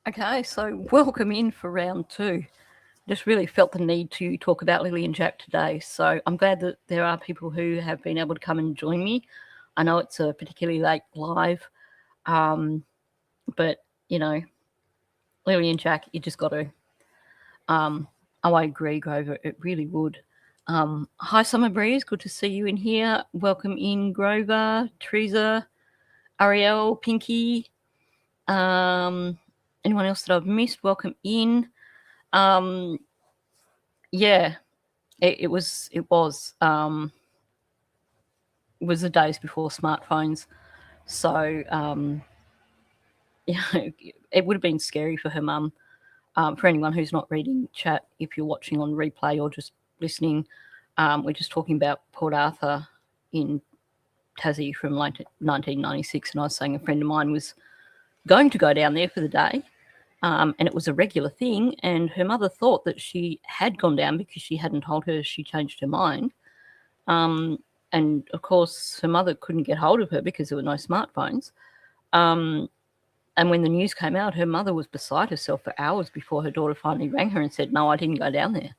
Okay, so welcome in for round two. Just really felt the need to talk about Lily and Jack today. So I'm glad that there are people who have been able to come and join me. I know it's a particularly late live, but you know, Lily and Jack, you just got to. I agree, Grover. It really would. Hi, Summer Breeze. Good to see you in here. Welcome in, Grover, Teresa, Ariel, Pinky. Anyone else that I've missed? Welcome in. Yeah, it was the days before smartphones, so it would have been scary for her mum. For anyone who's not reading chat, if you're watching on replay or just listening, we're just talking about Port Arthur in Tassie from 1996, and I was saying a friend of mine was going to go down there for the day. And it was a regular thing, and her mother thought that she had gone down because she hadn't told her she changed her mind. And of course, her mother couldn't get hold of her because there were no smartphones. And when the news came out, her mother was beside herself for hours before her daughter finally rang her and said, "No, I didn't go down there."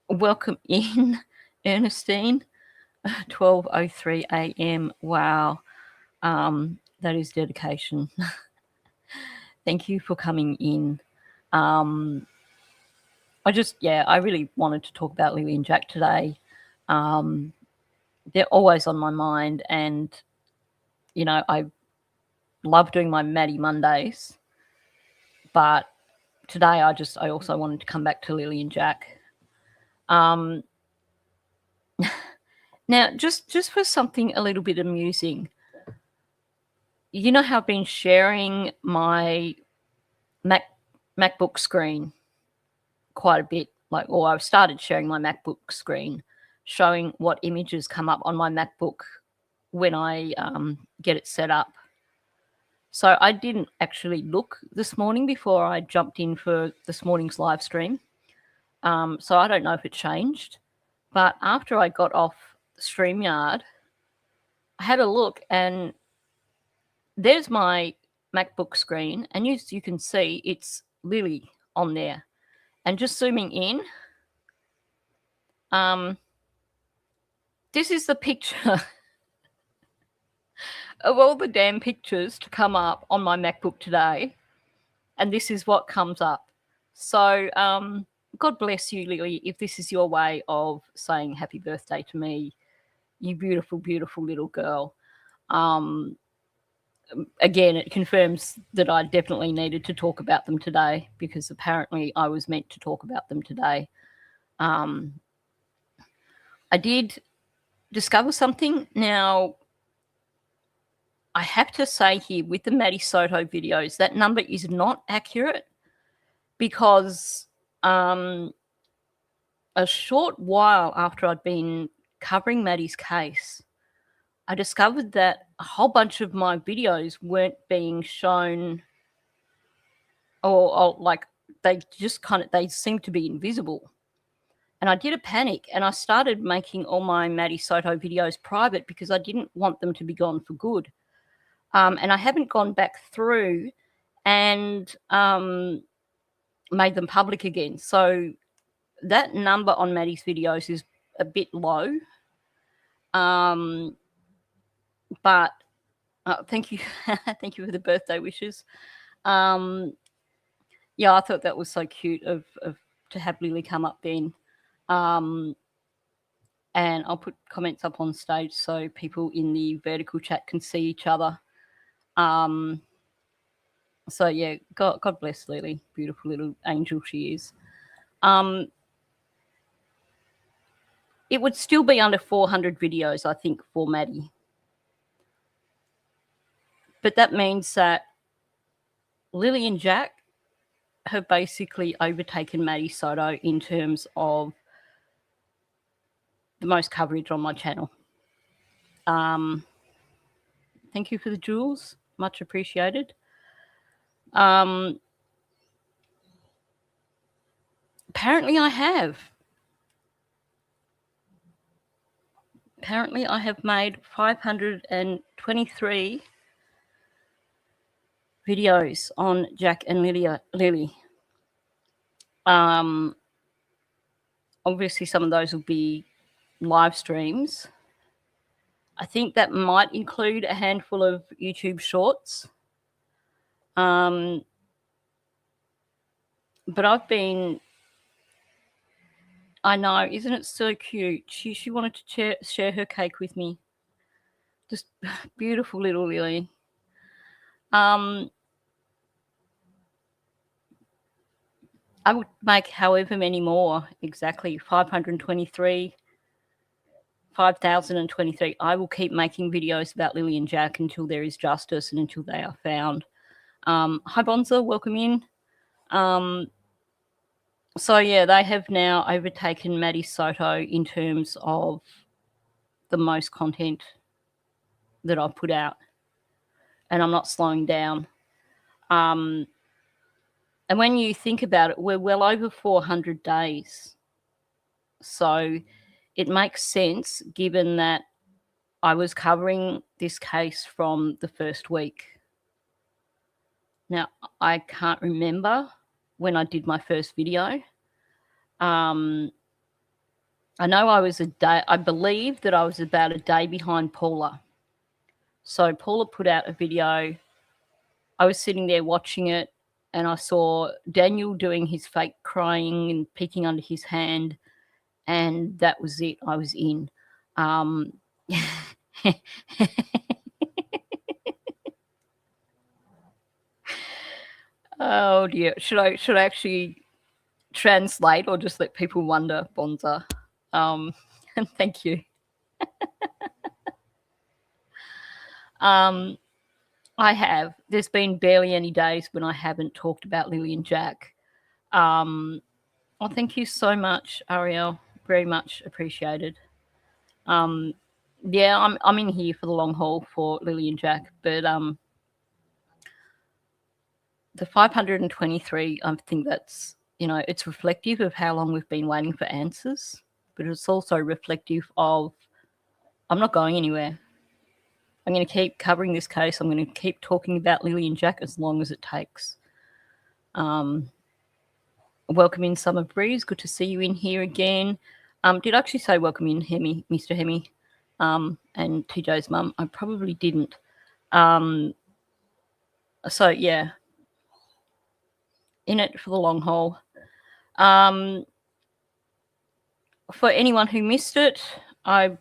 Welcome in, Ernestine. 12:03 a.m. Wow, that is dedication. Thank you for coming in. I really wanted to talk about Lily and Jack today. They're always on my mind, and I love doing my Maddie Mondays, but today I also wanted to come back to Lily and Jack. Now, just for something a little bit amusing, you know how I've been sharing my MacBook screen quite a bit, I've started sharing my MacBook screen, showing what images come up on my MacBook when I get it set up. So I didn't actually look this morning before I jumped in for this morning's live stream. So I don't know if it changed. But after I got off StreamYard, I had a look, and there's my MacBook screen. And you can see it's Lily on there. And just zooming in, this is the picture of all the damn pictures to come up on my MacBook today. And this is what comes up. So God bless you, Lily, if this is your way of saying happy birthday to me, you beautiful, beautiful little girl. Again, it confirms that I definitely needed to talk about them today, because apparently I was meant to talk about them today. I did discover something. Now, I have to say here, with the Maddie Soto videos, that number is not accurate, because a short while after I'd been covering Maddie's case, I discovered that a whole bunch of my videos weren't being shown, or they seemed to be invisible. And I did a panic, and I started making all my Maddie Soto videos private because I didn't want them to be gone for good. And I haven't gone back through and made them public again. So that number on Maddie's videos is a bit low. But thank you. Thank you for the birthday wishes. I thought that was so cute of to have Lily come up then. And I'll put comments up on stage so people in the vertical chat can see each other. So yeah, God bless Lily, beautiful little angel she is. It would still be under 400 videos, I think, for Maddie. But that means that Lily and Jack have basically overtaken Maddie Soto in terms of the most coverage on my channel. Thank you for the jewels, much appreciated. Apparently I have. Apparently I have made 523 videos on Jack and Lily. Obviously, some of those will be live streams. I think that might include a handful of YouTube shorts. But I know, isn't it so cute? She wanted to share her cake with me. Just beautiful little Lily. I would make however many more, exactly 523, 5,023. I will keep making videos about Lily and Jack until there is justice and until they are found. Hi Bonza, welcome in. So yeah, they have now overtaken Maddie Soto in terms of the most content that I've put out, and I'm not slowing down. And when you think about it, we're well over 400 days. So it makes sense given that I was covering this case from the first week. Now, I can't remember when I did my first video. I know I believe that I was about a day behind Paula. So Paula put out a video. I was sitting there watching it, and I saw Daniel doing his fake crying and peeking under his hand, and that was it. I was in. Oh dear. Should I actually translate or just let people wonder, Bonza? Thank you. I have. There's been barely any days when I haven't talked about Lily and Jack. Well, thank you so much, Ariel. Very much appreciated. Yeah, I'm in here for the long haul for Lily and Jack, but the 523, I think that's, it's reflective of how long we've been waiting for answers, but it's also reflective of I'm not going anywhere. I'm going to keep covering this case. I'm going to keep talking about Lily and Jack as long as it takes. Welcome in, Summer Breeze. Good to see you in here again. Did I actually say welcome in, Hemi, Mr. Hemi, and TJ's mum? I probably didn't. So, yeah, in it for the long haul. For anyone who missed it, I've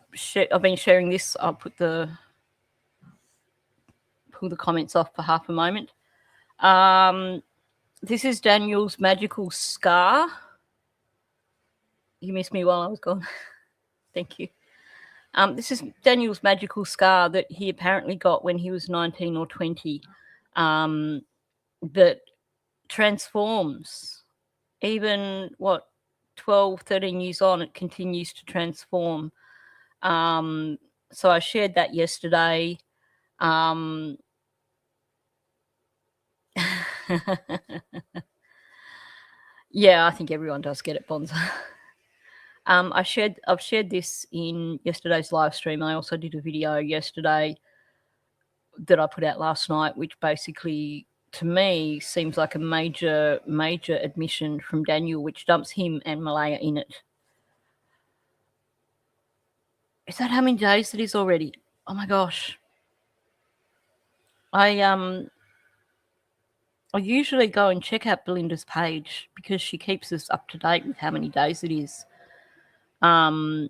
been sharing this. I'll pull the comments off for half a moment. This is Daniel's magical scar. You missed me while I was gone. Thank you. This is Daniel's magical scar that he apparently got when he was 19 or 20, that transforms. Even, 12, 13 years on, it continues to transform. So I shared that yesterday. Yeah, I think everyone does get it, Bonza. I've shared this in yesterday's live stream. I also did a video yesterday that I put out last night, which basically, to me, seems like a major admission from Daniel, which dumps him and Malaya in it. Is that how many days it is already? Oh my gosh. I usually go and check out Belinda's page because she keeps us up to date with how many days it is. I've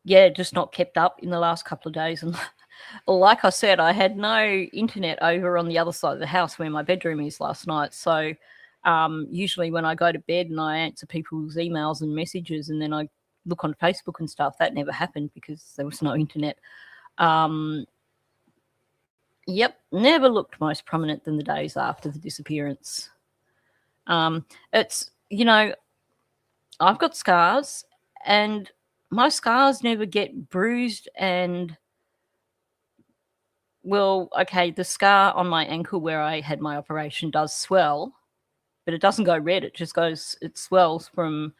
just not kept up in the last couple of days, and like I said, I had no internet over on the other side of the house where my bedroom is last night. So usually when I go to bed and I answer people's emails and messages and then I look on Facebook and stuff, that never happened because there was no internet. Yep, never looked most prominent than the days after the disappearance. It's, I've got scars, and my scars never get bruised and, well, okay, the scar on my ankle where I had my operation does swell, but it doesn't go red. It just it swells from,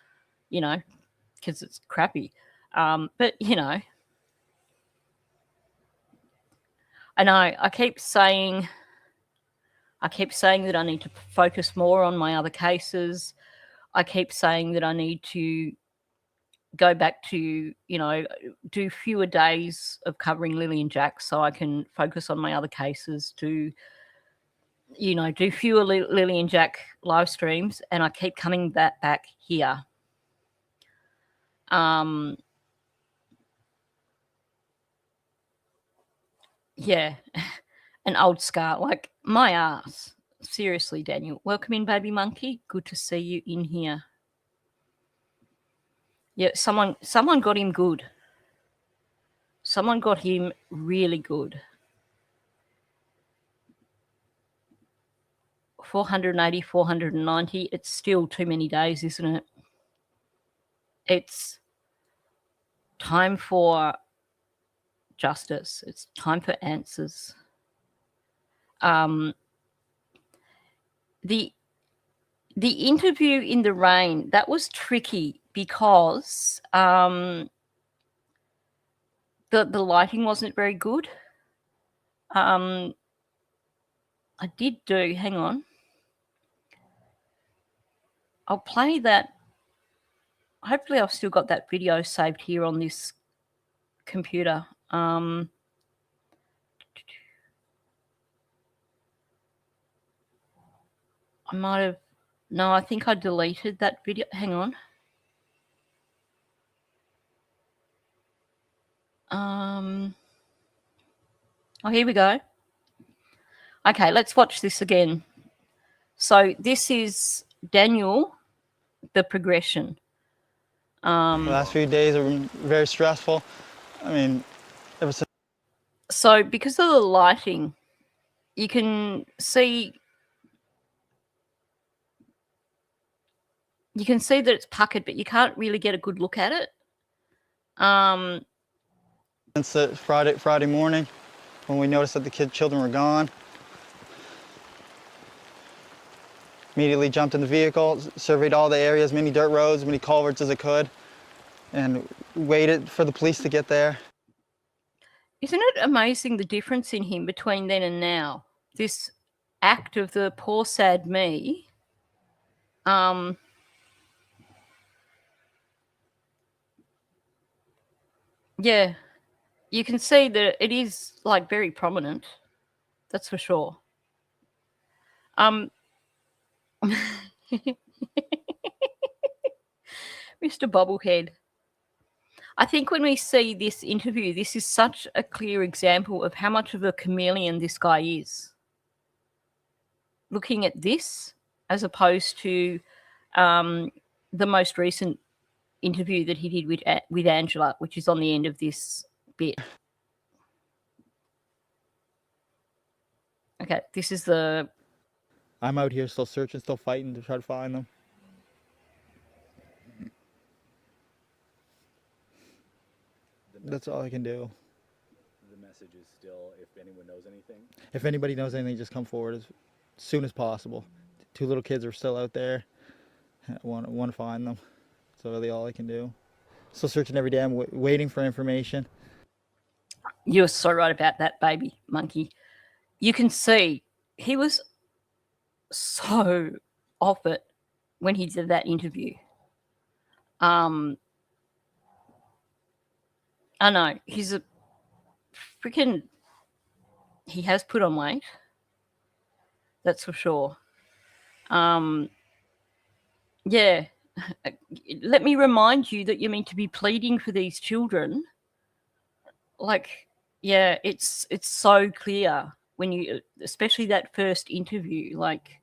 because it's crappy. But, I know. I keep saying that I need to focus more on my other cases. I keep saying that I need to go back to, do fewer days of covering Lily and Jack so I can focus on my other cases, to, do fewer Lily and Jack live streams, and I keep coming back here. Yeah, an old scar, like my ass. Seriously, Daniel. Welcome in, baby monkey. Good to see you in here. Yeah, someone got him good. Someone got him really good. 480, 490. It's still too many days, isn't it? It's time for justice. It's time for answers. The interview in the rain, that was tricky because the lighting wasn't very good. I did do, hang on. I'll play that. Hopefully I've still got that video saved here on this computer. I might have, no, I think I deleted that video. Hang on. Oh, here we go. Okay, let's watch this again. So this is Daniel, the progression. The last few days are very stressful. I mean, ever since. So because of the lighting, you can see that it's puckered, but you can't really get a good look at it. Since Friday morning, when we noticed that the children were gone, immediately jumped in the vehicle, surveyed all the areas, many dirt roads, many culverts as I could, and waited for the police to get there. Isn't it amazing the difference in him between then and now? This act of the poor sad me. Yeah, you can see that it is like very prominent. That's for sure. Mr. Bobblehead. I think when we see this interview, this is such a clear example of how much of a chameleon this guy is. Looking at this, as opposed to the most recent interview that he did with Angela, which is on the end of this bit. Okay, this is the... I'm out here still searching, still fighting to try to find them. That's all I can do. The message is still, if anyone knows anything. If anybody knows anything, just come forward as soon as possible. 2 little kids are still out there. I want to find them. That's really all I can do. Still searching every day. I'm waiting for information. You're so right about that, baby monkey. You can see he was so off it when he did that interview. I know, he's a freaking... He has put on weight. That's for sure. Yeah. Let me remind you that you're meant to be pleading for these children. Like, yeah, it's so clear when you, especially that first interview, like,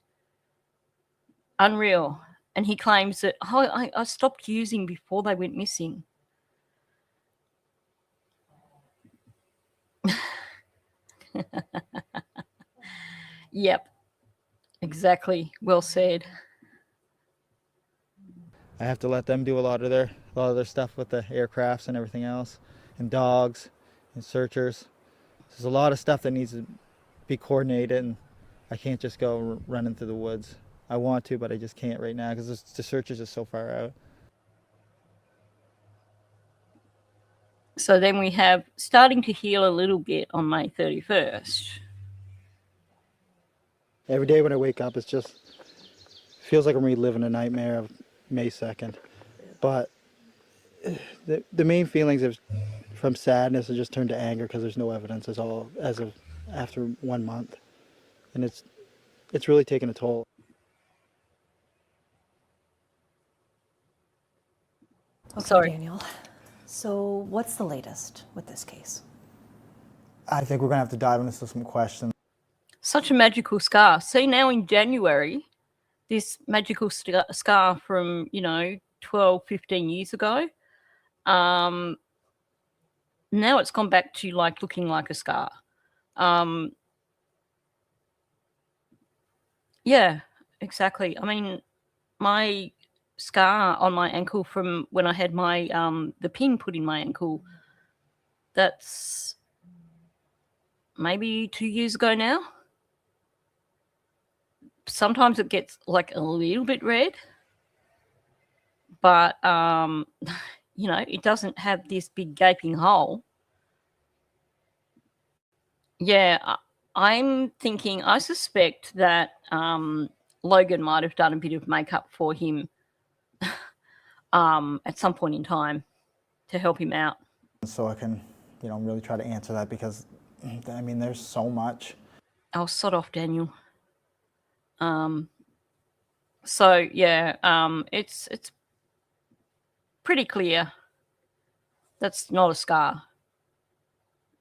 unreal. And he claims that, I stopped using before they went missing. Yep, exactly. Well said. I have to let them do a lot of their stuff with the aircrafts and everything else, and dogs and searchers. There's a lot of stuff that needs to be coordinated, and I can't just go running through the woods. I want to, but I just can't right now because the search is just so far out. So then we have starting to heal a little bit on May 31st. Every day when I wake up, it's just feels like I'm reliving a nightmare of May 2nd. But the main feelings of from sadness have just turned to anger because there's no evidence as of after 1 month, and it's really taken a toll. Okay, Sorry. Daniel. So what's the latest with this case? I think we're gonna have to dive into some questions. Such a magical scar. See, now in January, this magical scar from, 12, 15 years ago, now it's gone back to like looking like a scar. Yeah, exactly. I mean, my scar on my ankle from when I had my the pin put in my ankle, that's maybe 2 years ago now. Sometimes it gets like a little bit red, but it doesn't have this big gaping hole. Yeah, I'm thinking, I suspect that Logan might have done a bit of makeup for him at some point in time to help him out. So I can, really try to answer that because, I mean, there's so much. I'll sod off, Daniel. So yeah, it's pretty clear that's not a scar.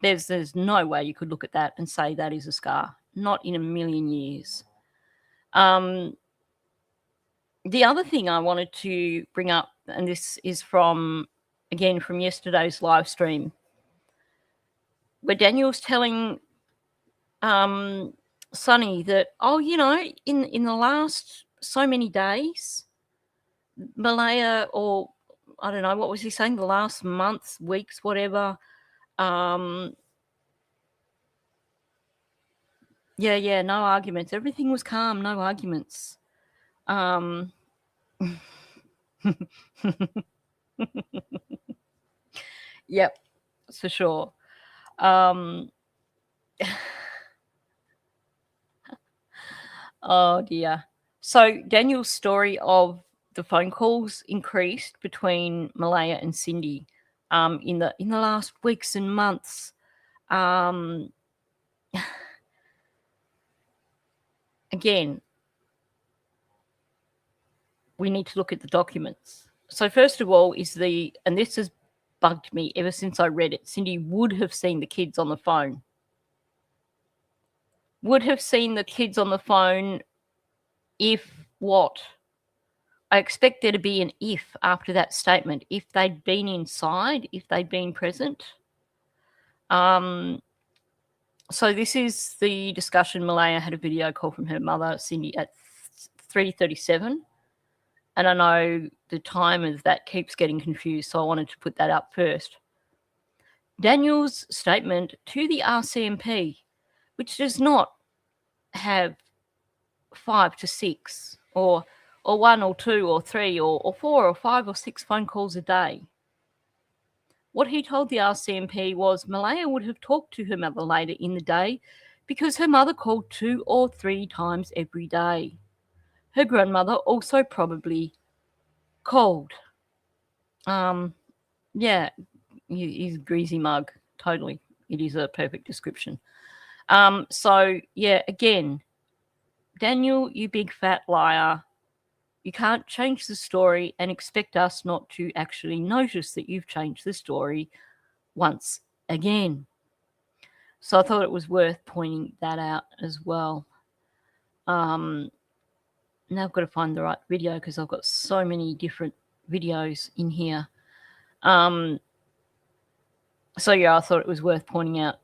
There's no way you could look at that and say that is a scar. Not in a million years. The other thing I wanted to bring up, and this is from yesterday's live stream, where Daniel's telling Sonny that, in the last so many days, Malaya, or I don't know, what was he saying, the last months, weeks, whatever, no arguments. Everything was calm, no arguments. Yep, that's for sure. Oh dear. So Daniel's story of the phone calls increased between Malaya and Cindy in the last weeks and months. Again, we need to look at the documents. So first of all and this has bugged me ever since I read it, Cindy would have seen the kids on the phone. Would have seen the kids on the phone if what? I expect there to be an if after that statement. If they'd been inside, if they'd been present. So this is the discussion. Malaya had a video call from her mother, Cindy, at 3:37. And I know the time of that keeps getting confused, so I wanted to put that up first. Daniel's statement to the RCMP, which does not have 5 to 6 or 1 or 2 or 3 or 4 or 5 or 6 phone calls a day. What he told the RCMP was Malaya would have talked to her mother later in the day because her mother called 2 or 3 times every day. Her grandmother also probably called. Yeah, he's a greasy mug. Totally. It is a perfect description. So, yeah, again, Daniel, you big fat liar. You can't change the story and expect us not to actually notice that you've changed the story once again. So I thought it was worth pointing that out as well. Now I've got to find the right video because I've got so many different videos in here. So yeah, I thought it was worth pointing out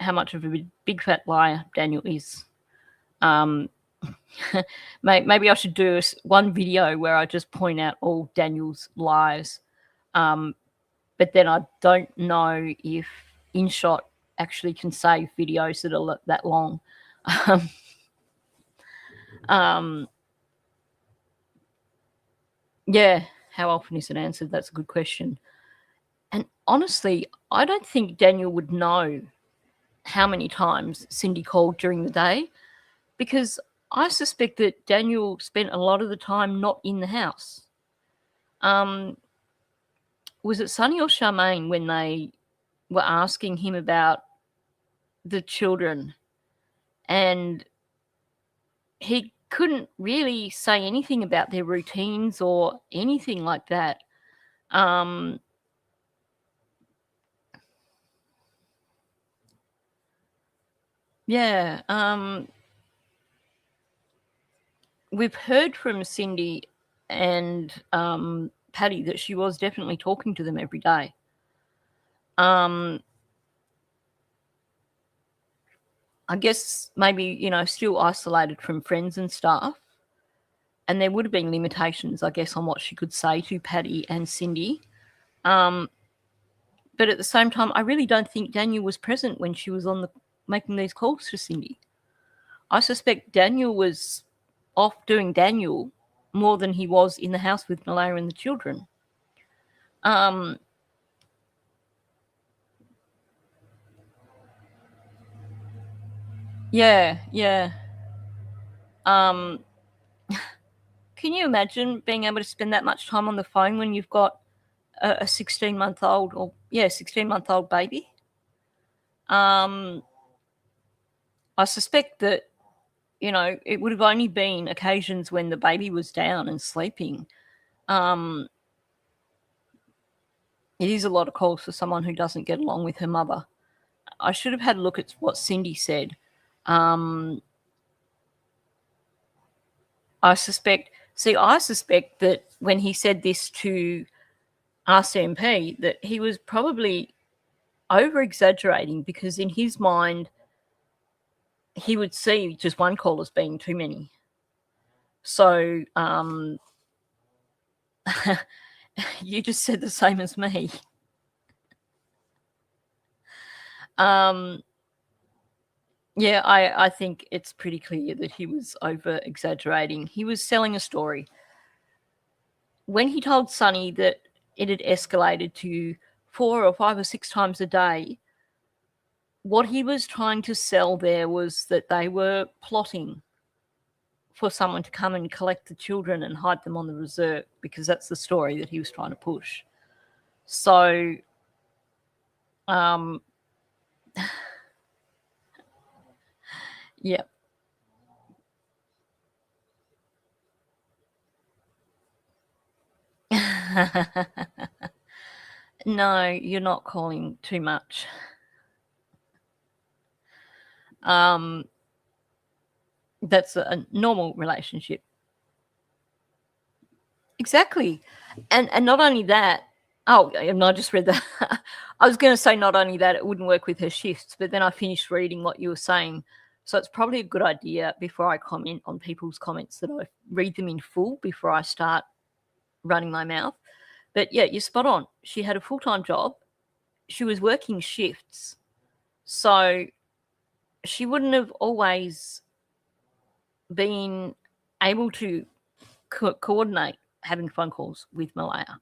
how much of a big fat liar Daniel is. Maybe I should do one video where I just point out all Daniel's lies. But then I don't know if InShot actually can save videos that are that long. Yeah, how often is it answered? That's a good question. And honestly, I don't think Daniel would know how many times Cindy called during the day, because I suspect that Daniel spent a lot of the time not in the house. Was it Sonny or Charmaine when they were asking him about the children, and he couldn't really say anything about their routines or anything like that. We've heard from Cindy and Patty that she was definitely talking to them every day. I guess maybe, still isolated from friends and stuff. And there would have been limitations, I guess, on what she could say to Patty and Cindy. But at the same time, I really don't think Daniel was present when she was making these calls to Cindy. I suspect Daniel was off doing Daniel more than he was in the house with Malaya and the children. Yeah. Can you imagine being able to spend that much time on the phone when you've got a 16-month-old 16-month-old baby? I suspect that, it would have only been occasions when the baby was down and sleeping. It is a lot of calls for someone who doesn't get along with her mother. I should have had a look at what Cindy said. I suspect that when he said this to RCMP, that he was probably over-exaggerating, because in his mind, he would see just one call as being too many. So you just said the same as me. I think it's pretty clear that he was over-exaggerating. He was selling a story. When he told Sonny that it had escalated to 4 or 5 or 6 times a day, what he was trying to sell there was that they were plotting for someone to come and collect the children and hide them on the reserve, because that's the story that he was trying to push. So, yeah. No, you're not calling too much. That's a normal relationship. Exactly. And not only that, and I just read that. I was going to say not only that, it wouldn't work with her shifts, but then I finished reading what you were saying. So it's probably a good idea, before I comment on people's comments, that I read them in full before I start running my mouth. But yeah, you're spot on. She had a full-time job. She was working shifts. So she wouldn't have always been able to coordinate having phone calls with Malaya.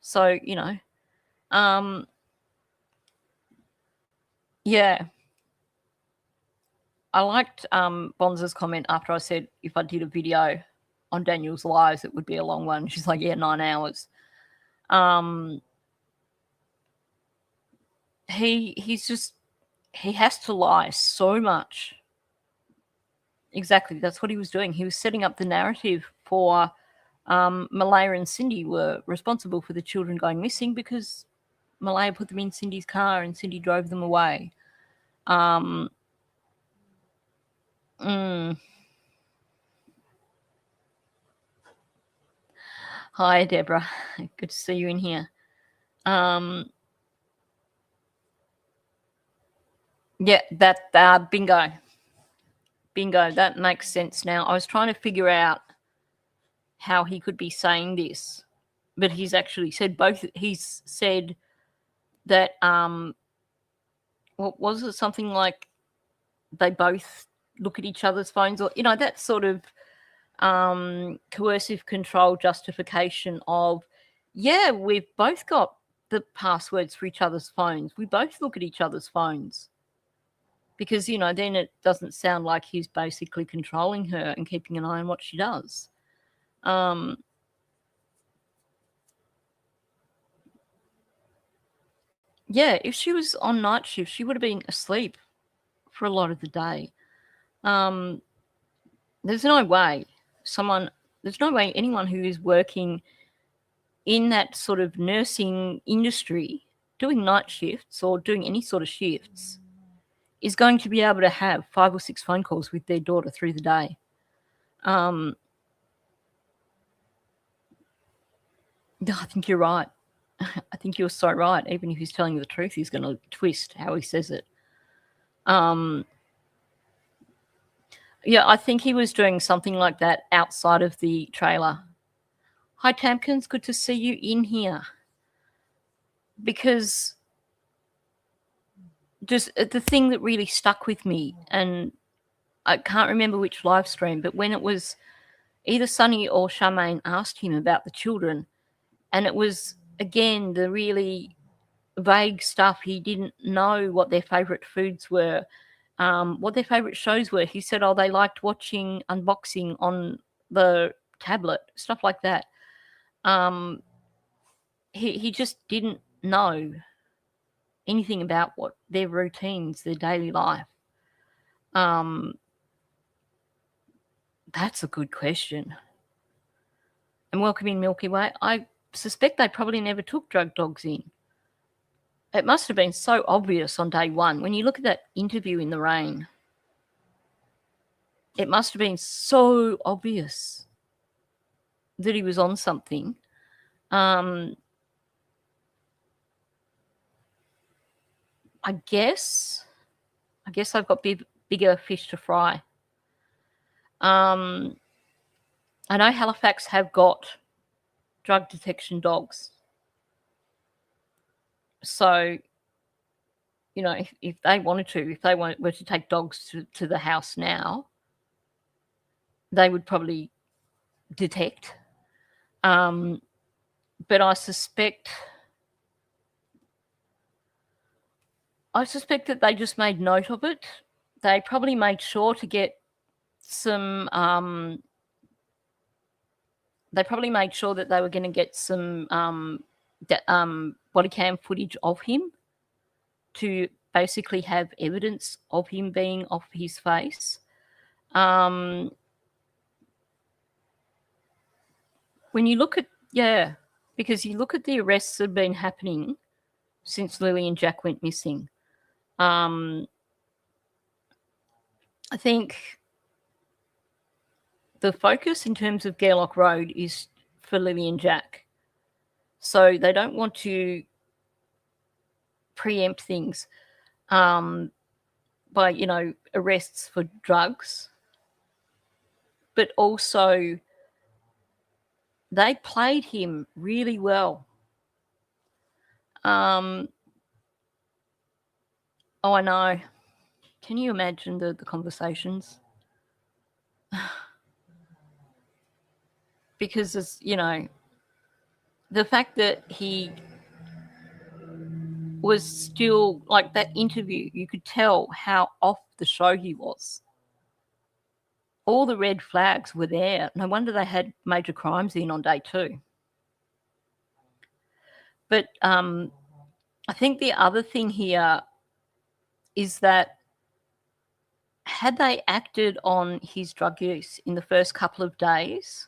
So, yeah. I liked Bonza's comment after I said if I did a video on Daniel's lives, it would be a long one. She's like, 9 hours. He has to lie so much. Exactly. That's what he was doing. He was setting up the narrative for Malaya and Cindy were responsible for the children going missing, because Malaya put them in Cindy's car and Cindy drove them away. Hi, Deborah. Good to see you in here. Yeah, that bingo. That makes sense now. I was trying to figure out how he could be saying this, but he's actually said both. He's said that what was it? Something like they both look at each other's phones, or that sort of coercive control justification of, yeah, we've both got the passwords for each other's phones. We both look at each other's phones because, then it doesn't sound like he's basically controlling her and keeping an eye on what she does. Yeah, if she was on night shift, she would have been asleep for a lot of the day. There's no way anyone who is working in that sort of nursing industry, doing night shifts or doing any sort of shifts, is going to be able to have 5 or 6 phone calls with their daughter through the day. I think you're right. I think you're so right. Even if he's telling you the truth, he's going to twist how he says it. Yeah, I think he was doing something like that outside of the trailer. Hi, Tamkins. Good to see you in here. Because just the thing that really stuck with me, and I can't remember which live stream, but when it was either Sonny or Charmaine asked him about the children, and it was, again, the really vague stuff. He didn't know what their favourite foods were, what their favourite shows were. He said, they liked watching unboxing on the tablet, stuff like that. He just didn't know anything about what their routines, their daily life. That's a good question. And welcome in, Milky Way. I suspect they probably never took drug dogs in. It must have been so obvious on day one. When you look at that interview in the rain, it must have been so obvious that he was on something. I guess I've got bigger fish to fry. I know Halifax have got drug detection dogs. So, if they wanted to, if they were to take dogs to the house now, they would probably detect. But I suspect that they just made note of it. They probably made sure to get some. They probably made sure that they were going to get some body cam footage of him to basically have evidence of him being off his face. When you look at, because you look at the arrests that have been happening since Lily and Jack went missing. I think the focus in terms of Gairloch Road is for Lily and Jack. So they don't want to preempt things by, arrests for drugs. But also they played him really well. I know. Can you imagine the conversations? Because it's, the fact that he was still, like that interview, you could tell how off the show he was. All the red flags were there. No wonder they had major crimes in on day 2. But I think the other thing here is that had they acted on his drug use in the first couple of days,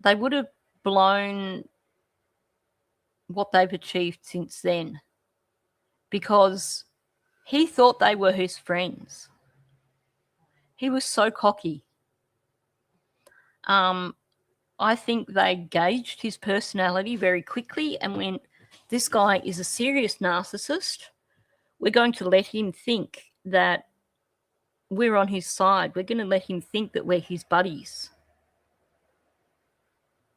they would have blown what they've achieved since then, because he thought they were his friends. He was so cocky. I think they gauged his personality very quickly and went, this guy is a serious narcissist. We're going to let him think that we're on his side. We're going to let him think that we're his buddies.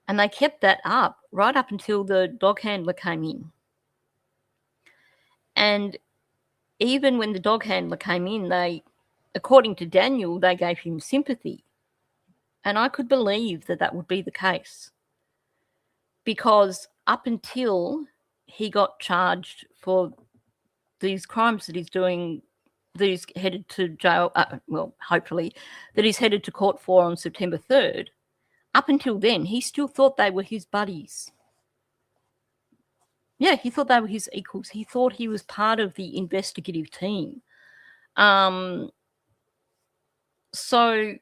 And they kept that up right up until the dog handler came in. And even when the dog handler came in, they, according to Daniel, they gave him sympathy. And I could believe that that would be the case. Because up until he got charged for these crimes that he's doing, that he's headed to jail, hopefully, that he's headed to court for on September 3rd, up until then, he still thought they were his buddies. Yeah, he thought they were his equals. He thought he was part of the investigative team. So,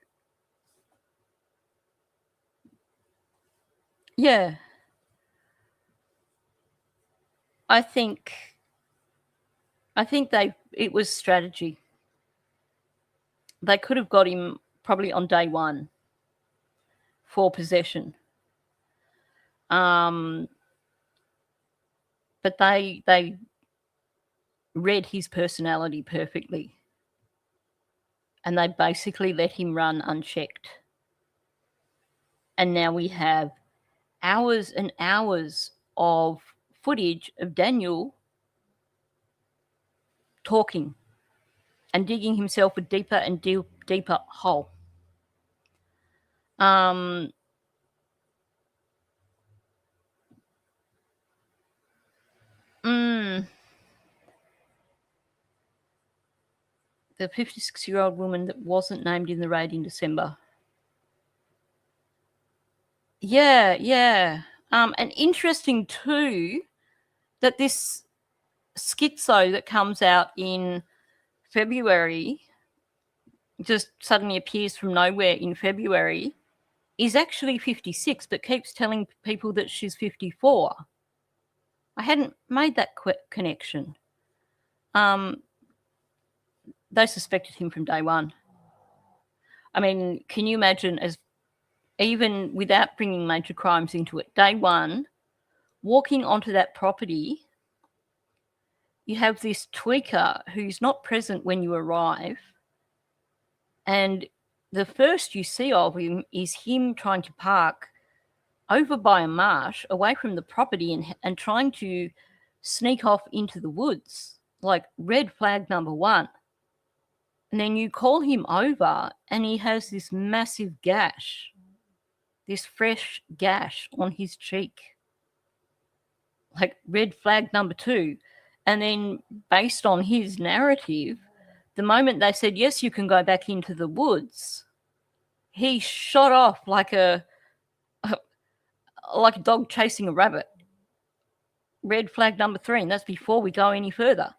yeah, I think it was strategy. They could have got him probably on day one for possession. But they read his personality perfectly. And they basically let him run unchecked. And now we have hours and hours of footage of Daniel talking and digging himself a deeper and deeper hole. The 56-year-old woman that wasn't named in the raid in December. Yeah. And interesting too that this schizo that comes out in February, just suddenly appears from nowhere in February, is actually 56, but keeps telling people that she's 54. I hadn't made that connection. They suspected him from day one. I mean, can you imagine, as even without bringing major crimes into it, day one, walking onto that property, you have this tweaker who's not present when you arrive, and the first you see of him is him trying to park over by a marsh away from the property and trying to sneak off into the woods, like red flag number one. And then you call him over and he has this massive gash, this fresh gash on his cheek, like red flag number two. And then based on his narrative, the moment they said, yes, you can go back into the woods, he shot off like a dog chasing a rabbit. Red flag number three, and that's before we go any further.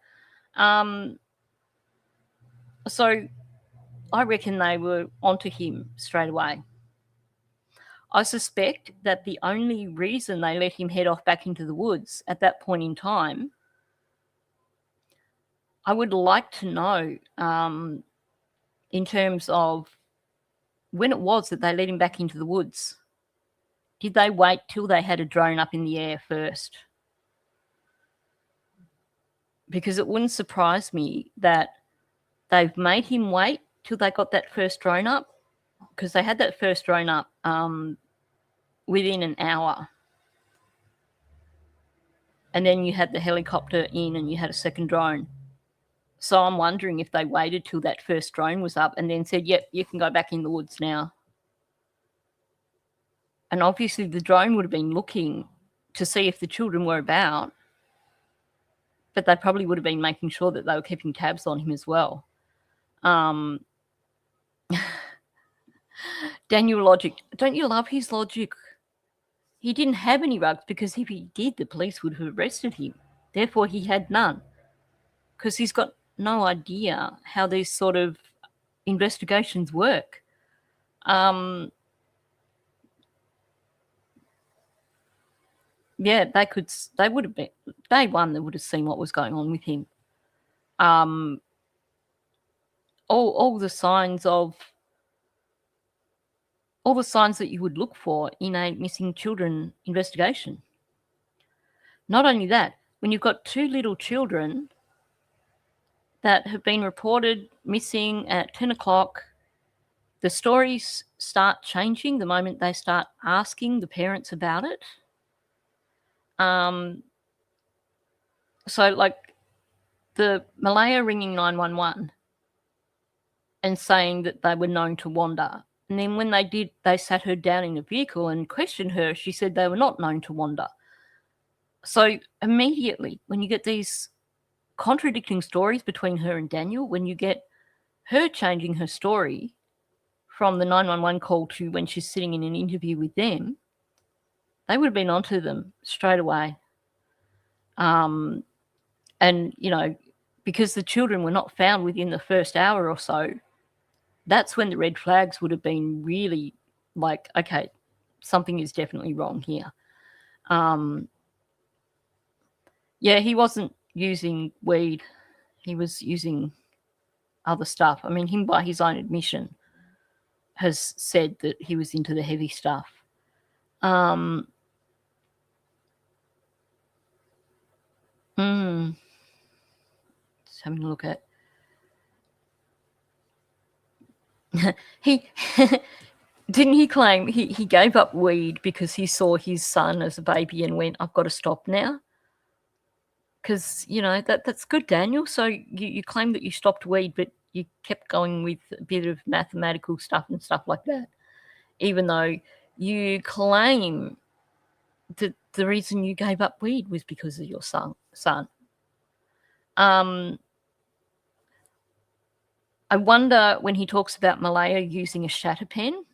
So I reckon they were onto him straight away. I suspect that the only reason they let him head off back into the woods at that point in time, I would like to know in terms of when it was that they let him back into the woods. Did they wait till they had a drone up in the air first? Because it wouldn't surprise me that they've made him wait till they got that first drone up, because they had that first drone up within an hour. And then you had the helicopter in and you had a second drone. So I'm wondering if they waited till that first drone was up and then said, yep, you can go back in the woods now. And obviously the drone would have been looking to see if the children were about, but they probably would have been making sure that they were keeping tabs on him as well. Daniel logic. Don't you love his logic? He didn't have any rugs because if he did, the police would have arrested him. Therefore, he had none, because he's got no idea how these sort of investigations work. Yeah, they would have been, day one, they would have seen what was going on with him. All the signs that you would look for in a missing children investigation. Not only that, when you've got two little children that have been reported missing at 10 o'clock, the stories start changing the moment they start asking the parents about it. So like the Malaya ringing 911 and saying that they were known to wander. And then when they did, they sat her down in a vehicle and questioned her. She said they were not known to wander. So immediately, when you get these contradicting stories between her and Daniel, when you get her changing her story from the 911 call to when she's sitting in an interview with them, they would have been onto them straight away. And, you know, because the children were not found within the first hour or so, that's when the red flags would have been really like, okay, something is definitely wrong here. Yeah, he wasn't using weed. He was using other stuff. I mean, him by his own admission has said that he was into the heavy stuff. Just having a look at. He didn't he claim he gave up weed because he saw his son as a baby and went, I've got to stop now? Because, you know, that's good, Daniel. So you claim that you stopped weed, but you kept going with a bit of mathematical stuff and stuff like that, even though you claim that the reason you gave up weed was because of your son. I wonder when he talks about Malaya using a shatter pen,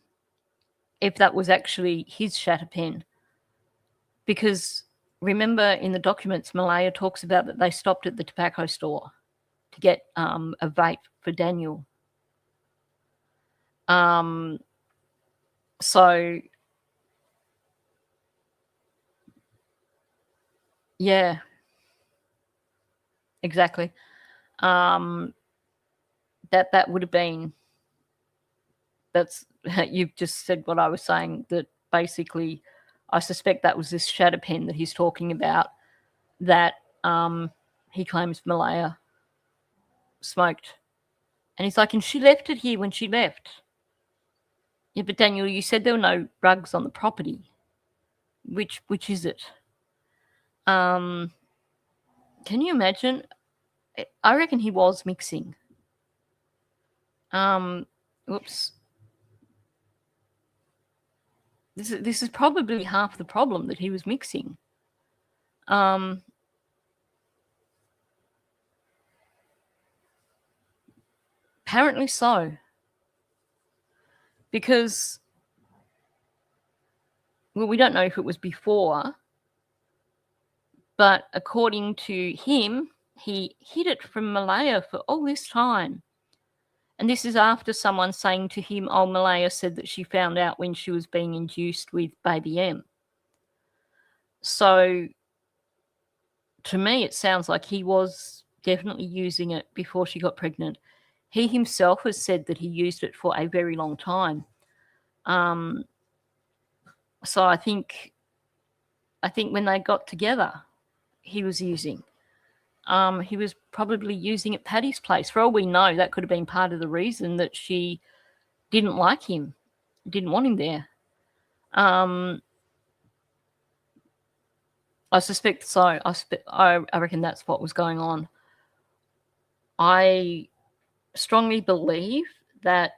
if that was actually his shatter pen. Because remember in the documents, Malaya talks about that they stopped at the tobacco store to get a vape for Daniel. So, yeah, exactly. That would have been, that's, you've just said what I was saying, that basically I suspect that was this shatter pen that he's talking about that he claims Malaya smoked. And he's like, and she left it here when she left. Yeah, but Daniel, you said there were no rugs on the property. Which is it? Can you imagine? I reckon he was mixing. Whoops. This is probably half the problem, that he was mixing. Apparently so. Because, well, we don't know if it was before, but according to him, he hid it from Malaya for all this time. And this is after someone saying to him, oh, Malaya said that she found out when she was being induced with baby M. So to me, it sounds like he was definitely using it before she got pregnant. He himself has said that he used it for a very long time. So I think when they got together, he was using. He was probably using at Patty's place. For all we know, that could have been part of the reason that she didn't like him, didn't want him there. I suspect so. I reckon that's what was going on. I strongly believe that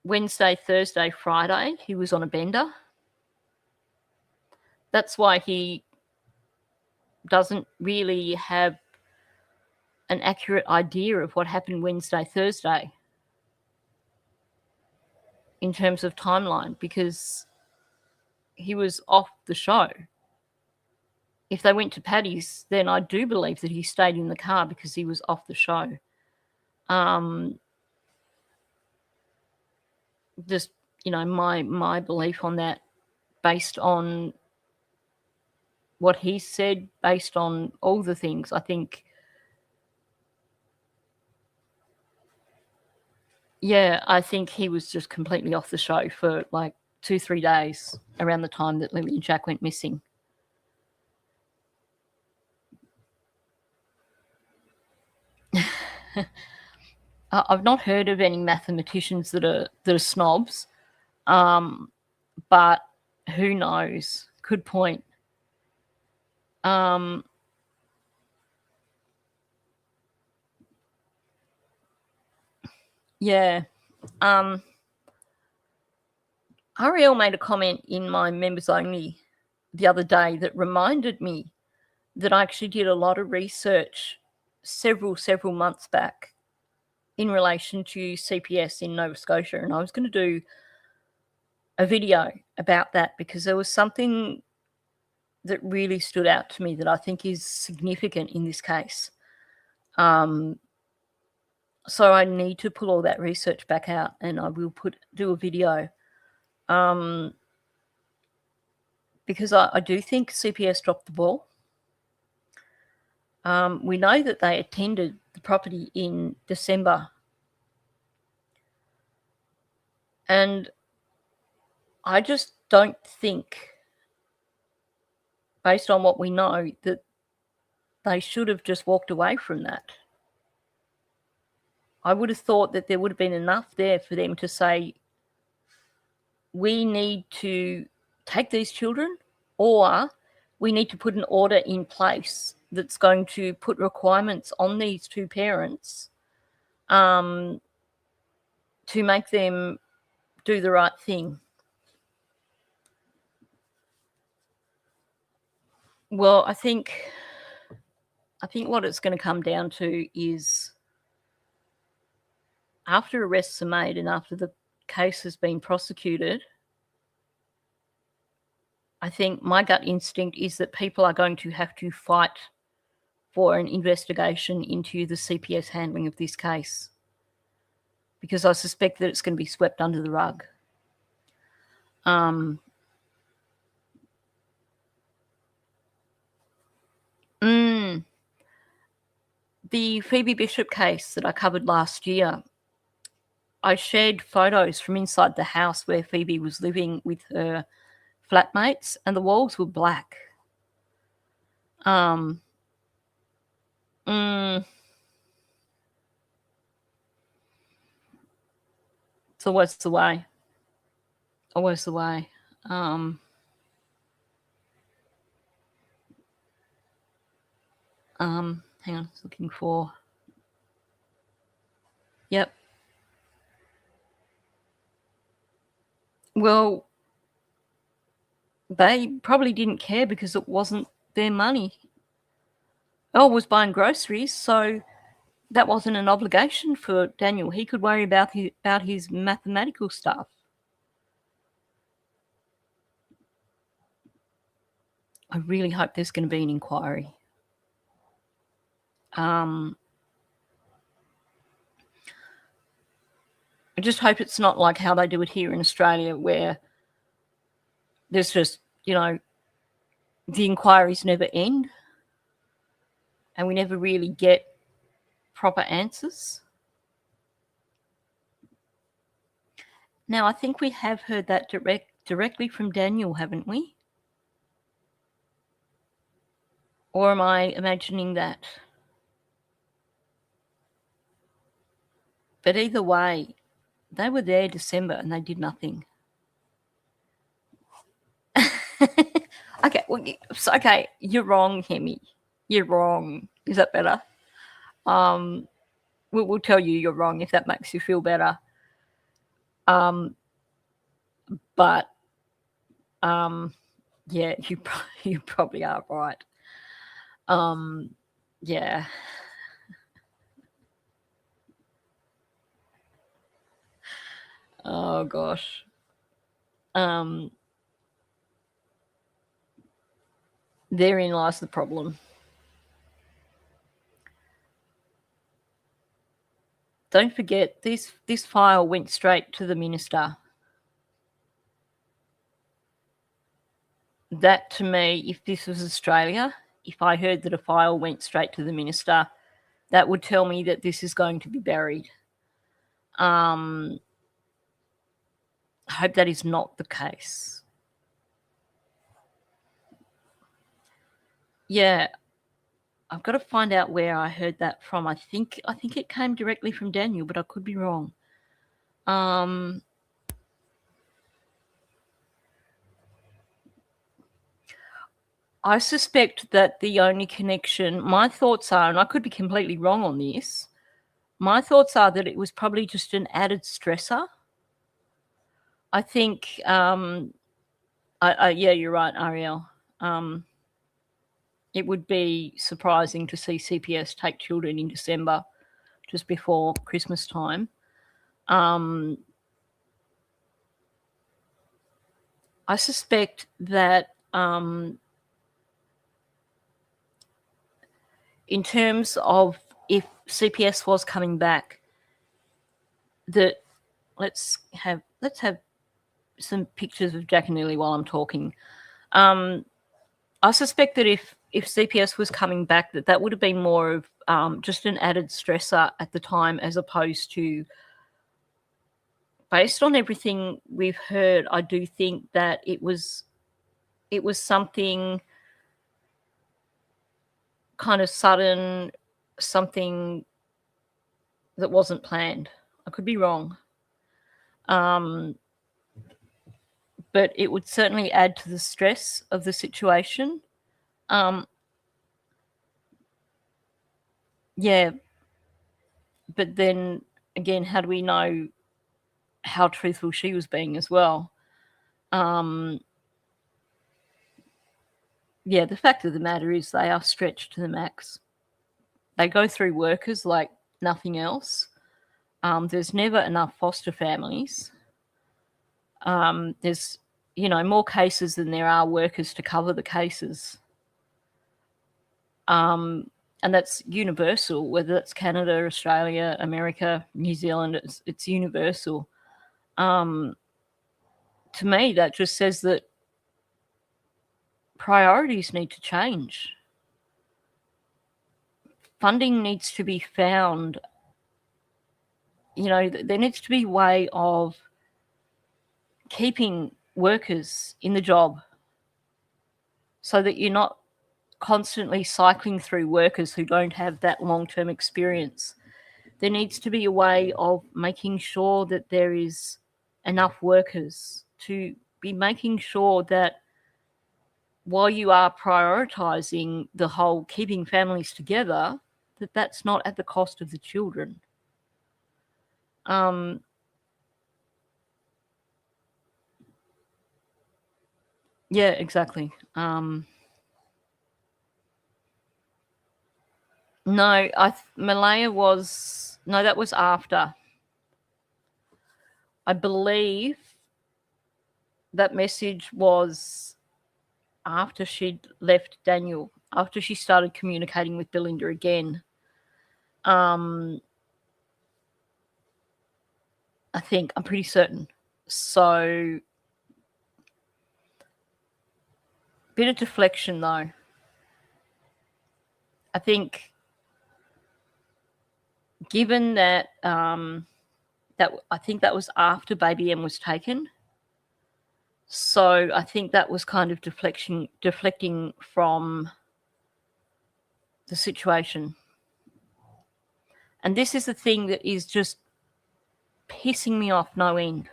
Wednesday, Thursday, Friday, he was on a bender. That's why he doesn't really have an accurate idea of what happened Wednesday, Thursday in terms of timeline, because he was off the show. If they went to Paddy's, then I do believe that he stayed in the car because he was off the show. Just, you know, my belief on that, based on what he said, based on all the things, I think, yeah, I think he was just completely off the show for like 2-3 days around the time that Lily and Jack went missing. I've not heard of any mathematicians that are snobs, but who knows? Good point. Yeah. Ariel made a comment in my members only the other day that reminded me that I actually did a lot of research several months back in relation to CPS in Nova Scotia, and I was going to do a video about that because there was something that really stood out to me that I think is significant in this case. So I need to pull all that research back out, and I will do a video because I do think CPS dropped the ball. We know that they attended the property in December, and I just don't think, based on what we know, that they should have just walked away from that. I would have thought that there would have been enough there for them to say, we need to take these children, or we need to put an order in place that's going to put requirements on these two parents to make them do the right thing. Well, I think what it's going to come down to is, after arrests are made and after the case has been prosecuted, I think my gut instinct is that people are going to have to fight for an investigation into the CPS handling of this case, because I suspect that it's going to be swept under the rug. The Phoebe Bishop case that I covered last year, I shared photos from inside the house where Phoebe was living with her flatmates, and the walls were black. So what's the way? Always the way. Hang on, I was looking for. Yep. Well, they probably didn't care because it wasn't their money. Elle was buying groceries, so that wasn't an obligation for Daniel. He could worry about his mathematical stuff. I really hope there's going to be an inquiry. I just hope it's not like how they do it here in Australia, where there's just, the inquiries never end and we never really get proper answers. Now, I think we have heard that directly from Daniel, haven't we? Or am I imagining that? But either way, they were there December and they did nothing. Okay, you're wrong, Hemi. You're wrong. Is that better? We'll tell you you're wrong if that makes you feel better. But yeah, you probably are right. Yeah. Oh gosh. Therein lies the problem. Don't forget, this file went straight to the minister. That, to me, if this was Australia, if I heard that a file went straight to the minister, that would tell me that this is going to be buried. I hope that is not the case. Yeah, I've got to find out where I heard that from. I think it came directly from Daniel, but I could be wrong. I suspect that the only connection, my thoughts are, and I could be completely wrong on this, my thoughts are that it was probably just an added stressor. I think, yeah, you're right, Ariel. it would be surprising to see CPS take children in December, just before Christmas time. I suspect that in terms of if CPS was coming back, that let's have some pictures of Jack and Lilly while I'm talking. I suspect that if CPS was coming back, that would have been more of just an added stressor at the time, as opposed to, based on everything we've heard, I do think that it was something kind of sudden, something that wasn't planned. I could be wrong. But it would certainly add to the stress of the situation. Yeah. But then again, how do we know how truthful she was being as well? Yeah, the fact of the matter is they are stretched to the max. They go through workers like nothing else. There's never enough foster families. There's, more cases than there are workers to cover the cases. And that's universal, whether that's Canada, Australia, America, New Zealand, it's universal. To me, that just says that priorities need to change. Funding needs to be found. There needs to be a way of keeping workers in the job so that you're not constantly cycling through workers who don't have that long-term experience. There needs to be a way of making sure that there is enough workers to be making sure that while you are prioritising the whole keeping families together, that's not at the cost of the children. Yeah, exactly. No, Malaya was... No, that was after. I believe that message was after she'd left Daniel, after she started communicating with Belinda again. I think, I'm pretty certain. So, bit of deflection though. I think, given that I think that was after Baby M was taken. So I think that was kind of deflecting from the situation. And this is the thing that is just pissing me off no end.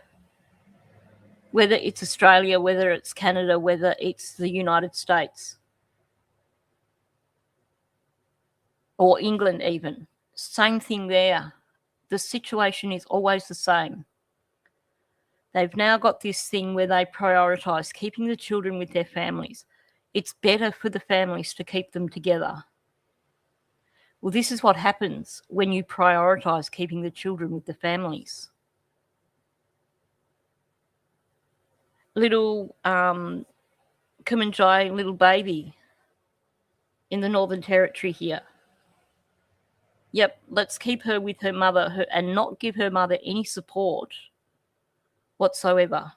Whether it's Australia, whether it's Canada, whether it's the United States. Or England even. Same thing there. The situation is always the same. They've now got this thing where they prioritise keeping the children with their families. It's better for the families to keep them together. Well, this is what happens when you prioritise keeping the children with the families. Little Kumanjai, little baby in the Northern Territory here. Yep, let's keep her with her mother and not give her mother any support whatsoever.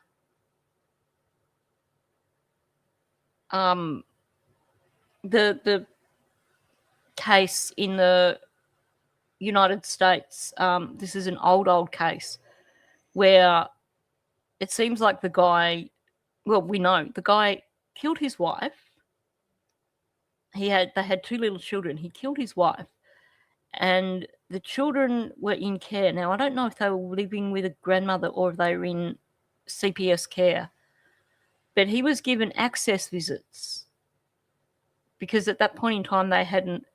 The case in the United States, this is an old case where it seems like the guy, well, we know the guy killed his wife. They had 2 little children. He killed his wife. And the children were in care. Now, I don't know if they were living with a grandmother or if they were in CPS care. But he was given access visits because at that point in time they hadn't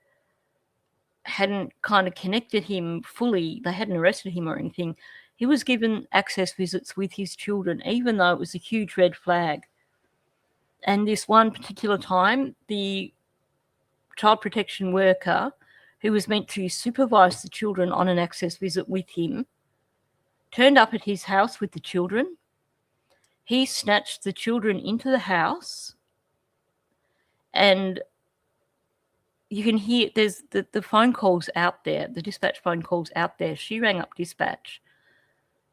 kind of connected him fully. They hadn't arrested him or anything. He was given access visits with his children, even though it was a huge red flag. And this one particular time, the child protection worker who was meant to supervise the children on an access visit with him turned up at his house with the children. He snatched the children into the house, and you can hear there's the phone calls out there, the dispatch phone calls out there. She rang up dispatch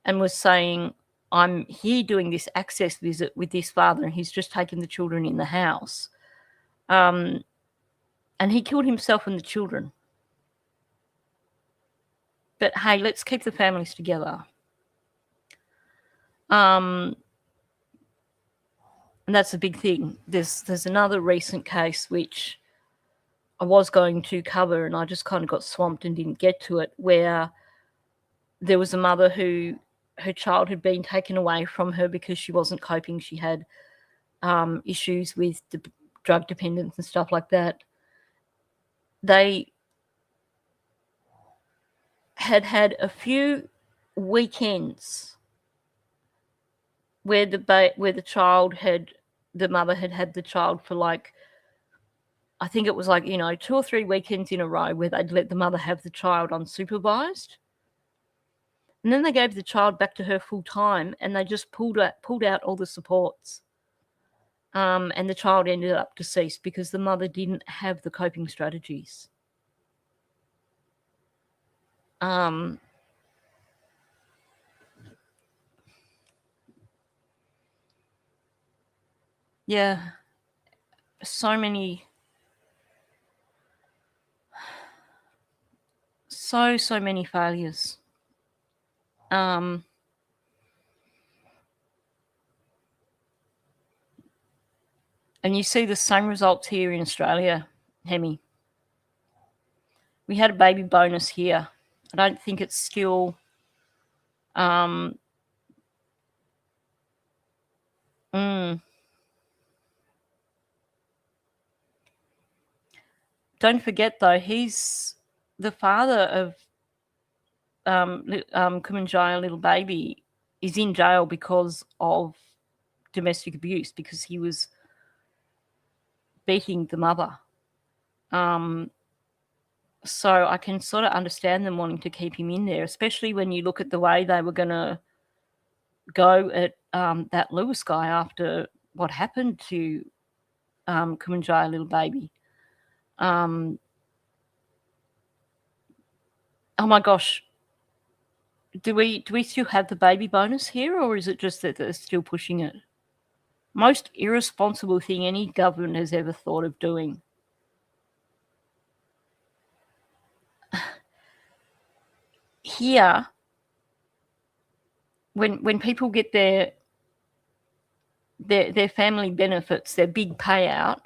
and was saying, I'm here doing this access visit with this father, and he's just taken the children in the house. And he killed himself and the children. But hey, let's keep the families together. And that's a big thing. There's another recent case which I was going to cover, and I just kind of got swamped and didn't get to it, where there was a mother who her child had been taken away from her because she wasn't coping. She had issues with drug dependence and stuff like that. They had a few weekends where the mother had the child for, like, I think it was like, 2 or 3 weekends in a row where they'd let the mother have the child unsupervised. And then they gave the child back to her full time, and they just pulled out all the supports. And the child ended up deceased because the mother didn't have the coping strategies. Yeah, so many failures. And you see the same results here in Australia, Hemi. We had a baby bonus here. I don't think it's still Don't forget, though, he's the father of Kumanjaya, little baby, is in jail because of domestic abuse, because he was beating the mother. So I can sort of understand them wanting to keep him in there, especially when you look at the way they were going to go at that Lewis guy after what happened to Kumanjaya, little baby. Oh my gosh. Do we still have the baby bonus here, or is it just that they're still pushing it? Most irresponsible thing any government has ever thought of doing. Here, when people get their family benefits, their big payout,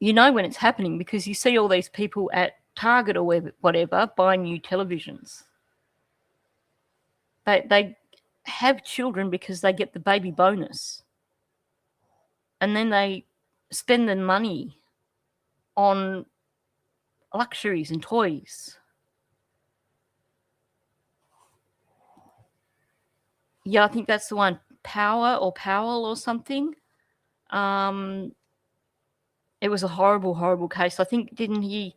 you know when it's happening because you see all these people at Target or whatever buying new televisions. They have children because they get the baby bonus. And then they spend the money on luxuries and toys. Yeah, I think that's the one, Powell or something. It was a horrible, horrible case. I think he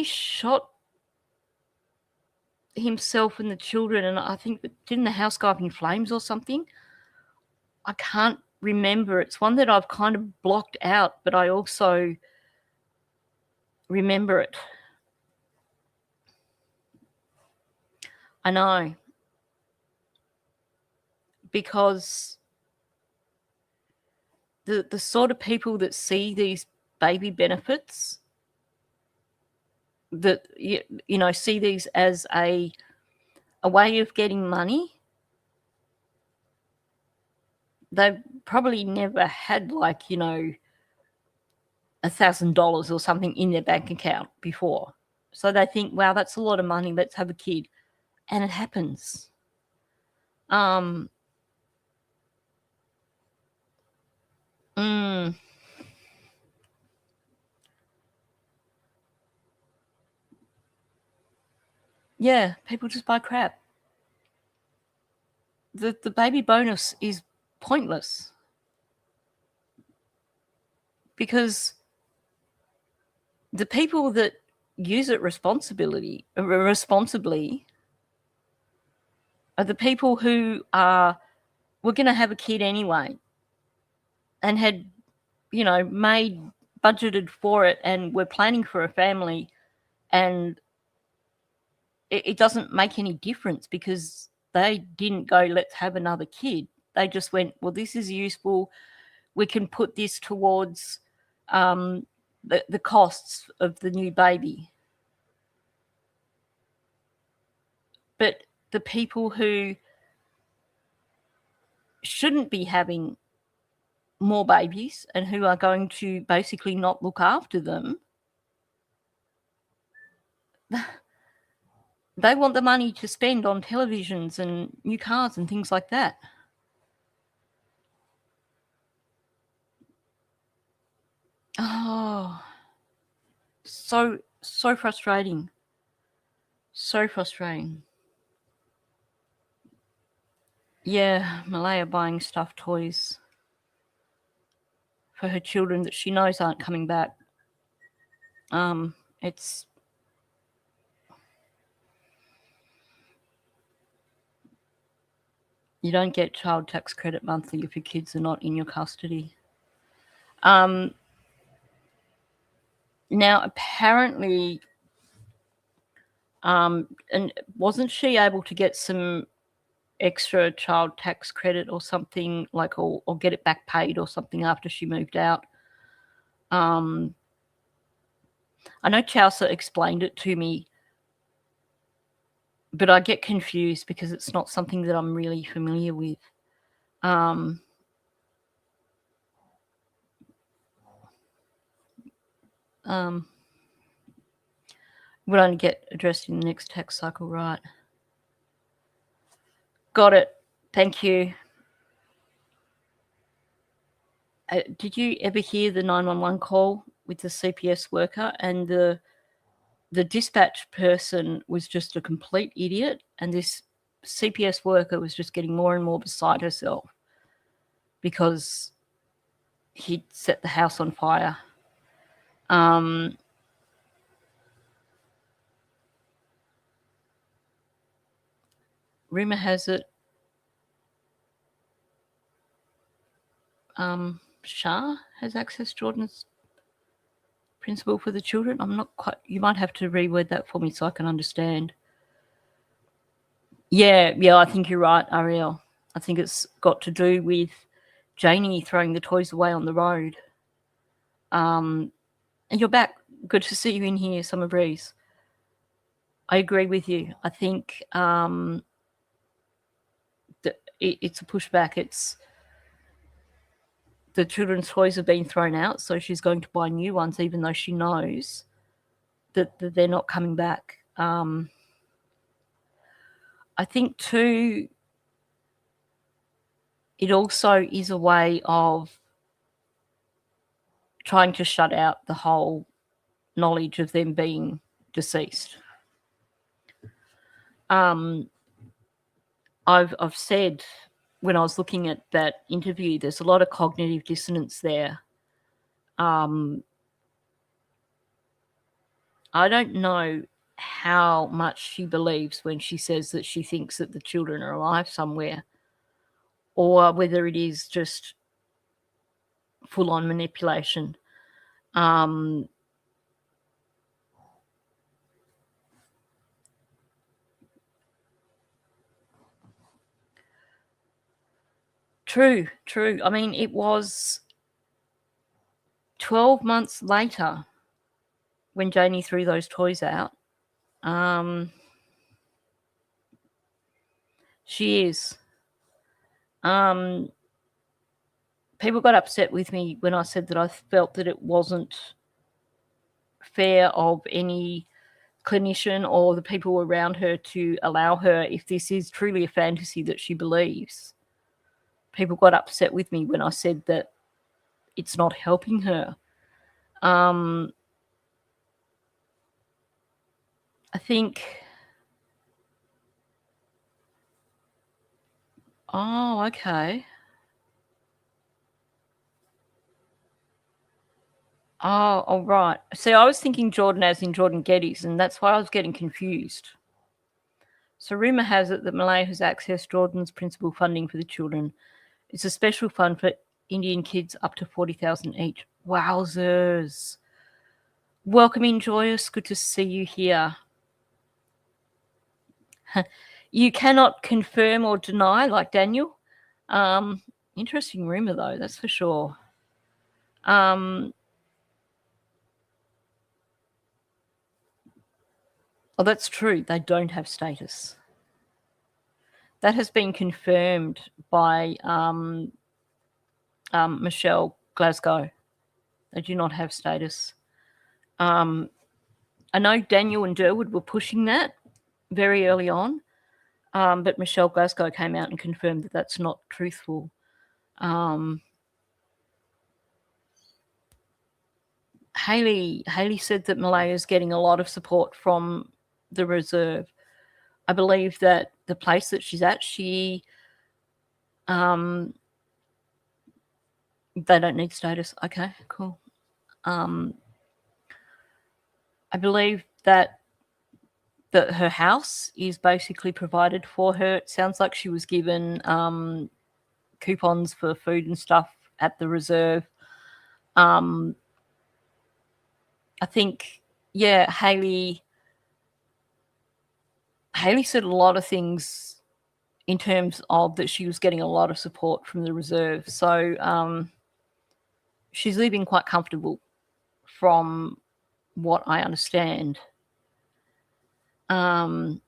shot himself and the children, and I think didn't the house go up in flames or something? I can't remember. It's one that I've kind of blocked out, but I also remember it. I know. Because the sort of people that see these baby benefits, that see these as a way of getting money, they've probably never had $1,000 or something in their bank account before. So they think, wow, that's a lot of money. Let's have a kid. And it happens. Yeah, people just buy crap. The baby bonus is pointless. because the people that use it responsibly are the people who were going to have a kid anyway and had, budgeted for it and were planning for a family, and it doesn't make any difference because they didn't go, let's have another kid. They just went, well, this is useful. We can put this towards the costs of the new baby. But the people who shouldn't be having more babies and who are going to basically not look after them, they want the money to spend on televisions and new cars and things like that. Oh, so frustrating. So frustrating. Yeah, Malaya buying stuffed toys for her children that she knows aren't coming back. It's you don't get child tax credit monthly if your kids are not in your custody. Now, apparently, and wasn't she able to get some extra child tax credit or something, like, or get it back paid or something after she moved out? I know Chaucer explained it to me, but I get confused because it's not something that I'm really familiar with. Would only get addressed in the next tax cycle, right? Got it. Thank you. Did you ever hear the 911 call with the CPS worker? And the dispatch person was just a complete idiot, and this CPS worker was just getting more and more beside herself because he'd set the house on fire. Rumor has it Shah has accessed Jordan's principal for the children. I'm not quite... You might have to reword that for me so I can understand. Yeah, I think you're right, Ariel. I think it's got to do with Janie throwing the toys away on the road. And you're back. Good to see you in here, Summer Breeze. I agree with you. I think it's a pushback. It's the children's toys have been thrown out, so she's going to buy new ones, even though she knows that they're not coming back. I think, too, it also is a way of trying to shut out the whole knowledge of them being deceased. I've said when I was looking at that interview, there's a lot of cognitive dissonance there. I don't know how much she believes when she says that she thinks that the children are alive somewhere, or whether it is just full-on manipulation. True. I mean, it was 12 months later when Janie threw those toys out. She is. People got upset with me when I said that I felt that it wasn't fair of any clinician or the people around her to allow her, if this is truly a fantasy that she believes. People got upset with me when I said that it's not helping her. I think... Oh, okay. Oh, all right. See, I was thinking Jordan as in Jordan Geddes, and that's why I was getting confused. So rumour has it that Malaya has accessed Jordan's principal funding for the children. It's a special fund for Indian kids up to 40,000 each. Wowzers. Welcome in, Joyous. Good to see you here. You cannot confirm or deny like Daniel. Interesting rumour, though, that's for sure. Oh, that's true. They don't have status. That has been confirmed by Michelle Glasgow. They do not have status. I know Daniel and Durwood were pushing that very early on, but Michelle Glasgow came out and confirmed that that's not truthful. Haley said that Malaya is getting a lot of support from the reserve. I believe that the place that she's at, they don't need status. Okay, cool. I believe that her house is basically provided for her. It sounds like she was given coupons for food and stuff at the reserve. I think, yeah, Haley said a lot of things in terms of that she was getting a lot of support from the reserve. So she's living quite comfortable from what I understand. I'm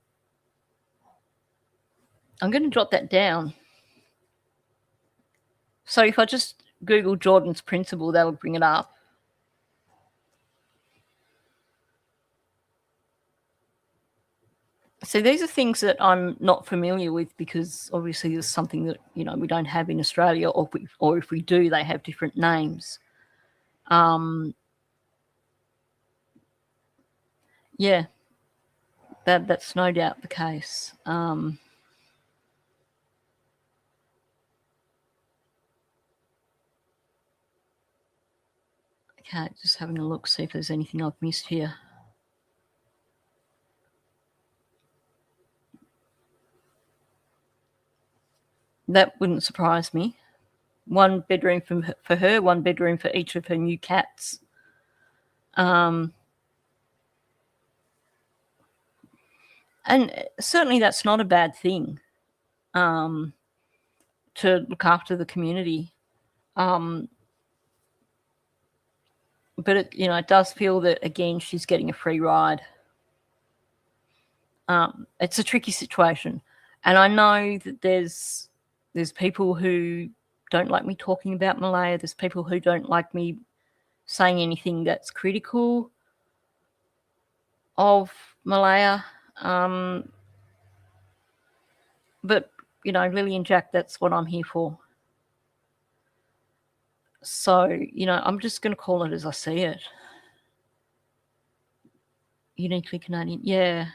going to jot that down. So if I just Google Jordan's principle, that'll bring it up. So these are things that I'm not familiar with because obviously there's something that, we don't have in Australia, or if we do, they have different names. Yeah, that's no doubt the case. Okay, just having a look, see if there's anything I've missed here. That wouldn't surprise me. 1 bedroom for her, 1 bedroom for each of her new cats. And certainly that's not a bad thing, to look after the community. But it does feel that, again, she's getting a free ride. It's a tricky situation. And I know that there's people who don't like me talking about Malaya. There's people who don't like me saying anything that's critical of Malaya. But, Lily and Jack, that's what I'm here for. So, I'm just going to call it as I see it. Uniquely Canadian, yeah.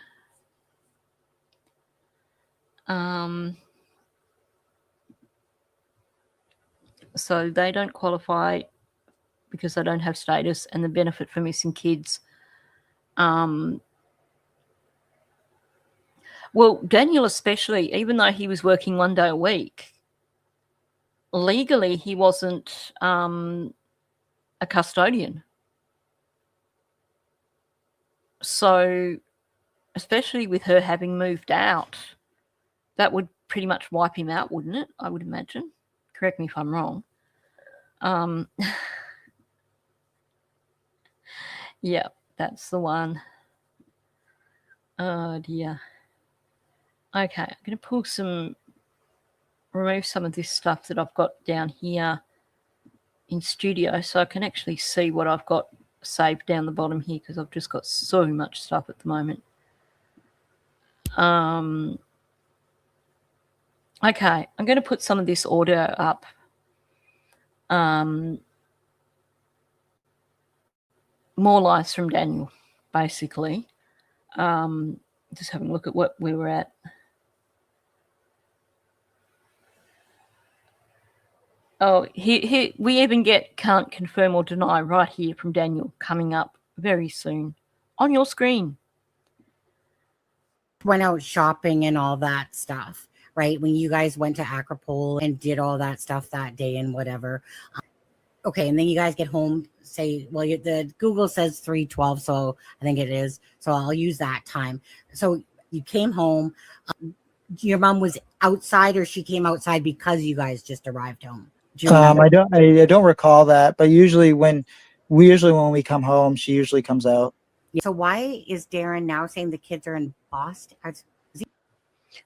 So they don't qualify because they don't have status, and the benefit for missing kids. Well, Daniel especially, even though he was working 1 day a week, legally he wasn't a custodian. So, especially with her having moved out, that would pretty much wipe him out, wouldn't it? I would imagine. Correct me if I'm wrong. Yeah, that's the one. Oh dear. Okay, I'm going to remove some of this stuff that I've got down here in studio so I can actually see what I've got saved down the bottom here, because I've just got so much stuff at the moment. Okay, I'm going to put some of this audio up. More lies from Daniel, basically. Just having a look at what we were at. Oh, we even get can't confirm or deny right here from Daniel coming up very soon on your screen. Went out shopping and all that stuff, right? When you guys went to Acropole and did all that stuff that day and whatever. Okay, and then you guys get home, say, well, the Google says 3:12, so I think it is. So I'll use that time. So you came home. Your mom was outside, or she came outside because you guys just arrived home? Do you remember? I don't recall that, but usually when we come home, she usually comes out. So why is Darren now saying the kids are in Boston?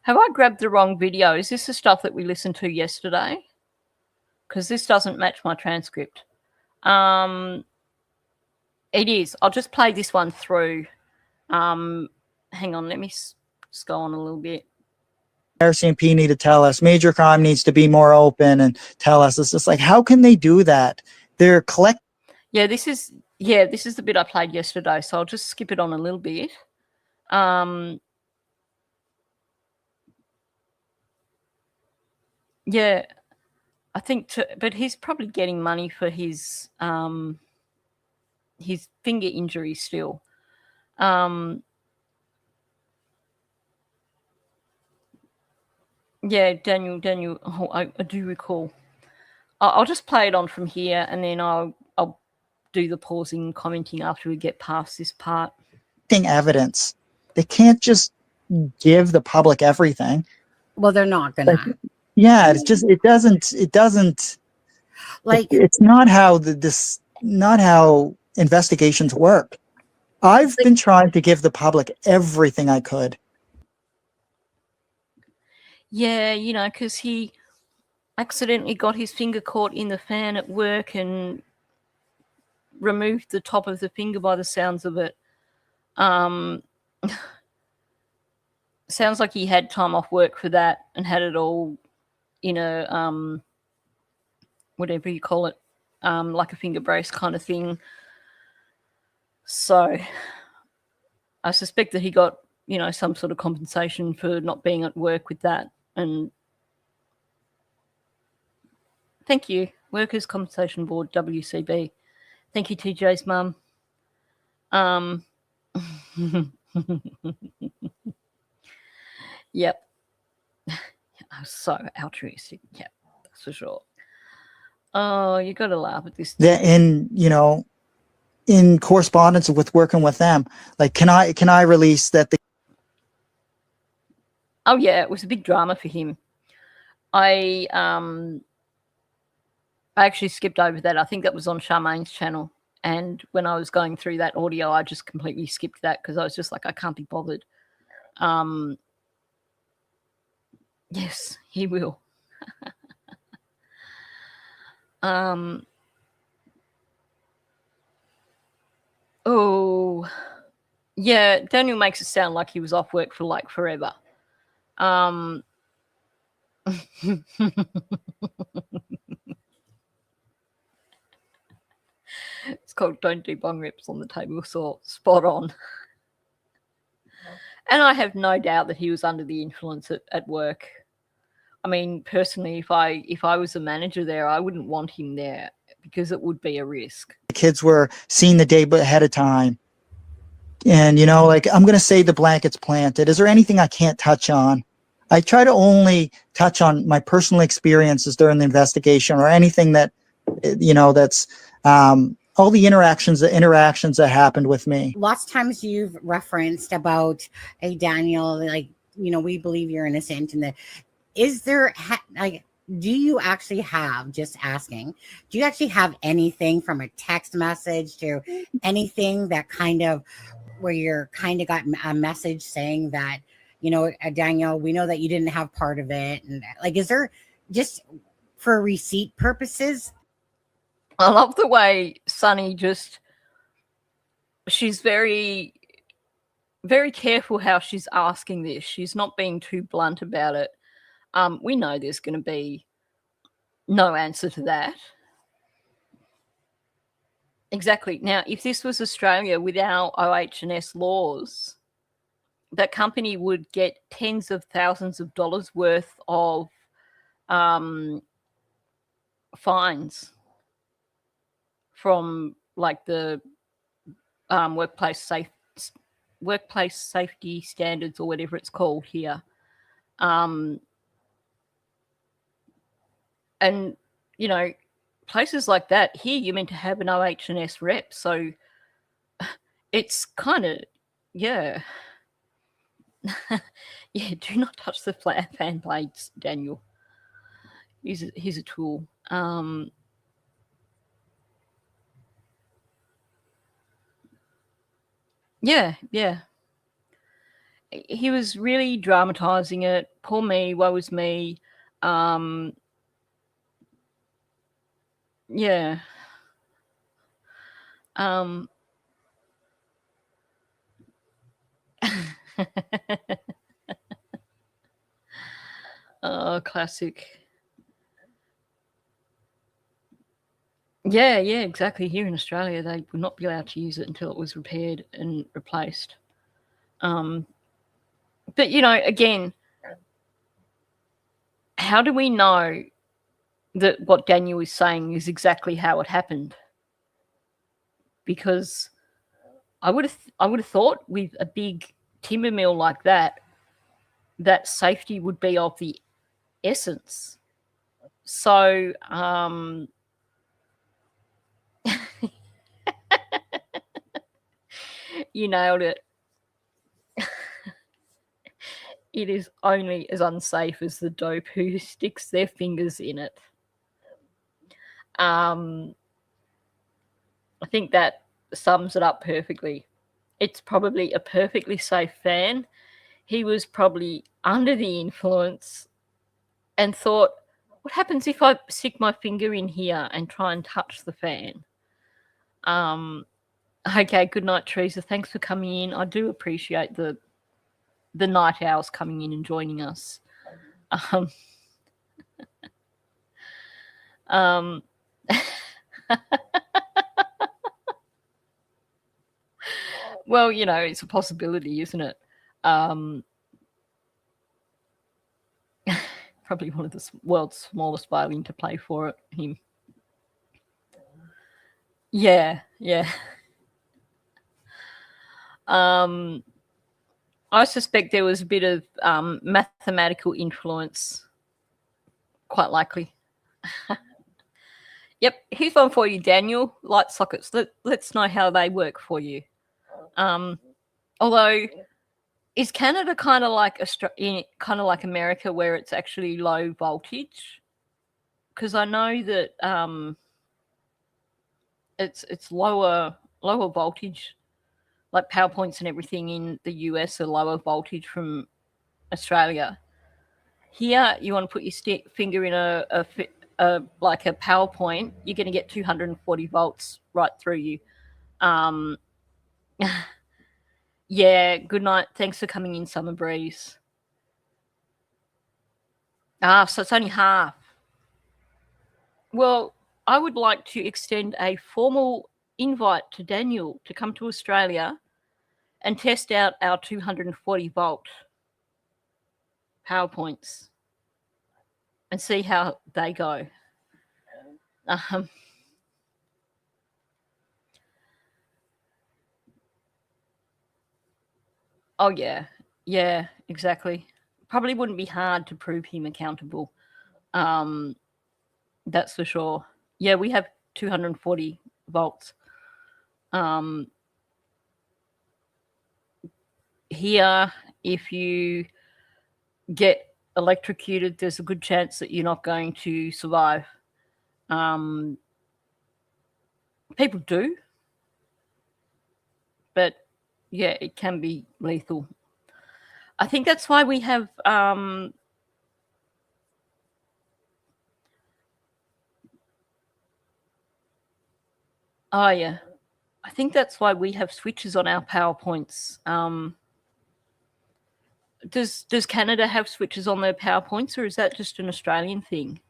Have I grabbed the wrong video? Is this the stuff that we listened to yesterday? Because this doesn't match my transcript. It is. I'll just play this one through. Hang on, let me just go on a little bit. RCMP need to tell us. Major crime needs to be more open and tell us. It's just like, how can they do that? They're collecting. Yeah, this is the bit I played yesterday, so I'll just skip it on a little bit. Yeah, I think, but he's probably getting money for his finger injury still. Yeah, Daniel. Oh, I do recall. I'll just play it on from here, and then I'll do the pausing and commenting after we get past this part. Evidence. They can't just give the public everything. Well, they're not gonna. Yeah, it's just it doesn't like it's not how not how investigations work. I've been trying to give the public everything I could. Yeah, because he accidentally got his finger caught in the fan at work and removed the top of the finger by the sounds of it. Sounds like he had time off work for that and had it all in a whatever you call it, like a finger brace kind of thing. So I suspect that he got, some sort of compensation for not being at work with that. And thank you, Workers' Compensation Board, WCB. Thank you, TJ's mum. Yep. So altruistic. Yep, that's for sure. Oh, you got to laugh at this. In correspondence with working with them, like, can I release that? Oh yeah, it was a big drama for him. I actually skipped over that. I think that was on Charmaine's channel. And when I was going through that audio, I just completely skipped that because I was just like, I can't be bothered. Yes, he will. Oh, yeah, Daniel makes it sound like he was off work for like forever. It's called Don't Do Bong Rips on the Table Saw. Spot on. And I have no doubt that he was under the influence at work. I mean, personally, if I was a manager there, I wouldn't want him there because it would be a risk. The kids were seen the day ahead of time. And, like, I'm going to say the blanket's planted. Is there anything I can't touch on? I try to only touch on my personal experiences during the investigation or anything that, that's all the interactions that happened with me. Lots of times you've referenced about, hey, Daniel, like, we believe you're innocent. And is there, do you actually have, just asking, do you actually have anything from a text message to anything that kind of, where you're kind of got a message saying that, Daniel, we know that you didn't have part of it. And like, is there, just for receipt purposes? I love the way Sunny she's very, very careful how she's asking this. She's not being too blunt about it. We know there's going to be no answer to that. Exactly. Now, if this was Australia without OH&S laws, that company would get tens of thousands of dollars worth of fines from like the workplace safety standards or whatever it's called here. And you know, places like that here, you're meant to have an OH&S rep, so it's kind of, yeah. Yeah, do not touch the fan blades, Daniel. He's a tool. Yeah. He was really dramatizing it. Poor me, woe is me. Yeah. Oh, classic. Yeah, exactly. Here in Australia, they would not be allowed to use it until it was repaired and replaced. But, you know, again, how do we know that what Daniel is saying is exactly how it happened? Because I would have thought with a big timber mill like that, that safety would be of the essence. So, you nailed it. It is only as unsafe as the dope who sticks their fingers in it. I think that sums it up perfectly. It's probably a perfectly safe fan. He was probably under the influence and thought, what happens if I stick my finger in here and try and touch the fan? Okay, good night, Teresa. Thanks for coming in. I do appreciate the night owls coming in and joining us. Well, you know, it's a possibility, isn't it? Probably one of the world's smallest violin to play for it, him. Yeah. I suspect there was a bit of mathematical influence, quite likely. Yep, here's one for you, Daniel. Light sockets. Let's know how they work for you. Although, is Canada kind of like America, where it's actually low voltage? Because I know that it's lower voltage, like power points and everything in the US are lower voltage from Australia. Here, you want to put your finger in a like a power point, you're going to get 240 volts right through you. Yeah, good night. Thanks for coming in, Summer Breeze. So it's only half. Well, I would like to extend a formal invite to Daniel to come to Australia and test out our 240 volt power points and see how they go. Oh, yeah, exactly. Probably wouldn't be hard to prove him accountable. That's for sure. Yeah, we have 240 volts. Here, if you get electrocuted, there's a good chance that you're not going to survive. People do, but yeah, it can be lethal. I think that's why we have oh yeah, I think that's why we have switches on our PowerPoints. Does Canada have switches on their PowerPoints, or is that just an Australian thing?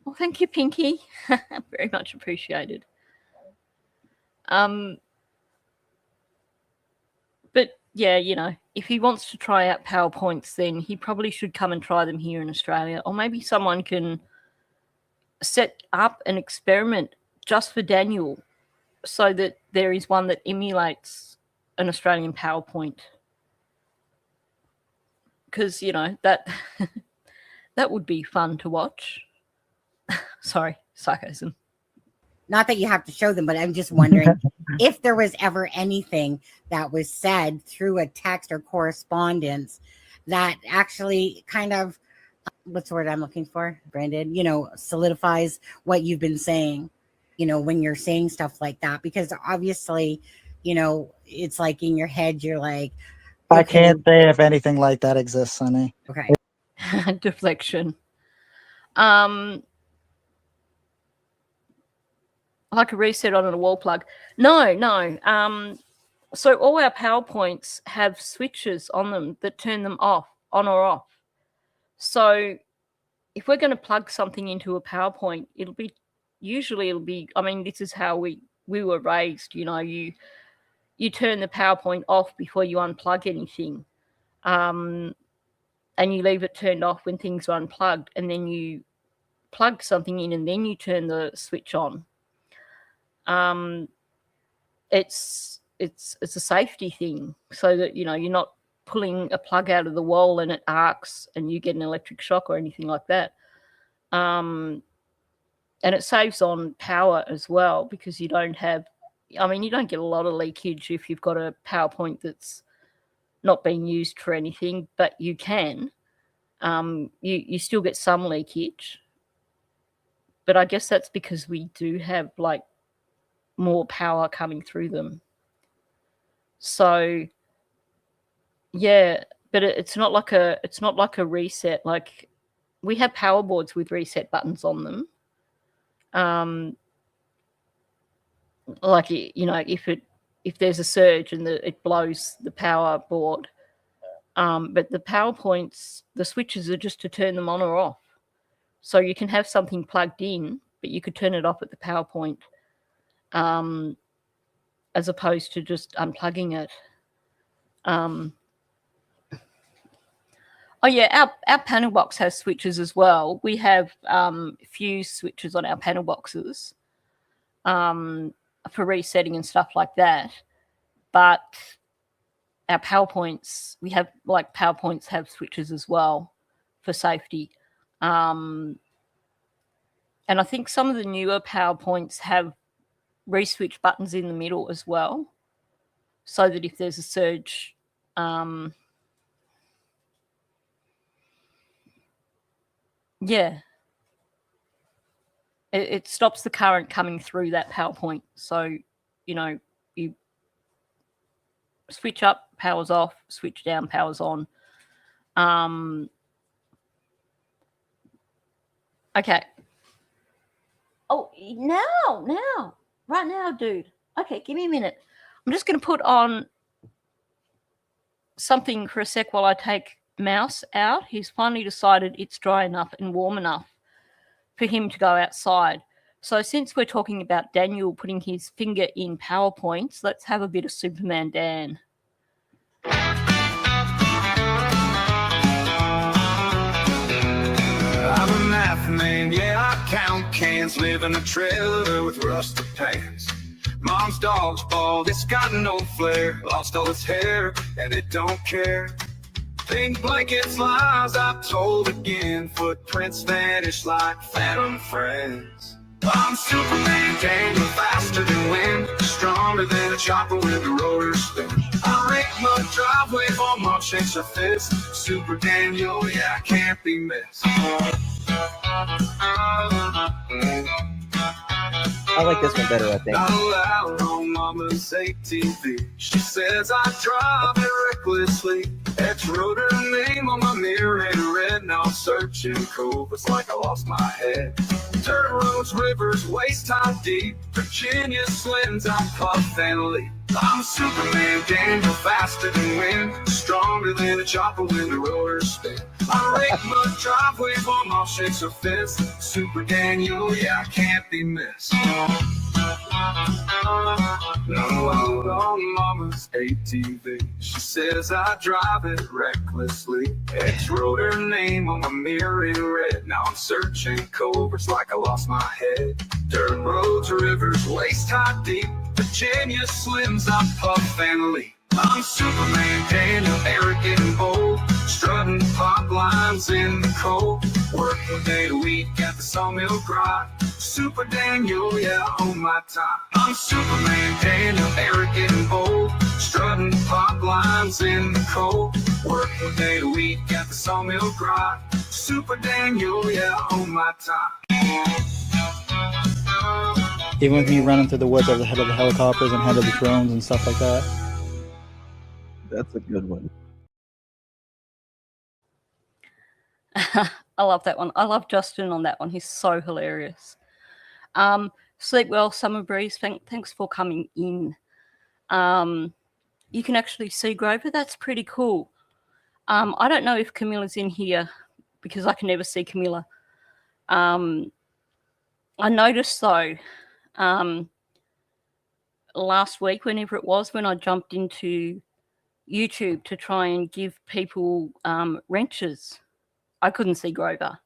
Well, thank you, Pinky. Very much appreciated. But yeah, you know, if he wants to try out PowerPoints, then he probably should come and try them here in Australia, or maybe someone can set up an experiment just for Daniel so that there is one that emulates an Australian PowerPoint. Because, you know, that that would be fun to watch. Sorry, sarcasm. Not that you have to show them, but I'm just wondering if there was ever anything that was said through a text or correspondence that actually kind of, what's the word I'm looking for, Brandon, you know, solidifies what you've been saying, you know, when you're saying stuff like that. Because obviously, you know, it's like in your head, you're like, I okay, can't say if anything like that exists, honey. okay. Deflection. Like a reset on a wall plug. No. So all our PowerPoints have switches on them that turn them off, on or off. So if we're going to plug something into a PowerPoint, it'll be, I mean, this is how we were raised, you know, you turn the PowerPoint off before you unplug anything. And you leave it turned off when things are unplugged, and then you plug something in and then you turn the switch on. It's a safety thing so that, you know, you're not pulling a plug out of the wall and it arcs and you get an electric shock or anything like that. And it saves on power as well, because you don't get a lot of leakage if you've got a PowerPoint that's not being used for anything, but you can. You still get some leakage. But I guess that's because we do have like more power coming through them. So yeah, but it's not like a reset. Like, we have power boards with reset buttons on them. Like, you know, if there's a surge and it blows the power board, but the PowerPoints, the switches are just to turn them on or off. So you can have something plugged in, but you could turn it off at the PowerPoint, as opposed to just unplugging it. Oh yeah, our panel box has switches as well. We have fuse switches on our panel boxes for resetting and stuff like that. But our PowerPoints, PowerPoints have switches as well for safety. And I think some of the newer PowerPoints have re-switch buttons in the middle as well, so that if there's a surge, it stops the current coming through that PowerPoint. So, you know, you switch up, power's off, switch down, power's on. Okay. Oh, now. Right now, dude. Okay, give me a minute. I'm just going to put on something for a sec while I take Mouse out. He's finally decided it's dry enough and warm enough for him to go outside. So since we're talking about Daniel putting his finger in PowerPoints, let's have a bit of Superman Dan. I'm a math man, yeah, I count cans, live in a trailer with rusted pants. Mom's dog's bald, it's got no flair, lost all its hair, and it don't care. Pink blankets, lies I've told again, footprints vanish like phantom friends. I'm Superman, Daniel, faster than wind, stronger than a chopper when the rotors spin. I rake my driveway for mom shakes her fist. Super Daniel, yeah, I can't be missed. I like this one better, I think. Not allowed on mama's ATV. She says I drive it recklessly. X wrote her name on my mirror in red. Now I'm searching cove, it's like I lost my head. Dirt roads, rivers, waist high deep. Virginia slims, I puff and leap. I'm Superman, Daniel, faster than wind, stronger than a chopper when the rotors spin. I rake my driveway for mom shakes her fist. Super Daniel, yeah, I can't be missed. No out on mama's ATV. She says I drive it recklessly. X wrote her name on my mirror in red. Now I'm searching covers like I lost my head. Dirt roads, rivers, waist high deep. Virginia slims, I puff and leap. I'm Superman, Daniel, arrogant and bold. Strutting pop lines in the cold. Work one day a week at the sawmill grind. Super Daniel, yeah, I own my time. I'm Superman, Daniel, arrogant and bold. Strutting pop lines in the cold. Work one day a week at the sawmill grind. Super Daniel, yeah, I own my time. Even with me running through the woods over the head of the helicopters and head of the drones and stuff like that. That's a good one. I love that one. I love Justin on that one. He's so hilarious. Sleep well, Summer Breeze. Thanks for coming in. You can actually see Grover. That's pretty cool. I don't know if Camilla's in here because I can never see Camilla. I noticed though, last week, whenever it was, when I jumped into YouTube to try and give people wrenches, I couldn't see Grover.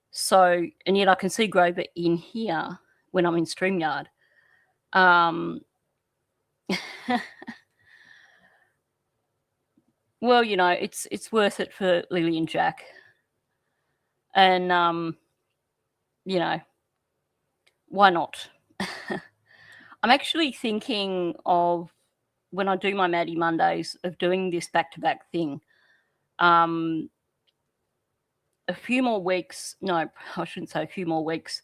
So, and yet I can see Grover in here when I'm in StreamYard. Well, you know, it's worth it for Lily and Jack. And, you know, why not? I'm actually thinking of, when I do my Maddie Mondays, of doing this back-to-back thing. A few more weeks, no, I shouldn't say a few more weeks.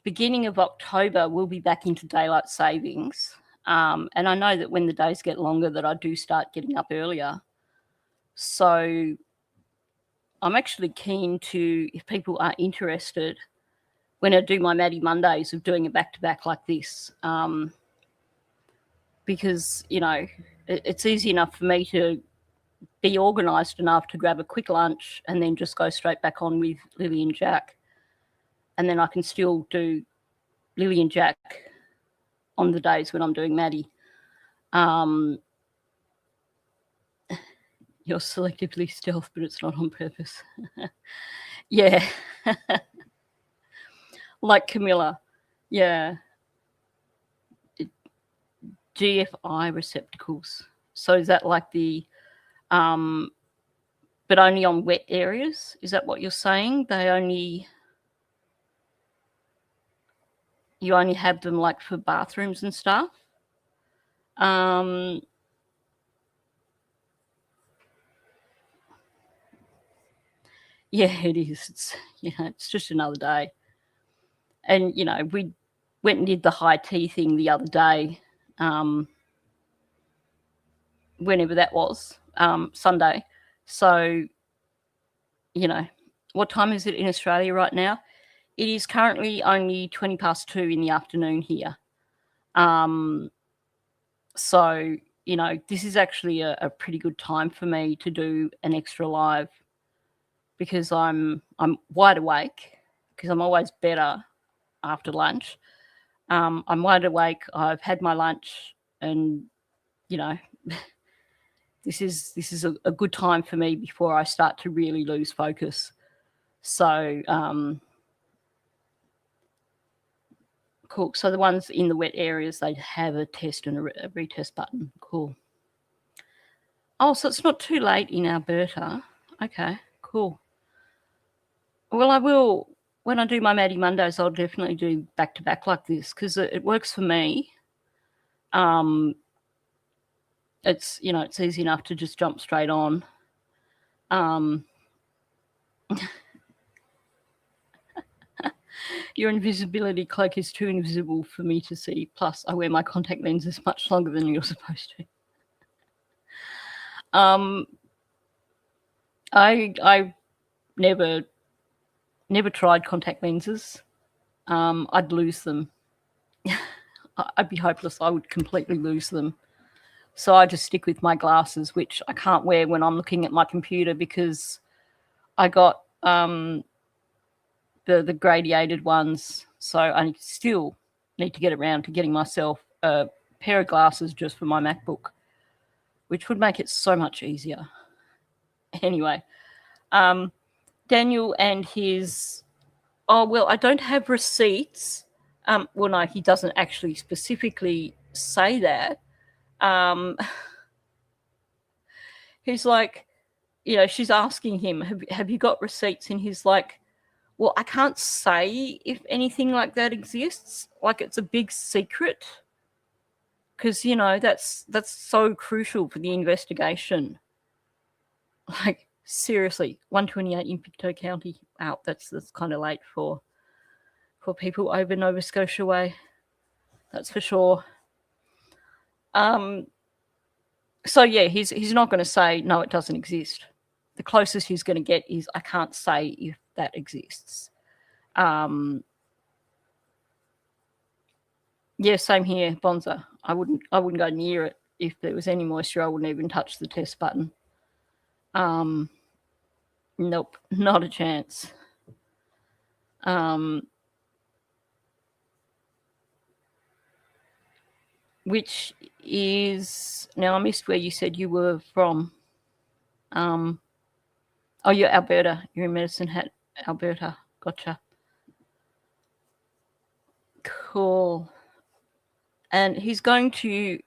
Beginning of October, we'll be back into daylight savings. And I know that when the days get longer that I do start getting up earlier. So I'm actually keen to, if people are interested, when I do my Maddie Mondays, of doing a back-to-back like this. Because, you know, it's easy enough for me to be organised enough to grab a quick lunch and then just go straight back on with Lily and Jack. And then I can still do Lily and Jack on the days when I'm doing Maddie. You're selectively stealth, but it's not on purpose. Yeah. Like Camilla. Yeah. GFI receptacles. So is that like the, but only on wet areas? Is that what you're saying? You only have them like for bathrooms and stuff? Yeah, it is. It's, you know, it's just another day. And, you know, we went and did the high tea thing the other day, whenever that was, Sunday. So, you know, what time is it in Australia right now? It is currently only 2:20 in the afternoon here. So, you know, this is actually a pretty good time for me to do an extra live, because I'm wide awake, because I'm always better after lunch. I'm wide awake. I've had my lunch, and, you know, this is a good time for me before I start to really lose focus. So, cool. So the ones in the wet areas, they have a test and a retest button. Cool. Oh, so it's not too late in Alberta. Okay, cool. Well, I will, when I do my Maddie Mondays, I'll definitely do back-to-back like this, because it works for me. It's, you know, it's easy enough to just jump straight on. Your invisibility cloak is too invisible for me to see. Plus, I wear my contact lenses much longer than you're supposed to. I never tried contact lenses. I'd lose them. I'd be hopeless. I would completely lose them. So I just stick with my glasses, which I can't wear when I'm looking at my computer, because I got the gradiated ones. So I still need to get around to getting myself a pair of glasses just for my MacBook, which would make it so much easier. Anyway, Daniel and his, oh, well, I don't have receipts. Well, no, he doesn't actually specifically say that. He's like, she's asking him, have you got receipts? And he's like, well, I can't say if anything like that exists. Like, it's a big secret. Because, that's so crucial for the investigation. Like, seriously, 128 in Pictou County. Wow, that's kind of late for people over Nova Scotia way. That's for sure. So yeah, he's not going to say no, it doesn't exist. The closest he's going to get is I can't say if that exists. Yeah, same here, Bonza. I wouldn't go near it. If there was any moisture, I wouldn't even touch the test button. Nope, not a chance. Which is, now I missed where you said you were from. Oh, you're Alberta. You're in Medicine Hat, Alberta. Gotcha. Cool. And he's going to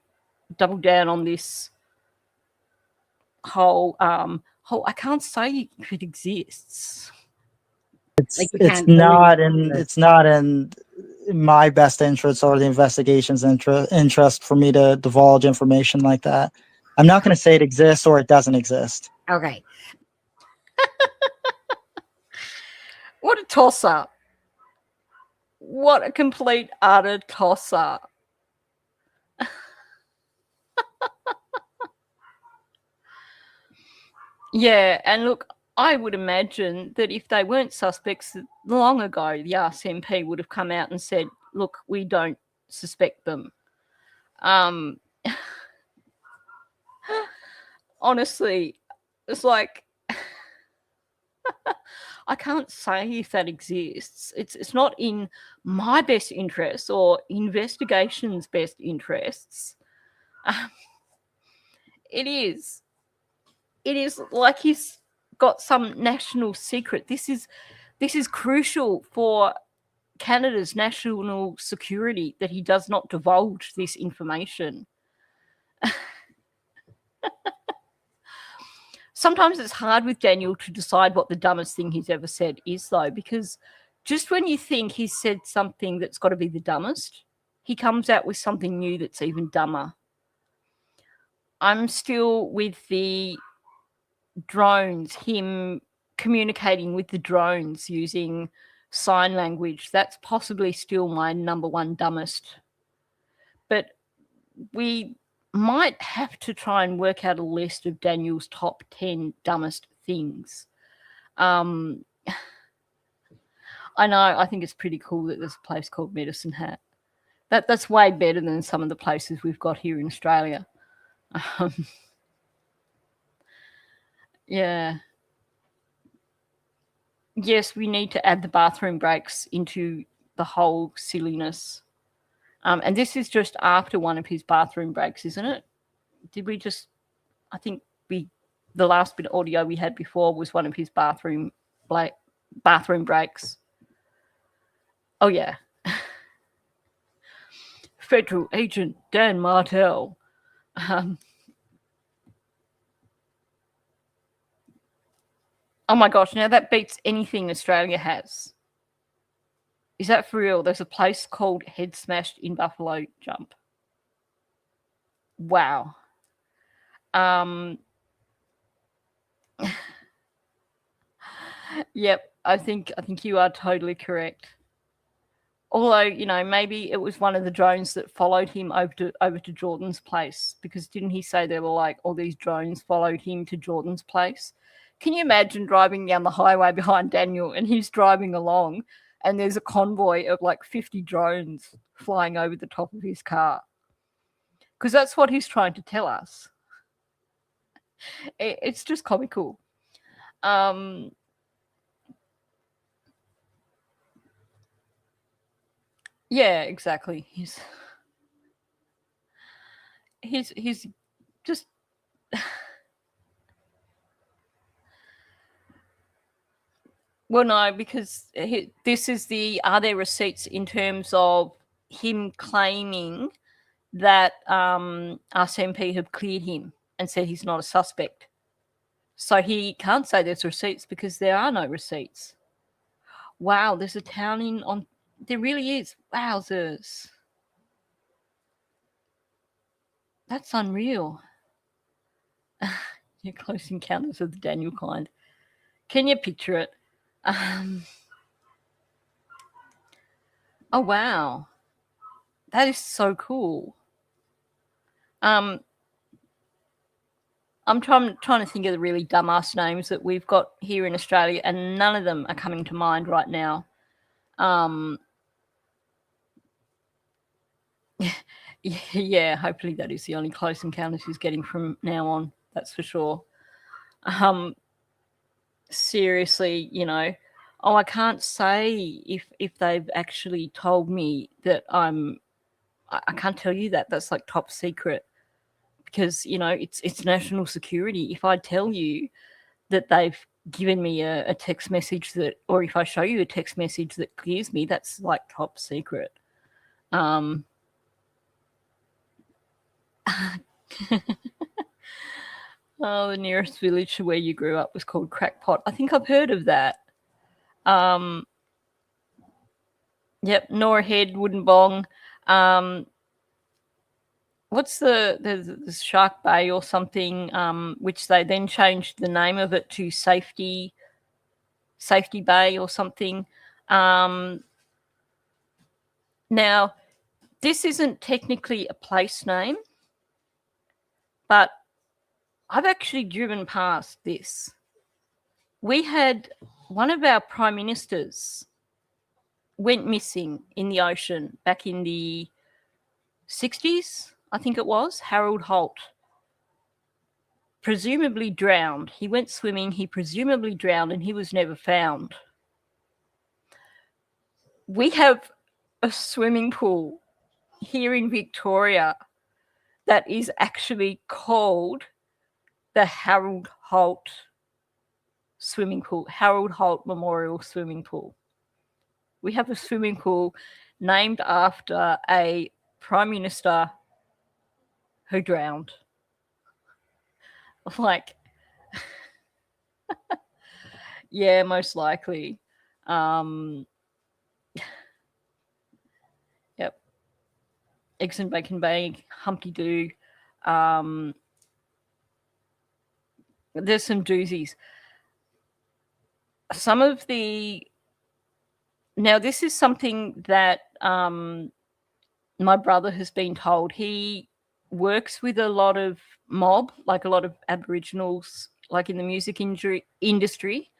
double down on this whole I can't say if it exists. It's not in my best interest or the investigation's interest for me to divulge information like that. I'm not going to say it exists or it doesn't exist. Okay. What a toss-up. What a complete, utter toss-up. Yeah, and look, I would imagine that if they weren't suspects long ago, the RCMP would have come out and said, look, we don't suspect them. Honestly, it's like, I can't say if that exists. It's not in my best interests or investigation's best interests. It is like he's got some national secret. This is crucial for Canada's national security that he does not divulge this information. Sometimes it's hard with Daniel to decide what the dumbest thing he's ever said is, though, because just when you think he's said something that's got to be the dumbest, he comes out with something new that's even dumber. I'm still with the drones, him communicating with the drones using sign language. That's possibly still my number one dumbest. But we might have to try and work out a list of Daniel's top 10 dumbest things. I know, I think it's pretty cool that there's a place called Medicine Hat. That's way better than some of the places we've got here in Australia. Yeah. Yes, we need to add the bathroom breaks into the whole silliness. And this is just after one of his bathroom breaks, isn't it? Did we just, I think the last bit of audio we had before was one of his bathroom breaks. Oh, yeah. Federal Agent Dan Martel. Oh my gosh, now that beats anything Australia has. Is that for real? There's a place called Head Smashed in Buffalo Jump. Wow. Yep, I think you are totally correct. Although, maybe it was one of the drones that followed him over to Jordan's place, because didn't he say there were like all these drones followed him to Jordan's place? Can you imagine driving down the highway behind Daniel and he's driving along and there's a convoy of like 50 drones flying over the top of his car? Because that's what he's trying to tell us. It's just comical. Yeah, exactly. He's just well, no, because this is are there receipts in terms of him claiming that RCMP have cleared him and said he's not a suspect. So he can't say there's receipts because there are no receipts. Wow, there's a town there really is. Wowzers. That's unreal. Your Close Encounters of the Daniel kind. Can you picture it? Oh, wow. That is so cool. I'm trying to think of the really dumbass names that we've got here in Australia, and none of them are coming to mind right now. Yeah, hopefully that is the only Close Encounters he's getting from now on. That's for sure. Seriously, I can't say if they've actually told me that I can't tell you that. That's like top secret because, it's national security. If I tell you that they've given me a text message or if I show you a text message that clears me, that's like top secret. Oh, the nearest village to where you grew up was called Crackpot. I think I've heard of that. Yep, Nora Head, Wooden Bong. What's the Shark Bay or something, which they then changed the name of it to Safety Bay or something. Now, this isn't technically a place name, but I've actually driven past this. We had one of our prime ministers went missing in the ocean back in the 60s, I think it was, Harold Holt. Presumably drowned. He went swimming, he presumably drowned, and he was never found. We have a swimming pool here in Victoria that is actually called the Harold Holt Swimming Pool, Harold Holt Memorial Swimming Pool. We have a swimming pool named after a Prime Minister who drowned. Like, yeah, most likely. Yep. Eggs and Bacon Bag, Humpty Doo. There's some doozies. Now, this is something that my brother has been told. He works with a lot of mob, like a lot of Aboriginals, like in the music industry.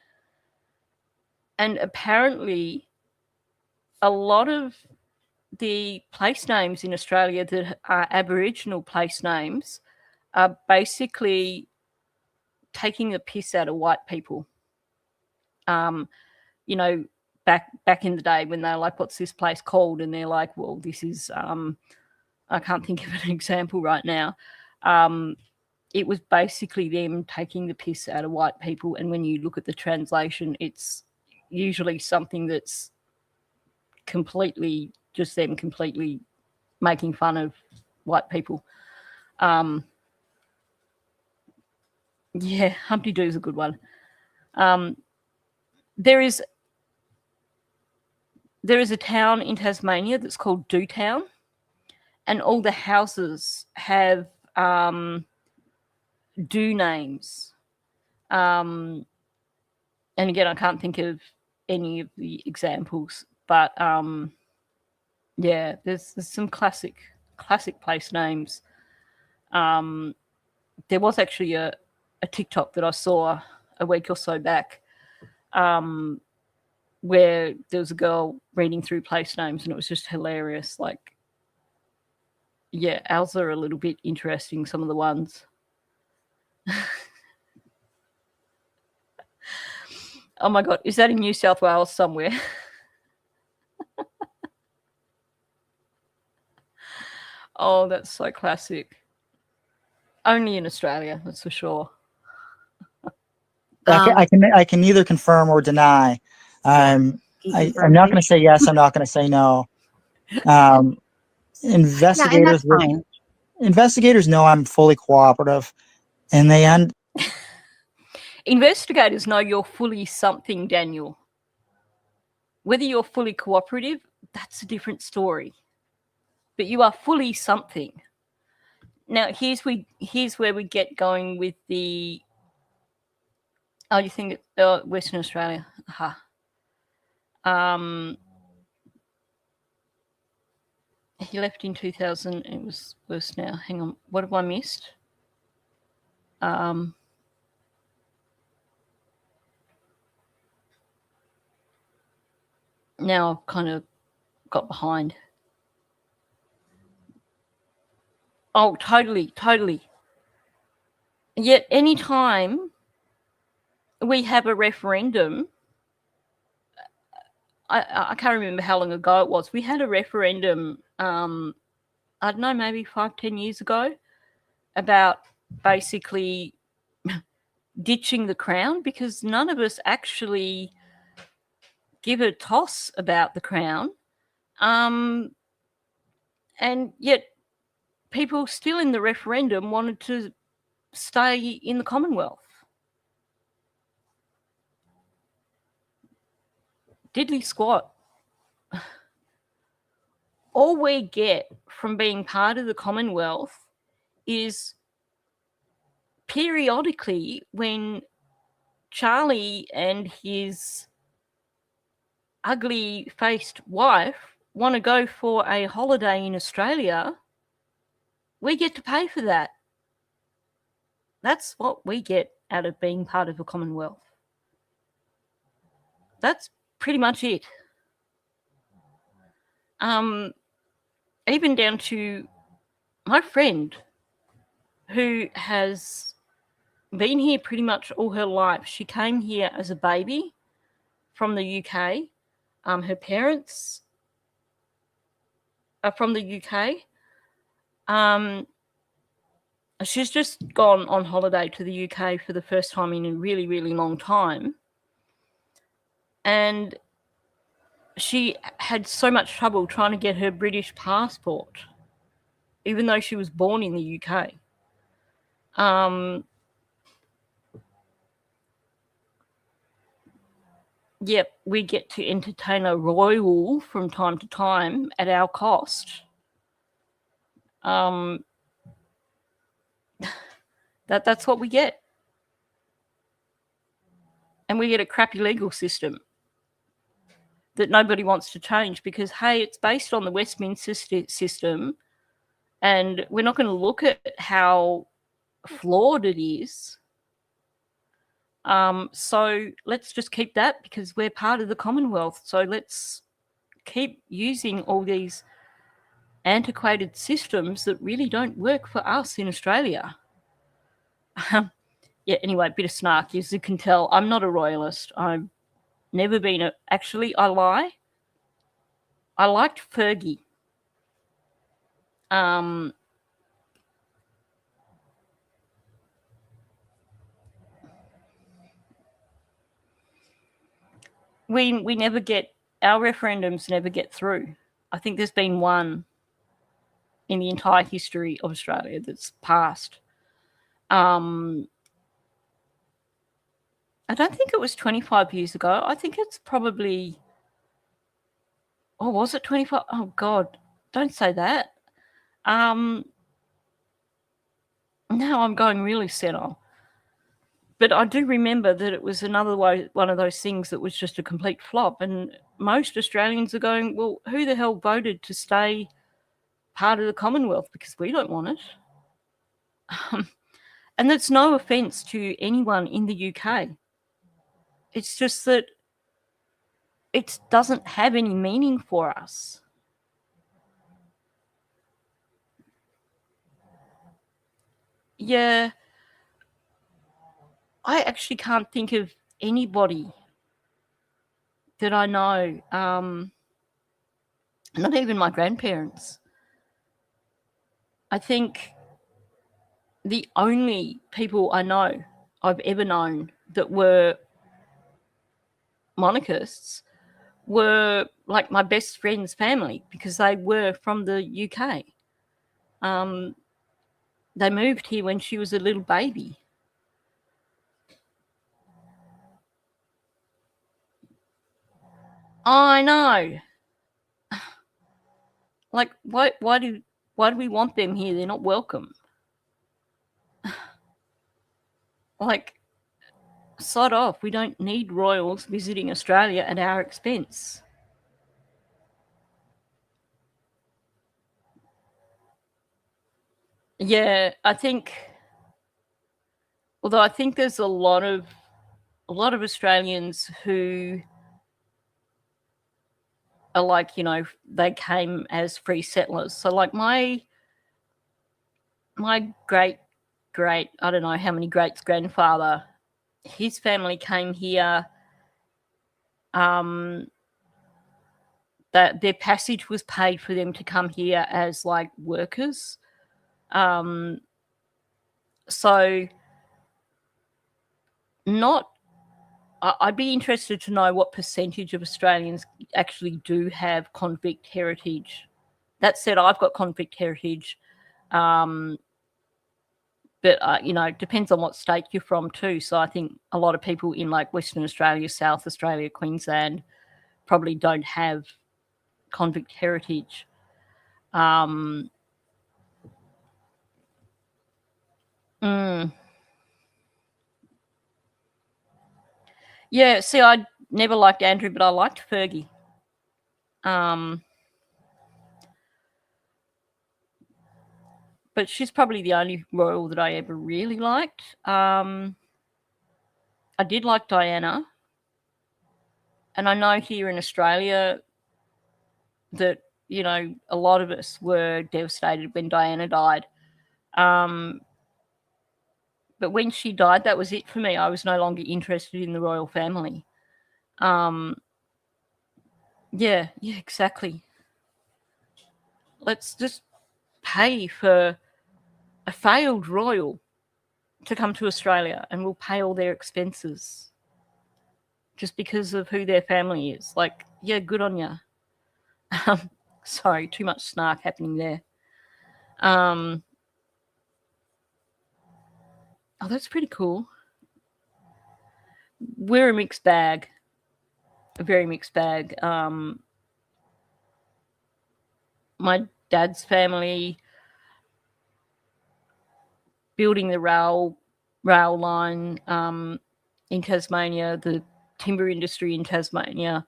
And apparently a lot of the place names in Australia that are Aboriginal place names are basically taking the piss out of white people. Back in the day when they're like, what's this place called? And they're like, well, this is, I can't think of an example right now. It was basically them taking the piss out of white people. And when you look at the translation, it's usually something that's completely just them completely making fun of white people. Yeah, Humpty Doo's a good one. There is a town in Tasmania that's called Doo Town, and all the houses have Doo names. And again, I can't think of any of the examples, but yeah, there's some classic place names. There was actually a TikTok that I saw a week or so back, where there was a girl reading through place names, and it was just hilarious. Like, yeah, ours are a little bit interesting, some of the ones. Oh my God, is that in New South Wales somewhere? Oh, that's so classic. Only in Australia, that's for sure. I can neither confirm or deny. I'm not going to say yes. I'm not going to say no. Investigators, yeah, and that's fine. investigators know I'm fully cooperative, and Investigators know you're fully something, Daniel. Whether you're fully cooperative, that's a different story. But you are fully something. Now, here's where we get going with the. Oh, you think Western Australia? Aha. He left in 2000. It was worse now. Hang on. What have I missed? Now I've kind of got behind. Oh, totally. Yet anytime we have a referendum, I can't remember how long ago it was. We had a referendum, I don't know, maybe 5-10 years ago, about basically ditching the crown, because none of us actually give a toss about the crown. And yet people still in the referendum wanted to stay in the Commonwealth. Diddly squat. All we get from being part of the Commonwealth is periodically when Charlie and his ugly-faced wife want to go for a holiday in Australia, we get to pay for that. That's what we get out of being part of the Commonwealth. That's pretty much it. Even down to my friend who has been here pretty much all her life. She came here as a baby from the UK. Her parents are from the UK. She's just gone on holiday to the UK for the first time in a really, really long time. And she had so much trouble trying to get her British passport, even though she was born in the UK. Yep, we get to entertain a royal from time to time at our cost. That's what we get. And we get a crappy legal system that nobody wants to change because, hey, it's based on the Westminster system, and we're not going to look at how flawed it is. So let's just keep that because we're part of the Commonwealth. So let's keep using all these antiquated systems that really don't work for us in Australia. Yeah, anyway, bit of snark. As you can tell, I'm not a royalist. I've never been a... Actually, I lie. I liked Fergie. We never get... Our referendums never get through. I think there's been one in the entire history of Australia that's passed. I don't think it was 25 years ago. I think it's probably... Oh, was it 25? Oh, God. Don't say that. Now I'm going really senile. But I do remember that it was another one of those things that was just a complete flop. And most Australians are going, well, who the hell voted to stay part of the Commonwealth? Because we don't want it. And that's no offence to anyone in the UK. It's just that it doesn't have any meaning for us. Yeah, I actually can't think of anybody that I know, not even my grandparents, I think the only people I've ever known that were monarchists were like my best friend's family, because they were from the UK. They moved here when she was a little baby. I know. Like, why do we want them here? They're not welcome. Like, sod off. We don't need royals visiting Australia at our expense. Yeah, I think there's a lot of Australians who are like, they came as free settlers. So like my great, I don't know how many greats grandfather, his family came here. That their passage was paid for them to come here as like workers. So I'd be interested to know what percentage of Australians actually do have convict heritage. That said, I've got convict heritage. But, it depends on what state you're from too. So I think a lot of people in like Western Australia, South Australia, Queensland probably don't have convict heritage. Yeah, see, I never liked Andrew, but I liked Fergie. But she's probably the only royal that I ever really liked. I did like Diana. And I know here in Australia that, a lot of us were devastated when Diana died. But when she died, that was it for me. I was no longer interested in the royal family. Yeah, exactly. Let's just pay for a failed royal to come to Australia, and we'll pay all their expenses just because of who their family is. Like, yeah, good on you. Sorry, too much snark happening there. Oh, that's pretty cool. We're a mixed bag. A very mixed bag. My dad's family building the rail line in Tasmania, the timber industry in Tasmania.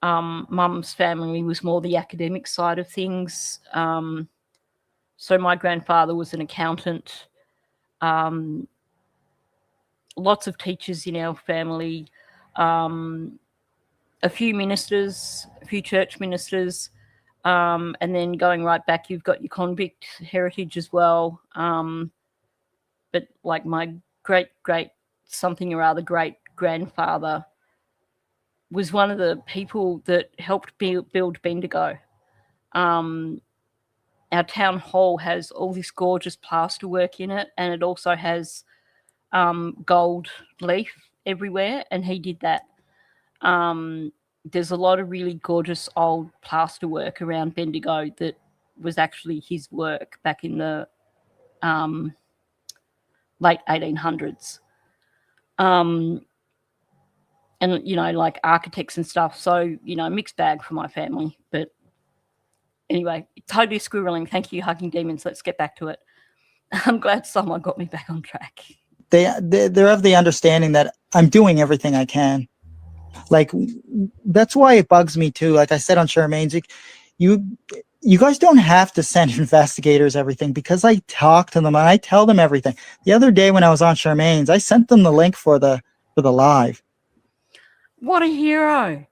Mum's family was more the academic side of things. So my grandfather was an accountant. Lots of teachers in our family. A few ministers, a few church ministers. And then going right back, you've got your convict heritage as well. But like my great something or other great grandfather was one of the people that helped build Bendigo. Our town hall has all this gorgeous plaster work in it, and it also has gold leaf everywhere, and he did that. There's a lot of really gorgeous old plaster work around Bendigo that was actually his work back in the late 1800s. And, like architects and stuff. So, mixed bag for my family. But anyway, totally squirreling. Thank you, Hugging Demons. Let's get back to it. I'm glad someone got me back on track. They're of the understanding that I'm doing everything I can. Like, that's why it bugs me too. Like I said on Charmaine's, you guys don't have to send investigators everything, because I talk to them and I tell them everything. The other day when I was on Charmaine's, I sent them the link for the live. What a hero.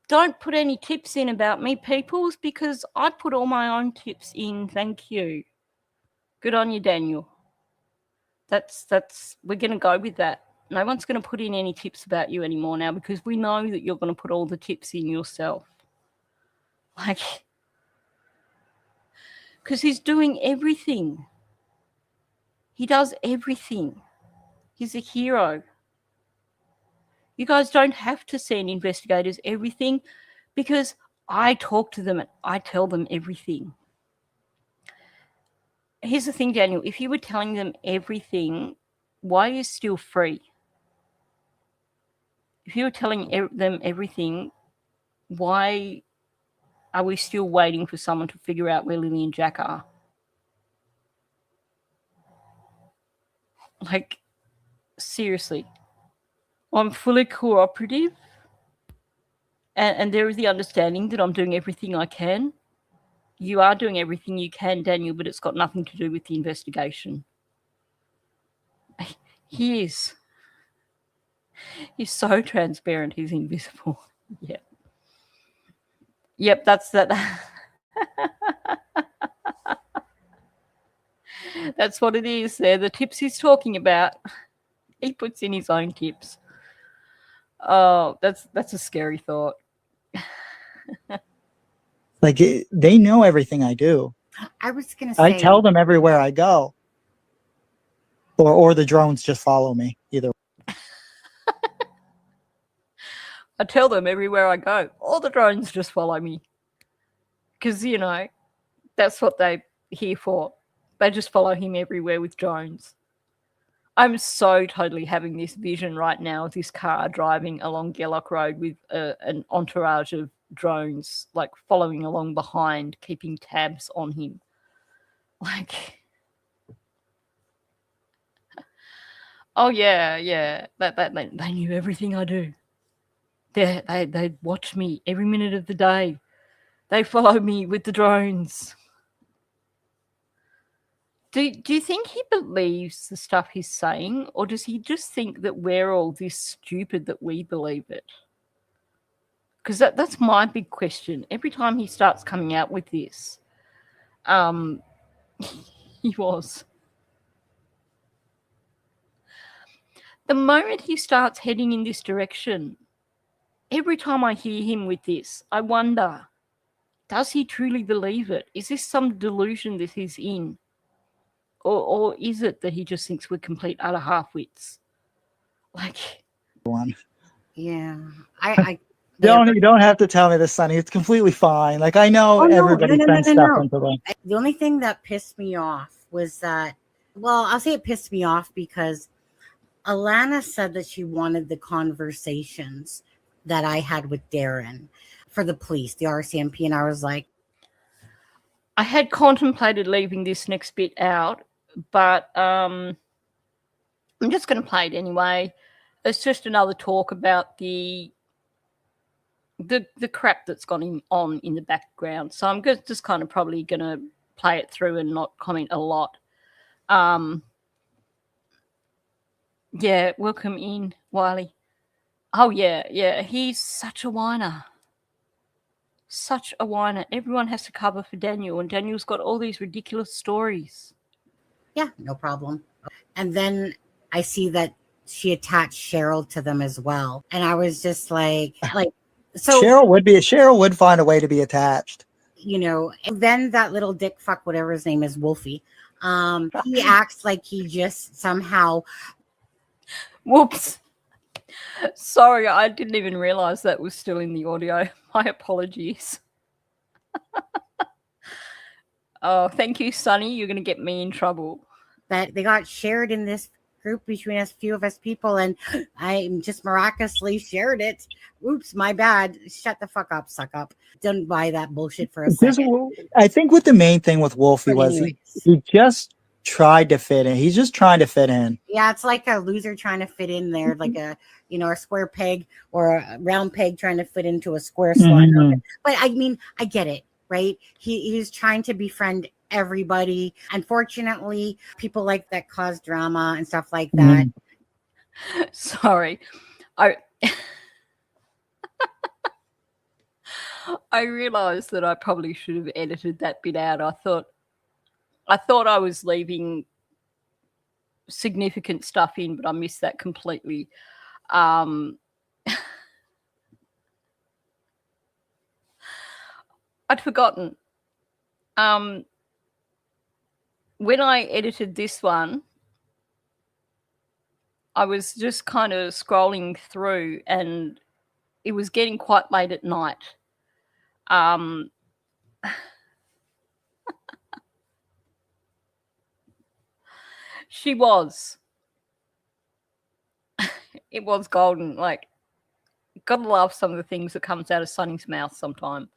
Don't put any tips in about me, peoples, because I put all my own tips in. Thank you. Good on you, Daniel. That's we're going to go with that. No one's going to put in any tips about you anymore now, because we know that you're going to put all the tips in yourself. Like, because he's doing everything. He does everything. He's a hero. You guys don't have to send investigators everything because I talk to them and I tell them everything. Here's the thing, Daniel. If you were telling them everything, why are you still free? If you were telling them everything, why are we still waiting for someone to figure out where Lily and Jack are? Like, seriously. I'm fully cooperative, and there is the understanding that I'm doing everything I can. You are doing everything you can, Daniel, but it's got nothing to do with the investigation. He is. He's so transparent, he's invisible. Yep. Yep, that's that. That's what it is. They're the tips he's talking about. He puts in his own tips. Oh, that's a scary thought. Like they know everything I do. I was gonna say I tell them everywhere I go. Or the drones just follow me. Either I tell them everywhere I go. All the drones just follow me. Because, that's what they're here for. They just follow him everywhere with drones. I'm so totally having this vision right now of this car driving along Gellock Road with an entourage of drones, like following along behind, keeping tabs on him. Like, oh yeah, they knew everything I do. They watch me every minute of the day. They follow me with the drones. Do you think he believes the stuff he's saying, or does he just think that we're all this stupid that we believe it? Because that's my big question. Every time he starts coming out with this, he was. The moment he starts heading in this direction, every time I hear him with this, I wonder, does he truly believe it? Is this some delusion that he's in? Or is it that he just thinks we're complete utter half-wits? Like, one. yeah, You don't have to tell me this, Sonny. It's completely fine. Like I know everybody sends stuff into them. The only thing that pissed me off was that, well, I'll say it pissed me off because Alana said that she wanted the conversations that I had with Darren for the police, the RCMP, and I was like, I had contemplated leaving this next bit out, but I'm just going to play it anyway. It's just another talk about the crap that's gone on in the background. So I'm just kind of probably going to play it through and not comment a lot. Yeah, welcome in, Wiley. Oh, yeah, he's such a whiner. Such a whiner. Everyone has to cover for Daniel, and Daniel's got all these ridiculous stories. Yeah, no problem. And then I see that she attached Cheryl to them as well. And I was just like, so Cheryl would find a way to be attached. And then that little dick fuck, whatever his name is, Wolfie, he acts like he just somehow. Whoops. Sorry, I didn't even realize that was still in the audio. My apologies. Oh, thank you, Sonny. You're going to get me in trouble. That they got shared in this group between us, few of us people, and I just miraculously shared it. Oops, my bad. Shut the fuck up, suck up. Don't buy that bullshit for a second. I think what the main thing with Wolfie was he just tried to fit in. He's just trying to fit in. Yeah, it's like a loser trying to fit in there, like a square peg or a round peg trying to fit into a square slot. Mm-hmm. But I mean, I get it, right? He's trying to befriend everybody. Unfortunately, people like that cause drama and stuff like that. Sorry. I realized that I probably should have edited that bit out. I thought I was leaving significant stuff in, but I missed that completely. I'd forgotten. when I edited this one, I was just kind of scrolling through, and it was getting quite late at night. She was. It was golden. Like, gotta love some of the things that comes out of Sunny's mouth sometime.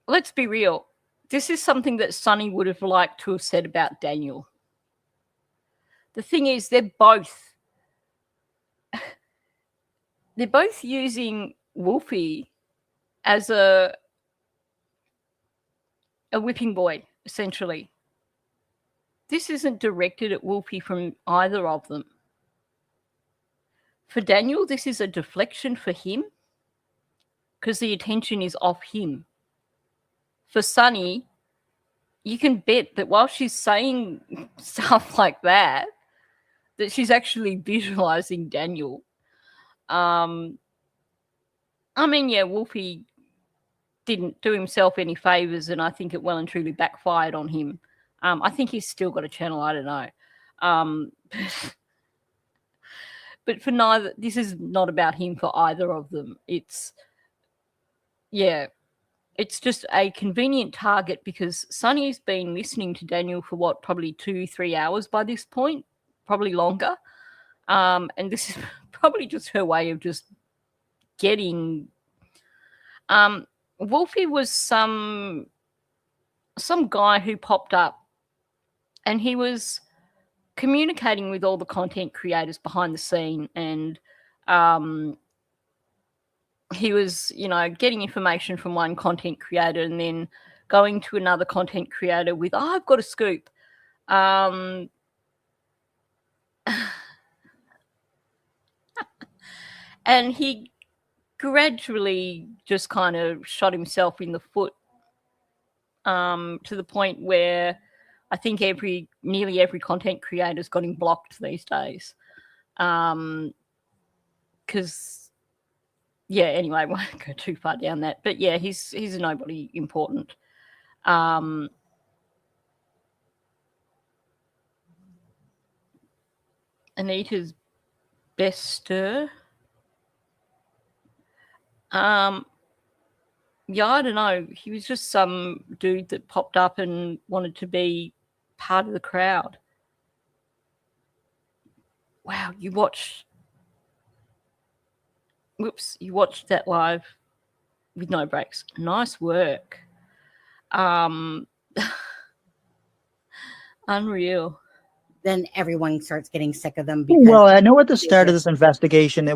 Let's be real. This is something that Sunny would have liked to have said about Daniel. The thing is, they're both using Wolfie as a whipping boy, essentially. This isn't directed at Wolfie from either of them. For Daniel, this is a deflection for him because the attention is off him. For Sunny, you can bet that while she's saying stuff like that she's actually visualizing Daniel. I mean, yeah, Wolfie didn't do himself any favors, and I think it well and truly backfired on him. I think he's still got a channel. I don't know. But for neither, this is not about him for either of them. It's just a convenient target because Sunny's been listening to Daniel for what, probably 2-3 hours by this point, probably longer. And this is probably just her way of just getting. Wolfie was some guy who popped up, and he was communicating with all the content creators behind the scene, and he was, getting information from one content creator and then going to another content creator with, I've got a scoop. And he gradually just kind of shot himself in the foot to the point where I think nearly every content creator's got him blocked these days. Because, anyway, I won't go too far down that. But, yeah, he's nobody important. Anita's bester. Yeah, I don't know. He was just some dude that popped up and wanted to be part of the crowd. Wow, you watched that live with no breaks. Nice work. Unreal. Then everyone starts getting sick of them. Well, I know at the start of this investigation,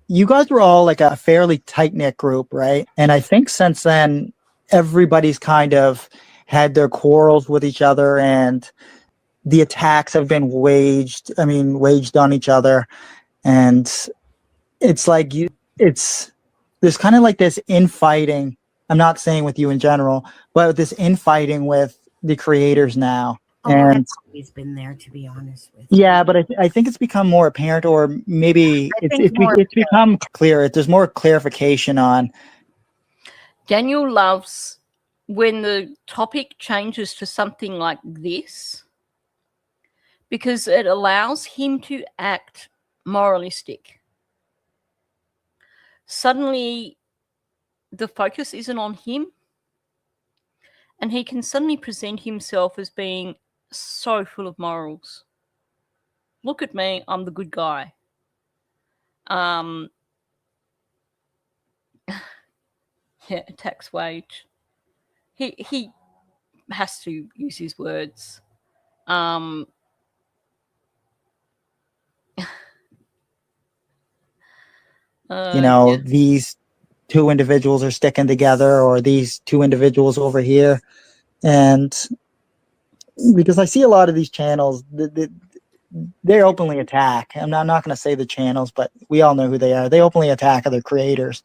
you guys were all like a fairly tight-knit group, right? And I think since then, everybody's kind of had their quarrels with each other, and the attacks have been waged on each other. And it's like there's kind of like this infighting. I'm not saying with you in general, but this infighting with the creators now. And that's always been there, to be honest with you. Yeah, but I think it's become more apparent, or maybe it's become clear. There's more clarification on. Daniel loves when the topic changes to something like this because it allows him to act moralistic. Suddenly, the focus isn't on him, and he can suddenly present himself as being so full of morals. Look at me, I'm the good guy. Yeah, tax wage. He has to use his words. These two individuals are sticking together, or these two individuals over here. And because I see a lot of these channels, they openly attack. I'm not going to say the channels, but we all know who they are. They openly attack other creators.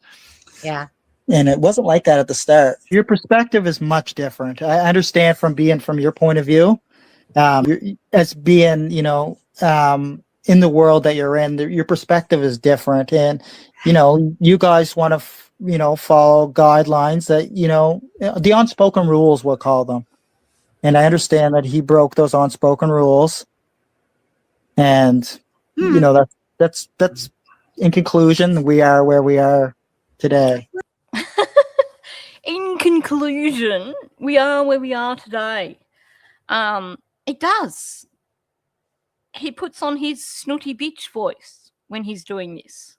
Yeah. And it wasn't like that at the start. Your perspective is much different. I understand from your point of view, as being, in the world that you're in. Your perspective is different, and you know, you guys want to follow guidelines that the unspoken rules, we'll call them. And I understand that he broke those unspoken rules, and that's in conclusion, we are where we are today. In conclusion, we are where we are today. It does. He puts on his snooty bitch voice when he's doing this.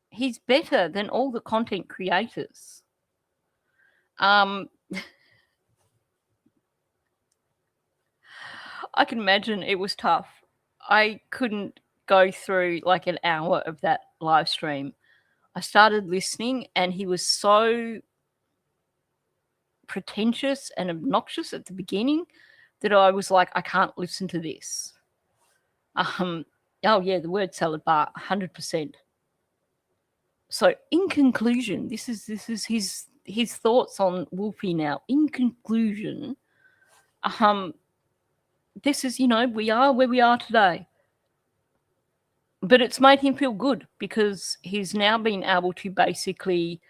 He's better than all the content creators. I can imagine it was tough. I couldn't go through like an hour of that live stream. I started listening and he was so pretentious and obnoxious at the beginning that I was like, I can't listen to this. Oh yeah, the word salad bar, 100%. So in conclusion, this is his thoughts on Wolfie now. In conclusion, this is, we are where we are today. But it's made him feel good because he's now been able to basically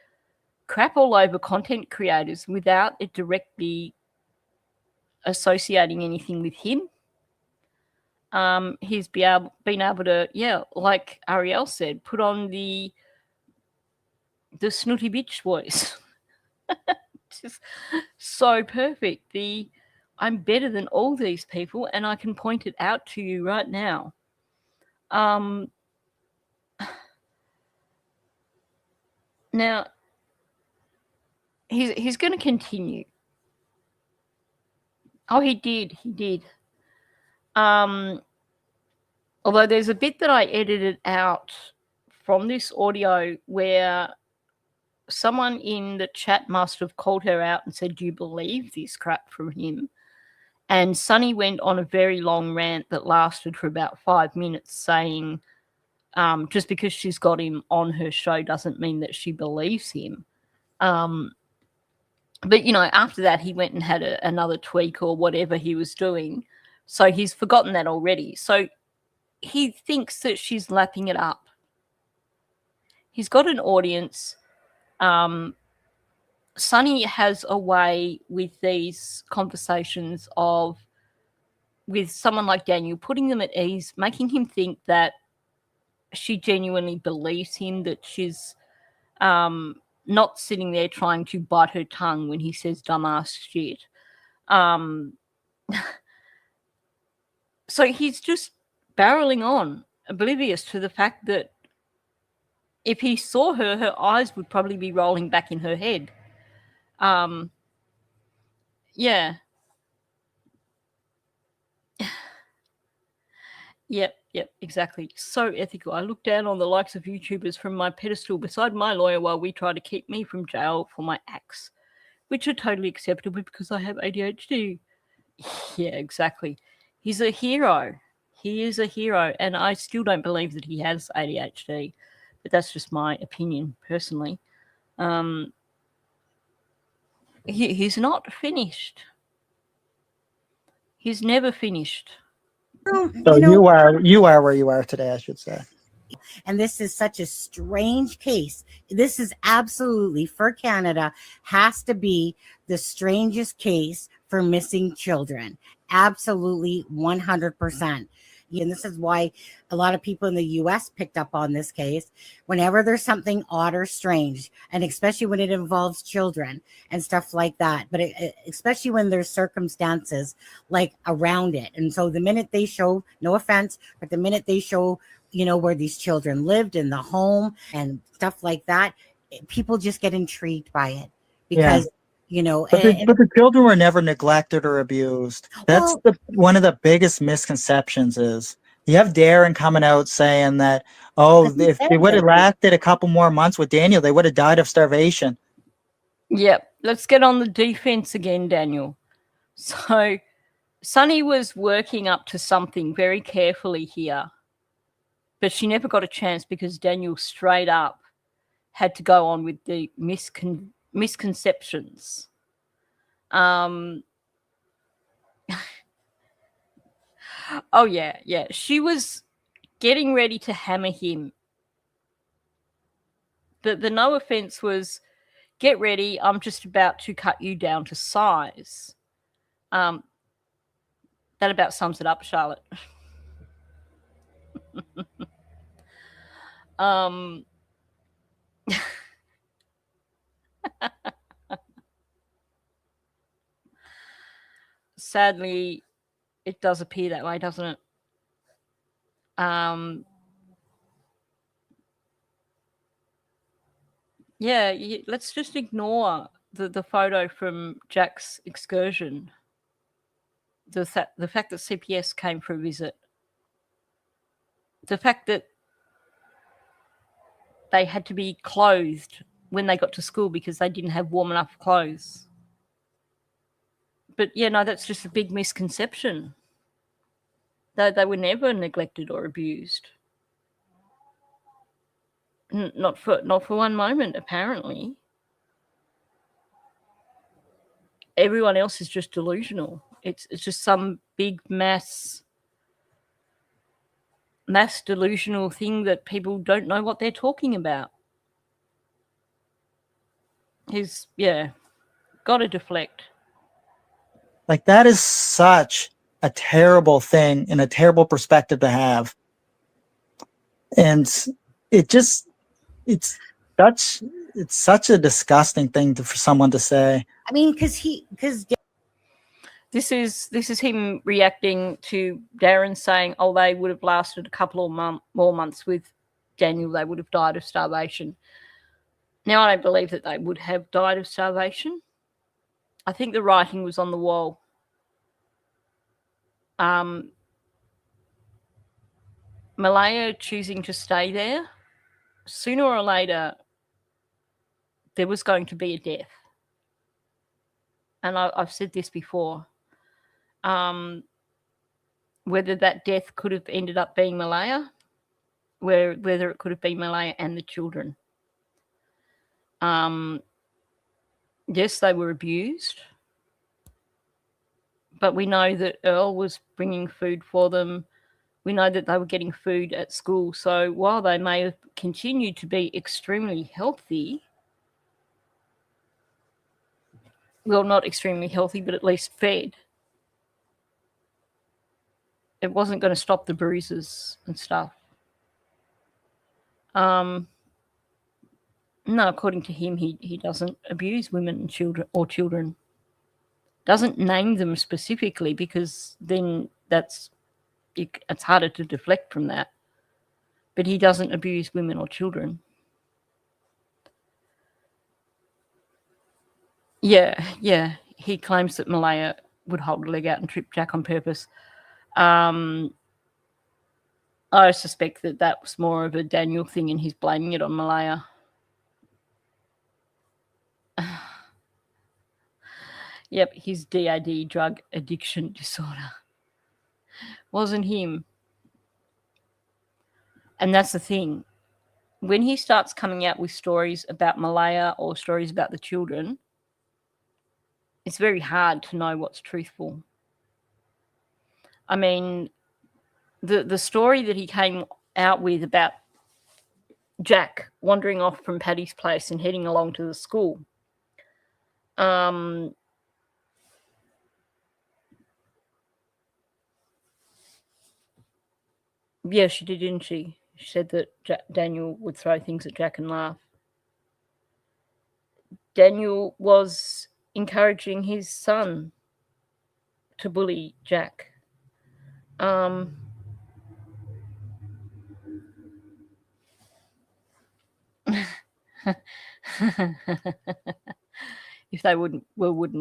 crap all over content creators without it directly associating anything with him. He's been able to, like Ariel said, put on the snooty bitch voice. Just so perfect. I'm better than all these people and I can point it out to you right now. Now he's going to continue. Oh, he did. Although there's a bit that I edited out from this audio where someone in the chat must have called her out and said, do you believe this crap from him? And Sunny went on a very long rant that lasted for about 5 minutes saying just because she's got him on her show doesn't mean that she believes him. But, after that, he went and had another tweak or whatever he was doing. So he's forgotten that already. So he thinks that she's lapping it up. He's got an audience. Sunny has a way with these conversations with someone like Daniel, putting them at ease, making him think that she genuinely believes him, that she's not sitting there trying to bite her tongue when he says dumbass shit. So he's just barreling on, oblivious to the fact that if he saw her, her eyes would probably be rolling back in her head. Yeah. Yep, exactly. So ethical. I look down on the likes of YouTubers from my pedestal beside my lawyer while we try to keep me from jail for my acts, which are totally acceptable because I have ADHD. Yeah, exactly. He's a hero. He is a hero, and I still don't believe that he has ADHD, but that's just my opinion personally. He's not finished. He's never finished. So you are where you are today, I should say. And this is such a strange case. This is absolutely, for Canada, has to be the strangest case for missing children. Absolutely 100%. And this is why a lot of people in the US picked up on this case. Whenever there's something odd or strange, and especially when it involves children and stuff like that, but especially when there's circumstances like around it. And so the minute they show, no offense, but the minute they show, where these children lived in the home and stuff like that, people just get intrigued by it because but the children were never neglected or abused. That's one of the biggest misconceptions is you have Darren coming out saying that, if they would have lasted a couple more months with Daniel, they would have died of starvation. Yep. Let's get on the defense again, Daniel. So Sunny was working up to something very carefully here, but she never got a chance because Daniel straight up had to go on with the misconceptions. Oh yeah. She was getting ready to hammer him. The no offense was, get ready, I'm just about to cut you down to size. That about sums it up, Charlotte. Sadly, it does appear that way, doesn't it? Yeah, let's just ignore the photo from Jack's excursion. The fact that CPS came for a visit. The fact that they had to be clothed when they got to school because they didn't have warm enough clothes. But yeah, no, that's just a big misconception. They were never neglected or abused. Not for one moment, apparently. Everyone else is just delusional. It's just some big mass delusional thing that people don't know what they're talking about. Got to deflect. Like, that is such a terrible thing and a terrible perspective to have. And it's such a disgusting thing for someone to say. I mean, because this is him reacting to Darren saying, "Oh, they would have lasted a couple of more months with Daniel. They would have died of starvation." Now, I don't believe that they would have died of starvation. I think the writing was on the wall. Malaya choosing to stay there, sooner or later, there was going to be a death. And I've said this before. Whether that death could have ended up being Malaya, whether it could have been Malaya and the children. Yes, they were abused. But we know that Earl was bringing food for them. We know that they were getting food at school. So while they may have continued to be extremely healthy, well, not extremely healthy, but at least fed, it wasn't going to stop the bruises and stuff. No, according to him, he doesn't abuse women and children. Doesn't name them specifically, because then it's harder to deflect from that. But he doesn't abuse women or children. Yeah. He claims that Malaya would hold a leg out and trip Jack on purpose. I suspect that was more of a Daniel thing, and he's blaming it on Malaya. Yep, his DID, drug addiction disorder. Wasn't him. And that's the thing. When he starts coming out with stories about Malaya or stories about the children, it's very hard to know what's truthful. I mean, the story that he came out with about Jack wandering off from Paddy's place and heading along to the school, yeah, she did, didn't she? She said that Daniel would throw things at Jack and laugh. Daniel was encouraging his son to bully Jack. If they wouldn't,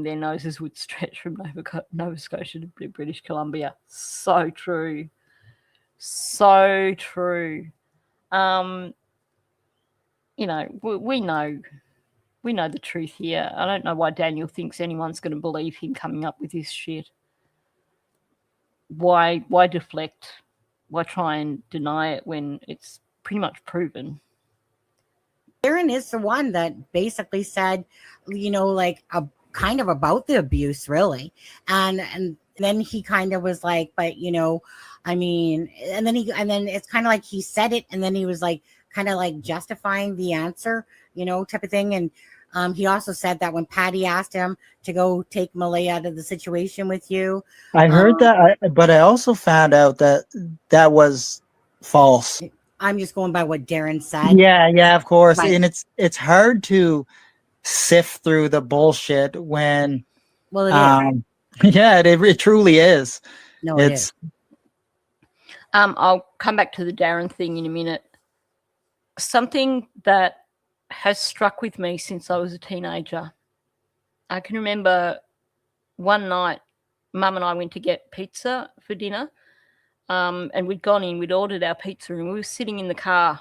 their noses would stretch from Nova Scotia to British Columbia. So true. So true. We know the truth here. I don't know why Daniel thinks anyone's going to believe him coming up with this shit. Why deflect? Why try and deny it when it's pretty much proven? Darren is the one that basically said, like a kind of about the abuse, really, and then he kind of was like, but I mean, and then it's kind of like he said it, and then he was like kind of like justifying the answer, type of thing. And he also said that when Patty asked him to go take Malay out of the situation with you, I heard that, but I also found out that that was false. I'm just going by what Darren said. Yeah, of course. Right. And it's hard to sift through the bullshit when Well, it is. yeah, it truly is. No, it is. I'll come back to the Darren thing in a minute. Something that has struck with me since I was a teenager. I can remember one night, Mum and I went to get pizza for dinner, and we'd gone in, we'd ordered our pizza, and we were sitting in the car,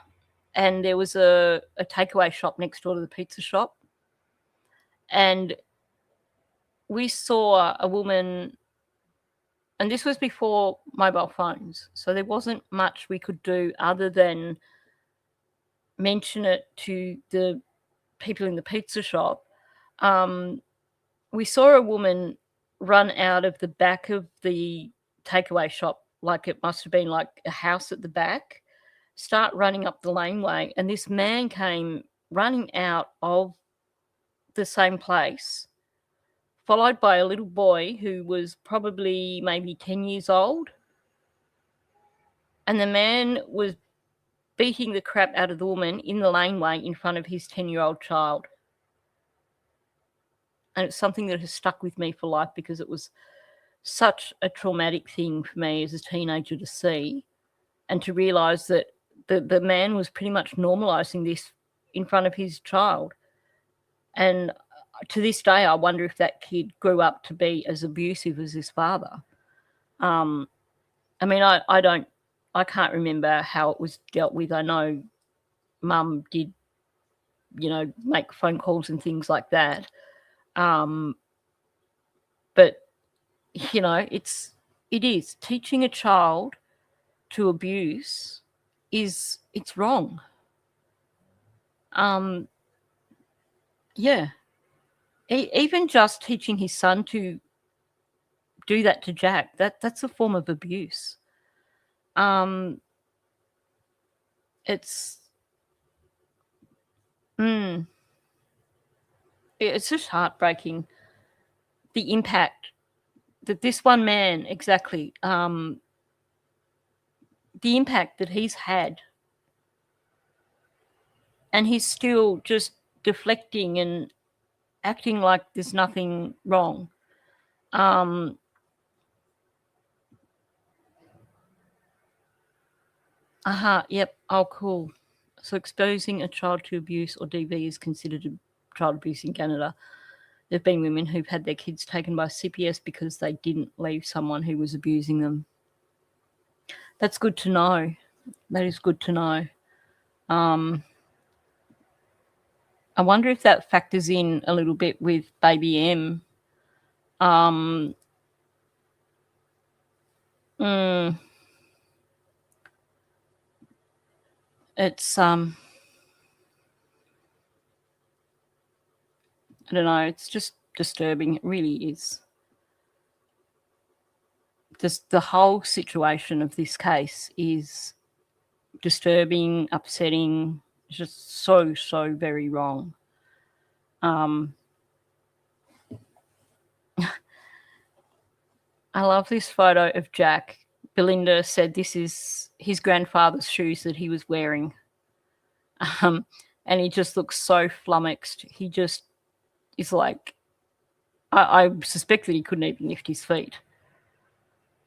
and there was a takeaway shop next door to the pizza shop, and we saw a woman, and this was before mobile phones, so there wasn't much we could do other than mention it to the people in the pizza shop. We saw a woman run out of the back of the takeaway shop, like it must have been like a house at the back, start running up the laneway, and this man came running out of the same place, followed by a little boy who was probably maybe 10 years old, and the man was beating the crap out of the woman in the laneway in front of his 10-year-old child. And it's something that has stuck with me for life because it was such a traumatic thing for me as a teenager to see, and to realise that the man was pretty much normalising this in front of his child. And to this day, I wonder if that kid grew up to be as abusive as his father. I mean, I can't remember how it was dealt with. I know Mum did, make phone calls and things like that. But it is teaching a child to abuse it's wrong. Yeah. Even just teaching his son to do that to Jack, that's a form of abuse. It's just heartbreaking, the impact that this one man, exactly, the impact that he's had, and he's still just deflecting and acting like there's nothing wrong. Yep. Oh, cool. So exposing a child to abuse or DV is considered child abuse in Canada. There have been women who've had their kids taken by CPS because they didn't leave someone who was abusing them. That's good to know. That is good to know. I wonder if that factors in a little bit with baby M. It's I don't know, it's just disturbing. It really is. Just the whole situation of this case is disturbing, upsetting, just so very wrong. I love this photo of Jack. Belinda said this is his grandfather's shoes that he was wearing. And he just looks so flummoxed. He just is like, I suspect that he couldn't even lift his feet.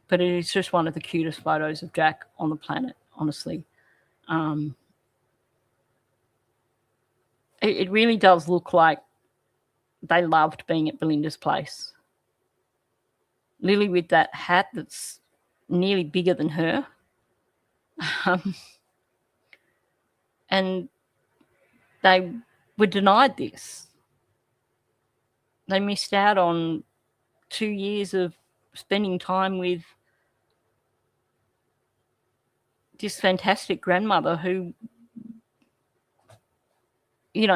But it is just one of the cutest photos of Jack on the planet, honestly. It really does look like they loved being at Belinda's place. Lily with that hat that's nearly bigger than her. And they were denied this. They missed out on 2 years of spending time with this fantastic grandmother who,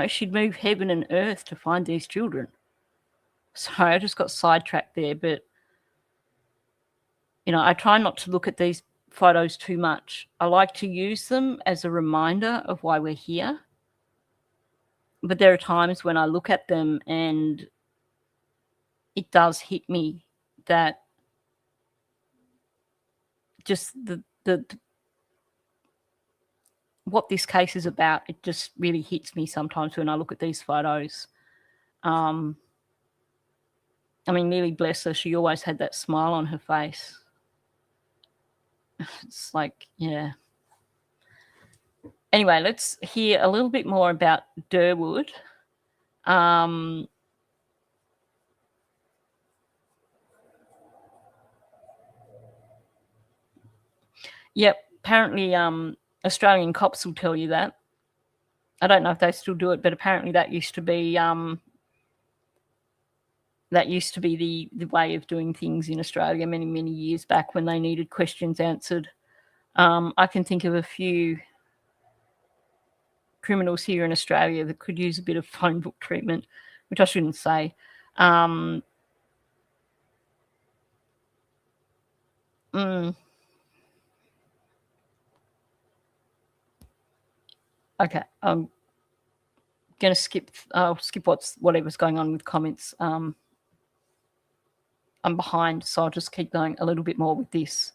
she'd move heaven and earth to find these children. Sorry, I just got sidetracked there, but I try not to look at these photos too much. I like to use them as a reminder of why we're here. But there are times when I look at them and it does hit me that just the what this case is about, it just really hits me sometimes when I look at these photos. I mean, Lily, bless her, she always had that smile on her face. It's like, yeah. Anyway, let's hear a little bit more about Durwood. Yep, apparently Australian cops will tell you that. I don't know if they still do it, but apparently that used to be the way of doing things in Australia many, many years back when they needed questions answered. I can think of a few criminals here in Australia that could use a bit of phone book treatment, which I shouldn't say. Okay, I'm going to skip. I'll skip whatever's going on with comments. I'm behind, so I'll just keep going a little bit more with this.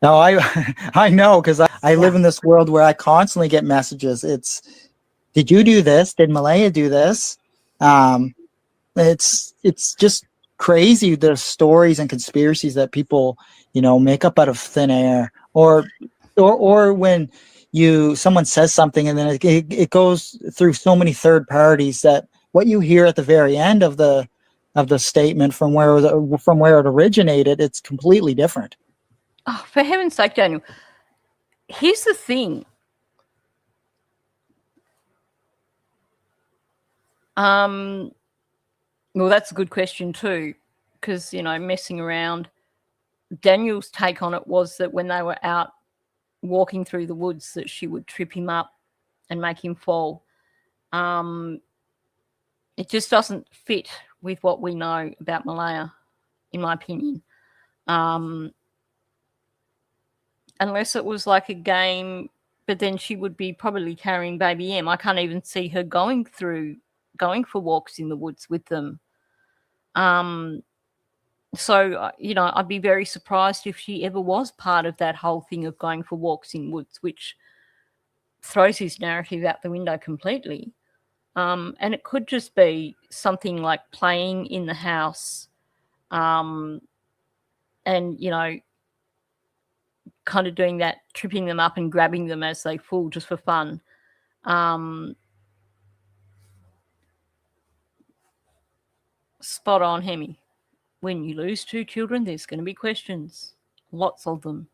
No, I know, because I live in this world where I constantly get messages. It's, did you do this? Did Malaya do this? It's just crazy, the stories and conspiracies that people make up out of thin air, or when someone says something and then it goes through so many third parties that what you hear at the very end of the statement from where it originated, it's completely different. Oh, for heaven's sake, Daniel. Here's the thing. Well, that's a good question too, because, messing around. Daniel's take on it was that when they were out walking through the woods, that she would trip him up and make him fall. It just doesn't fit with what we know about Malaya, in my opinion. Unless it was like a game, but then she would be probably carrying baby M. I can't even see her going for walks in the woods with them. So, I'd be very surprised if she ever was part of that whole thing of going for walks in woods, which throws his narrative out the window completely. And it could just be something like playing in the house, and, kind of doing that, tripping them up and grabbing them as they fall just for fun. Spot on, Hemi. When you lose 2 children, there's going to be questions. Lots of them.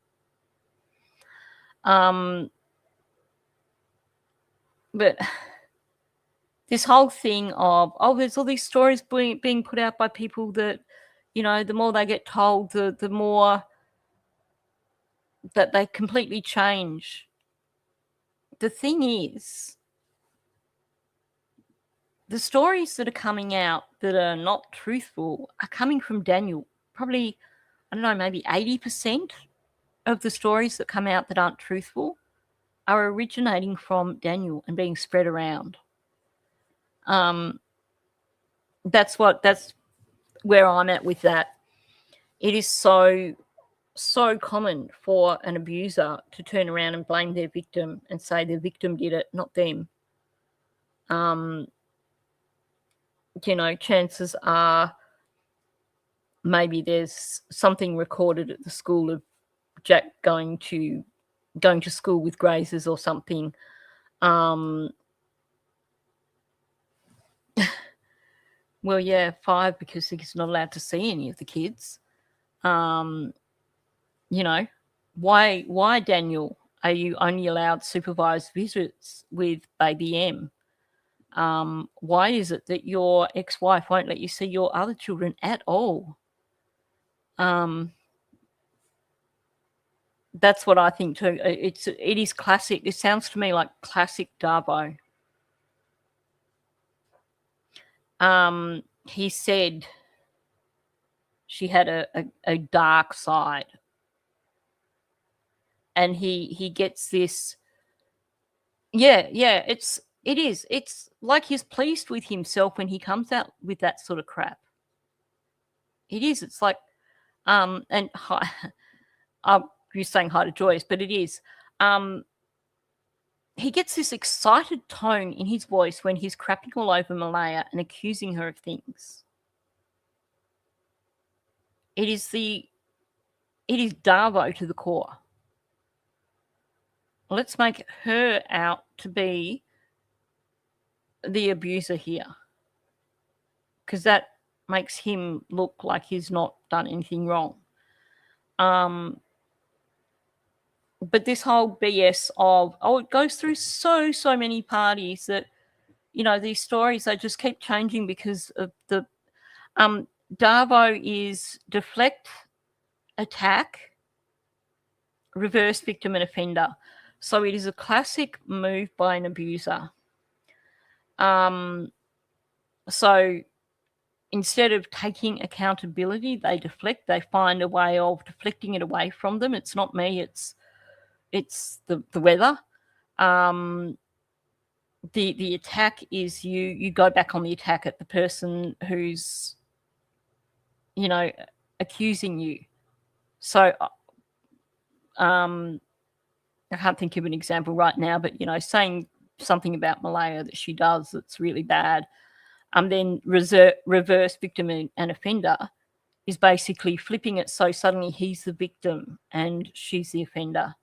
But this whole thing of, there's all these stories being put out by people that, the more they get told, the more that they completely change. The thing is, the stories that are coming out that are not truthful are coming from Daniel. Probably, I don't know, maybe 80% of the stories that come out that aren't truthful are originating from Daniel and being spread around. That's where I'm at with that. It is so common for an abuser to turn around and blame their victim and say the victim did it, not them. Chances are maybe there's something recorded at the school of Jack going to school with grazers or something. Well, yeah, 5, because he's not allowed to see any of the kids. Why, Daniel, are you only allowed supervised visits with baby M? Why is it that your ex-wife won't let you see your other children at all? That's what I think too. It is classic. It sounds to me like classic Darbo. He said she had a dark side. And he gets this, it is. It's like he's pleased with himself when he comes out with that sort of crap. It is. It's like, and hi, you're saying hi to Joyce, but it is. He gets this excited tone in his voice when he's crapping all over Malaya and accusing her of things. It is Darvo to the core. Let's make her out to be the abuser here, because that makes him look like he's not done anything wrong. But this whole BS of, it goes through so many parties that, these stories, they just keep changing because of the Darvo is deflect, attack, reverse victim and offender. So it is a classic move by an abuser. So instead of taking accountability, they deflect. They find a way of deflecting it away from them. It's not me. It's the weather. The attack is you go back on the attack at the person who's, accusing you. So I can't think of an example right now, but, saying something about Malaya that she does that's really bad, then reverse victim and offender is basically flipping it so suddenly he's the victim and she's the offender.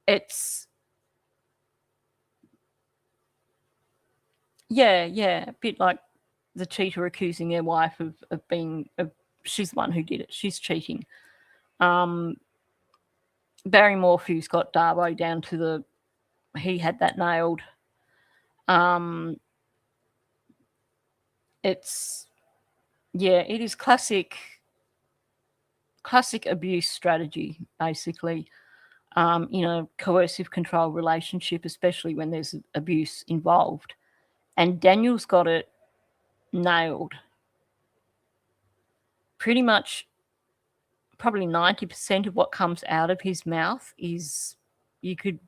It's a bit like the cheater accusing their wife of being she's the one who did it. She's cheating. Barry Morphew's got Darbo down to he had that nailed. It is classic abuse strategy, basically. Coercive control relationship, especially when there's abuse involved. And Daniel's got it nailed. Pretty much, probably 90% of what comes out of his mouth is, you could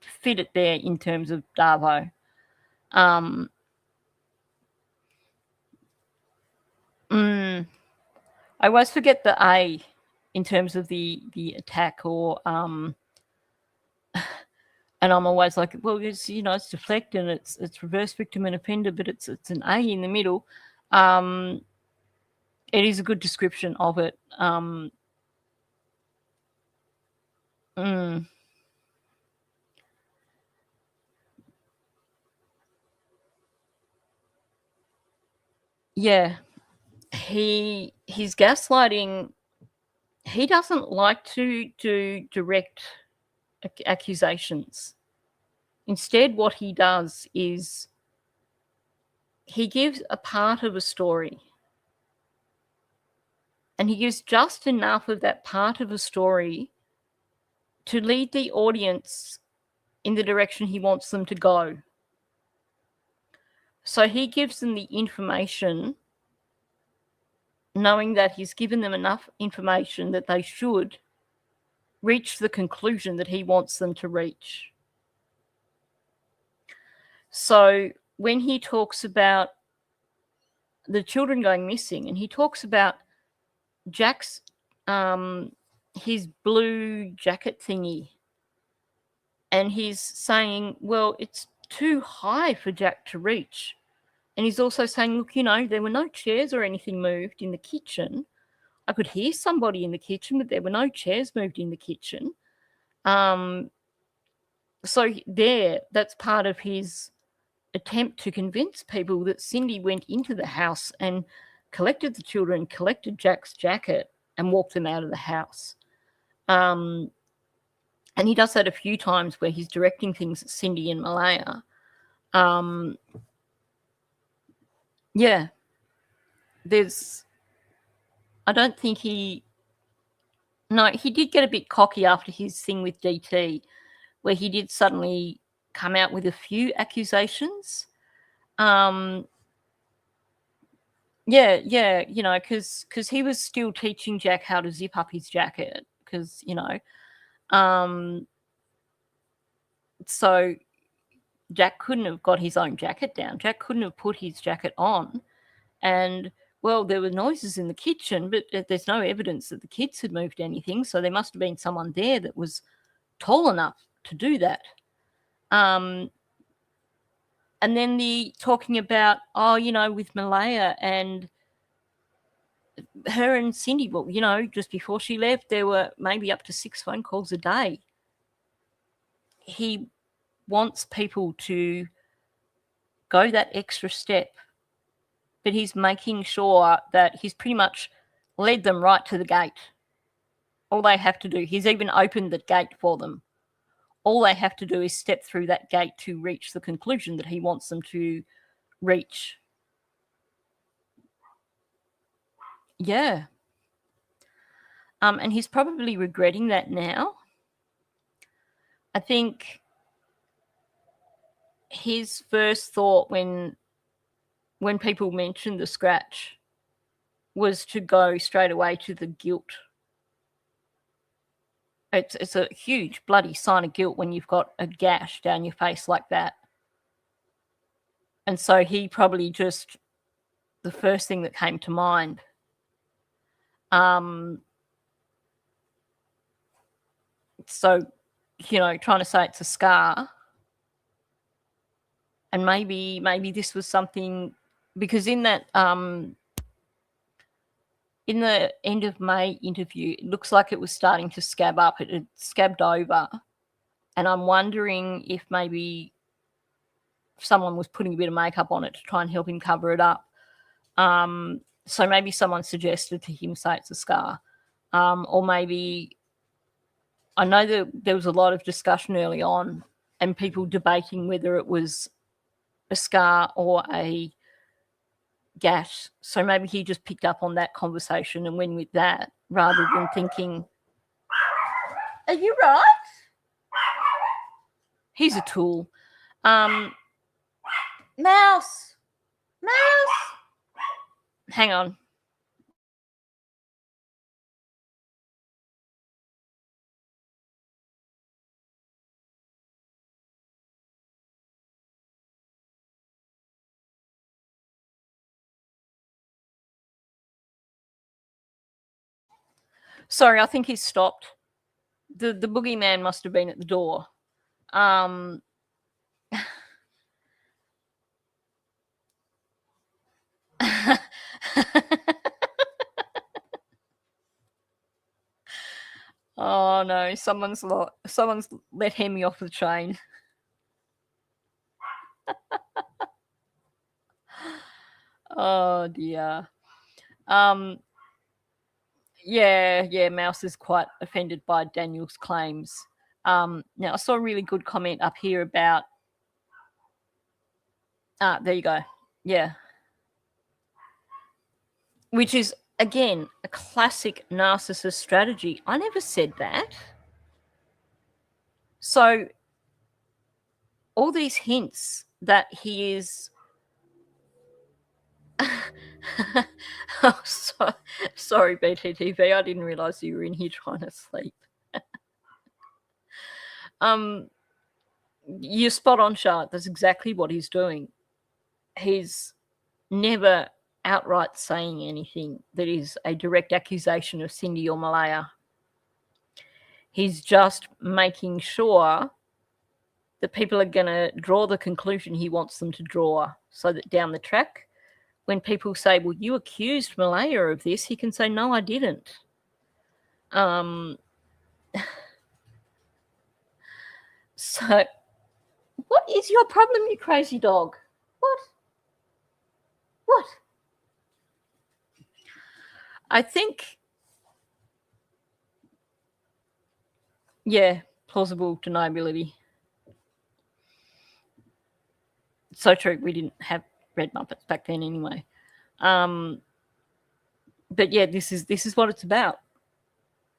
fit it there in terms of Darvo. I always forget the A in terms of the attack, or and I'm always like, well, it's it's deflect and it's reverse victim and offender, but it's an A in the middle. It is a good description of it. Yeah, his gaslighting. He doesn't like to do direct accusations. Instead, what he does is he gives a part of a story, and he gives just enough of that part of a story to lead the audience in the direction he wants them to go. So he gives them the information, knowing that he's given them enough information that they should reach the conclusion that he wants them to reach. So when he talks about the children going missing, and he talks about Jack's his blue jacket thingy, and he's saying, well, it's too high for Jack to reach. And he's also saying, look, there were no chairs or anything moved in the kitchen. I could hear somebody in the kitchen, but there were no chairs moved in the kitchen. So that's part of his attempt to convince people that Cindy went into the house and collected the children, collected Jack's jacket, and walked them out of the house. And he does that a few times where he's directing things at Cindy and Malaya. I don't think he did get a bit cocky after his thing with DT, where he did suddenly come out with a few accusations. Yeah, because he was still teaching Jack how to zip up his jacket, because, so Jack couldn't have got his own jacket down. Jack couldn't have put his jacket on. And, well, there were noises in the kitchen, but there's no evidence that the kids had moved anything, so there must have been someone there that was tall enough to do that. And then the talking about, with Malaya and her and Cindy, well, just before she left, there were maybe up to 6 phone calls a day. He wants people to go that extra step, but he's making sure that he's pretty much led them right to the gate. All they have to do, he's even opened the gate for them. All they have to do is step through that gate to reach the conclusion that he wants them to reach. Yeah. And he's probably regretting that now. I think his first thought when people mentioned the scratch was to go straight away to the guilt. It's a huge bloody sign of guilt when you've got a gash down your face like that. And so he probably just, the first thing that came to mind. So, trying to say it's a scar. And maybe this was something, because in that in the end of May interview, it looks like it was starting to scab up. It had scabbed over. And I'm wondering if maybe someone was putting a bit of makeup on it to try and help him cover it up. So maybe someone suggested to him, say it's a scar. Or maybe, I know that there was a lot of discussion early on and people debating whether it was a scar or a gash. So maybe he just picked up on that conversation and went with that rather than thinking, are you right? He's a tool. Mouse! Hang on. Sorry, I think he's stopped. The boogeyman must have been at the door. Oh no, someone's let Hemi off the chain. Oh dear. Yeah, Mouse is quite offended by Daniel's claims. Now I saw a really good comment up here about there you go. Yeah. Which is, again, a classic narcissist strategy. I never said that. So all these hints that he is sorry, BTTV, I didn't realise you were in here trying to sleep. You're spot on, Charlotte. That's exactly what he's doing. He's never outright saying anything that is a direct accusation of Cindy or Malaya. He's just making sure that people are going to draw the conclusion he wants them to draw, so that down the track, when people say, well, you accused Malaya of this, he can say, no, I didn't. So what is your problem, you crazy dog? What? I think, yeah, plausible deniability. So true. We didn't have red Muppets back then anyway. But yeah, this is what it's about.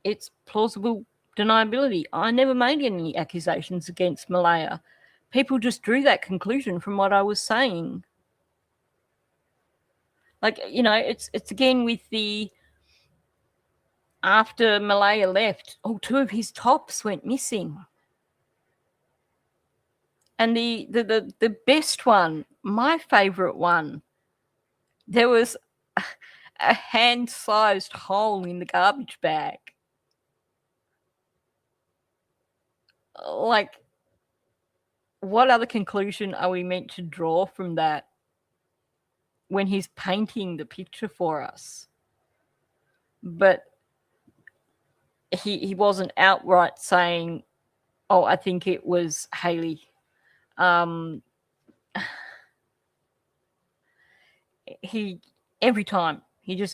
It's plausible deniability. I never made any accusations against Malaya. People just drew that conclusion from what I was saying. Like, you know, it's again with the, after Malaya left, two of his tops went missing. And the best one, my favorite one, there was a hand-sized hole in the garbage bag. Like, what other conclusion are we meant to draw from that when he's painting the picture for us? But he wasn't outright saying, oh, I think it was Haley. He every time he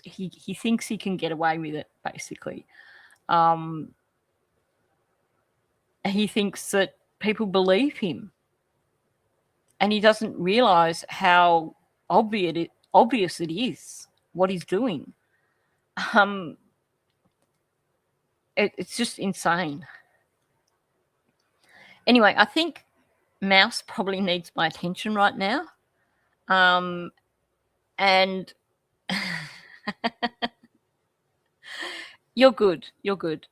thinks he can get away with it, basically. He thinks that people believe him, and he doesn't realize how obvious it is what he's doing. It's just insane. Anyway, I think Mouse probably needs my attention right now. And you're good. You're good.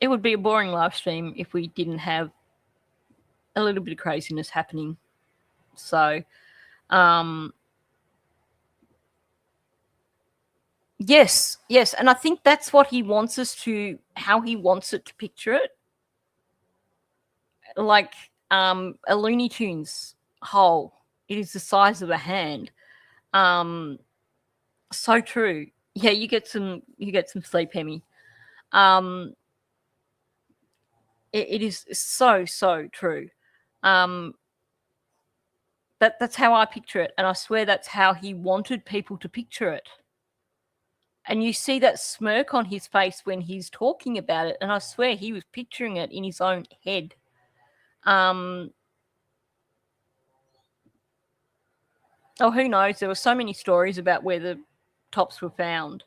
It would be a boring live stream if we didn't have a little bit of craziness happening. So, yes. And I think that's what he wants us to, how he wants it to picture it. Like a Looney Tunes hole. It is the size of a hand. So true. Yeah, you get some sleep, Hemi. It is so true. That's how I picture it, and I swear that's how he wanted people to picture it. And you see that smirk on his face when he's talking about it, and I swear he was picturing it in his own head. Oh, who knows? There were so many stories about where the tops were found.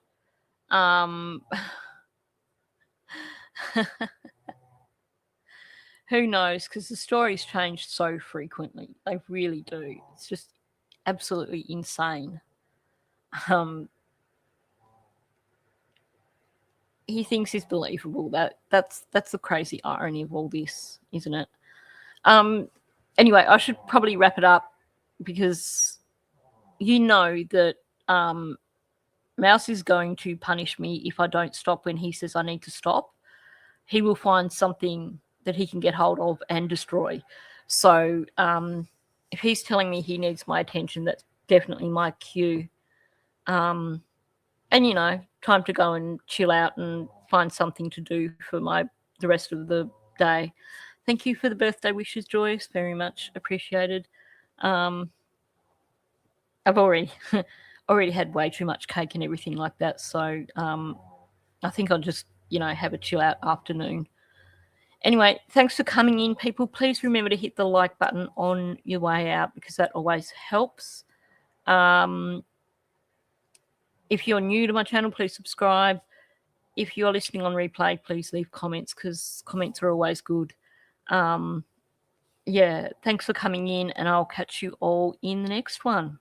Who knows? Because the stories change so frequently. They really do. It's just absolutely insane. He thinks he's believable. That's the crazy irony of all this, isn't it? Anyway, I should probably wrap it up, because you know that Mouse is going to punish me if I don't stop when he says I need to stop. He will find something that he can get hold of and destroy. So if he's telling me he needs my attention, that's definitely my cue. And, you know, time to go and chill out and find something to do for the rest of the day. Thank you for the birthday wishes, Joyce. Very much appreciated. I've already had way too much cake and everything like that. So I think I'll just, you know, have a chill out afternoon. Anyway, thanks for coming in, people. Please remember to hit the like button on your way out, because that always helps. If you're new to my channel, please subscribe. If you're listening on replay, please leave comments, because comments are always good. Yeah, thanks for coming in, and I'll catch you all in the next one.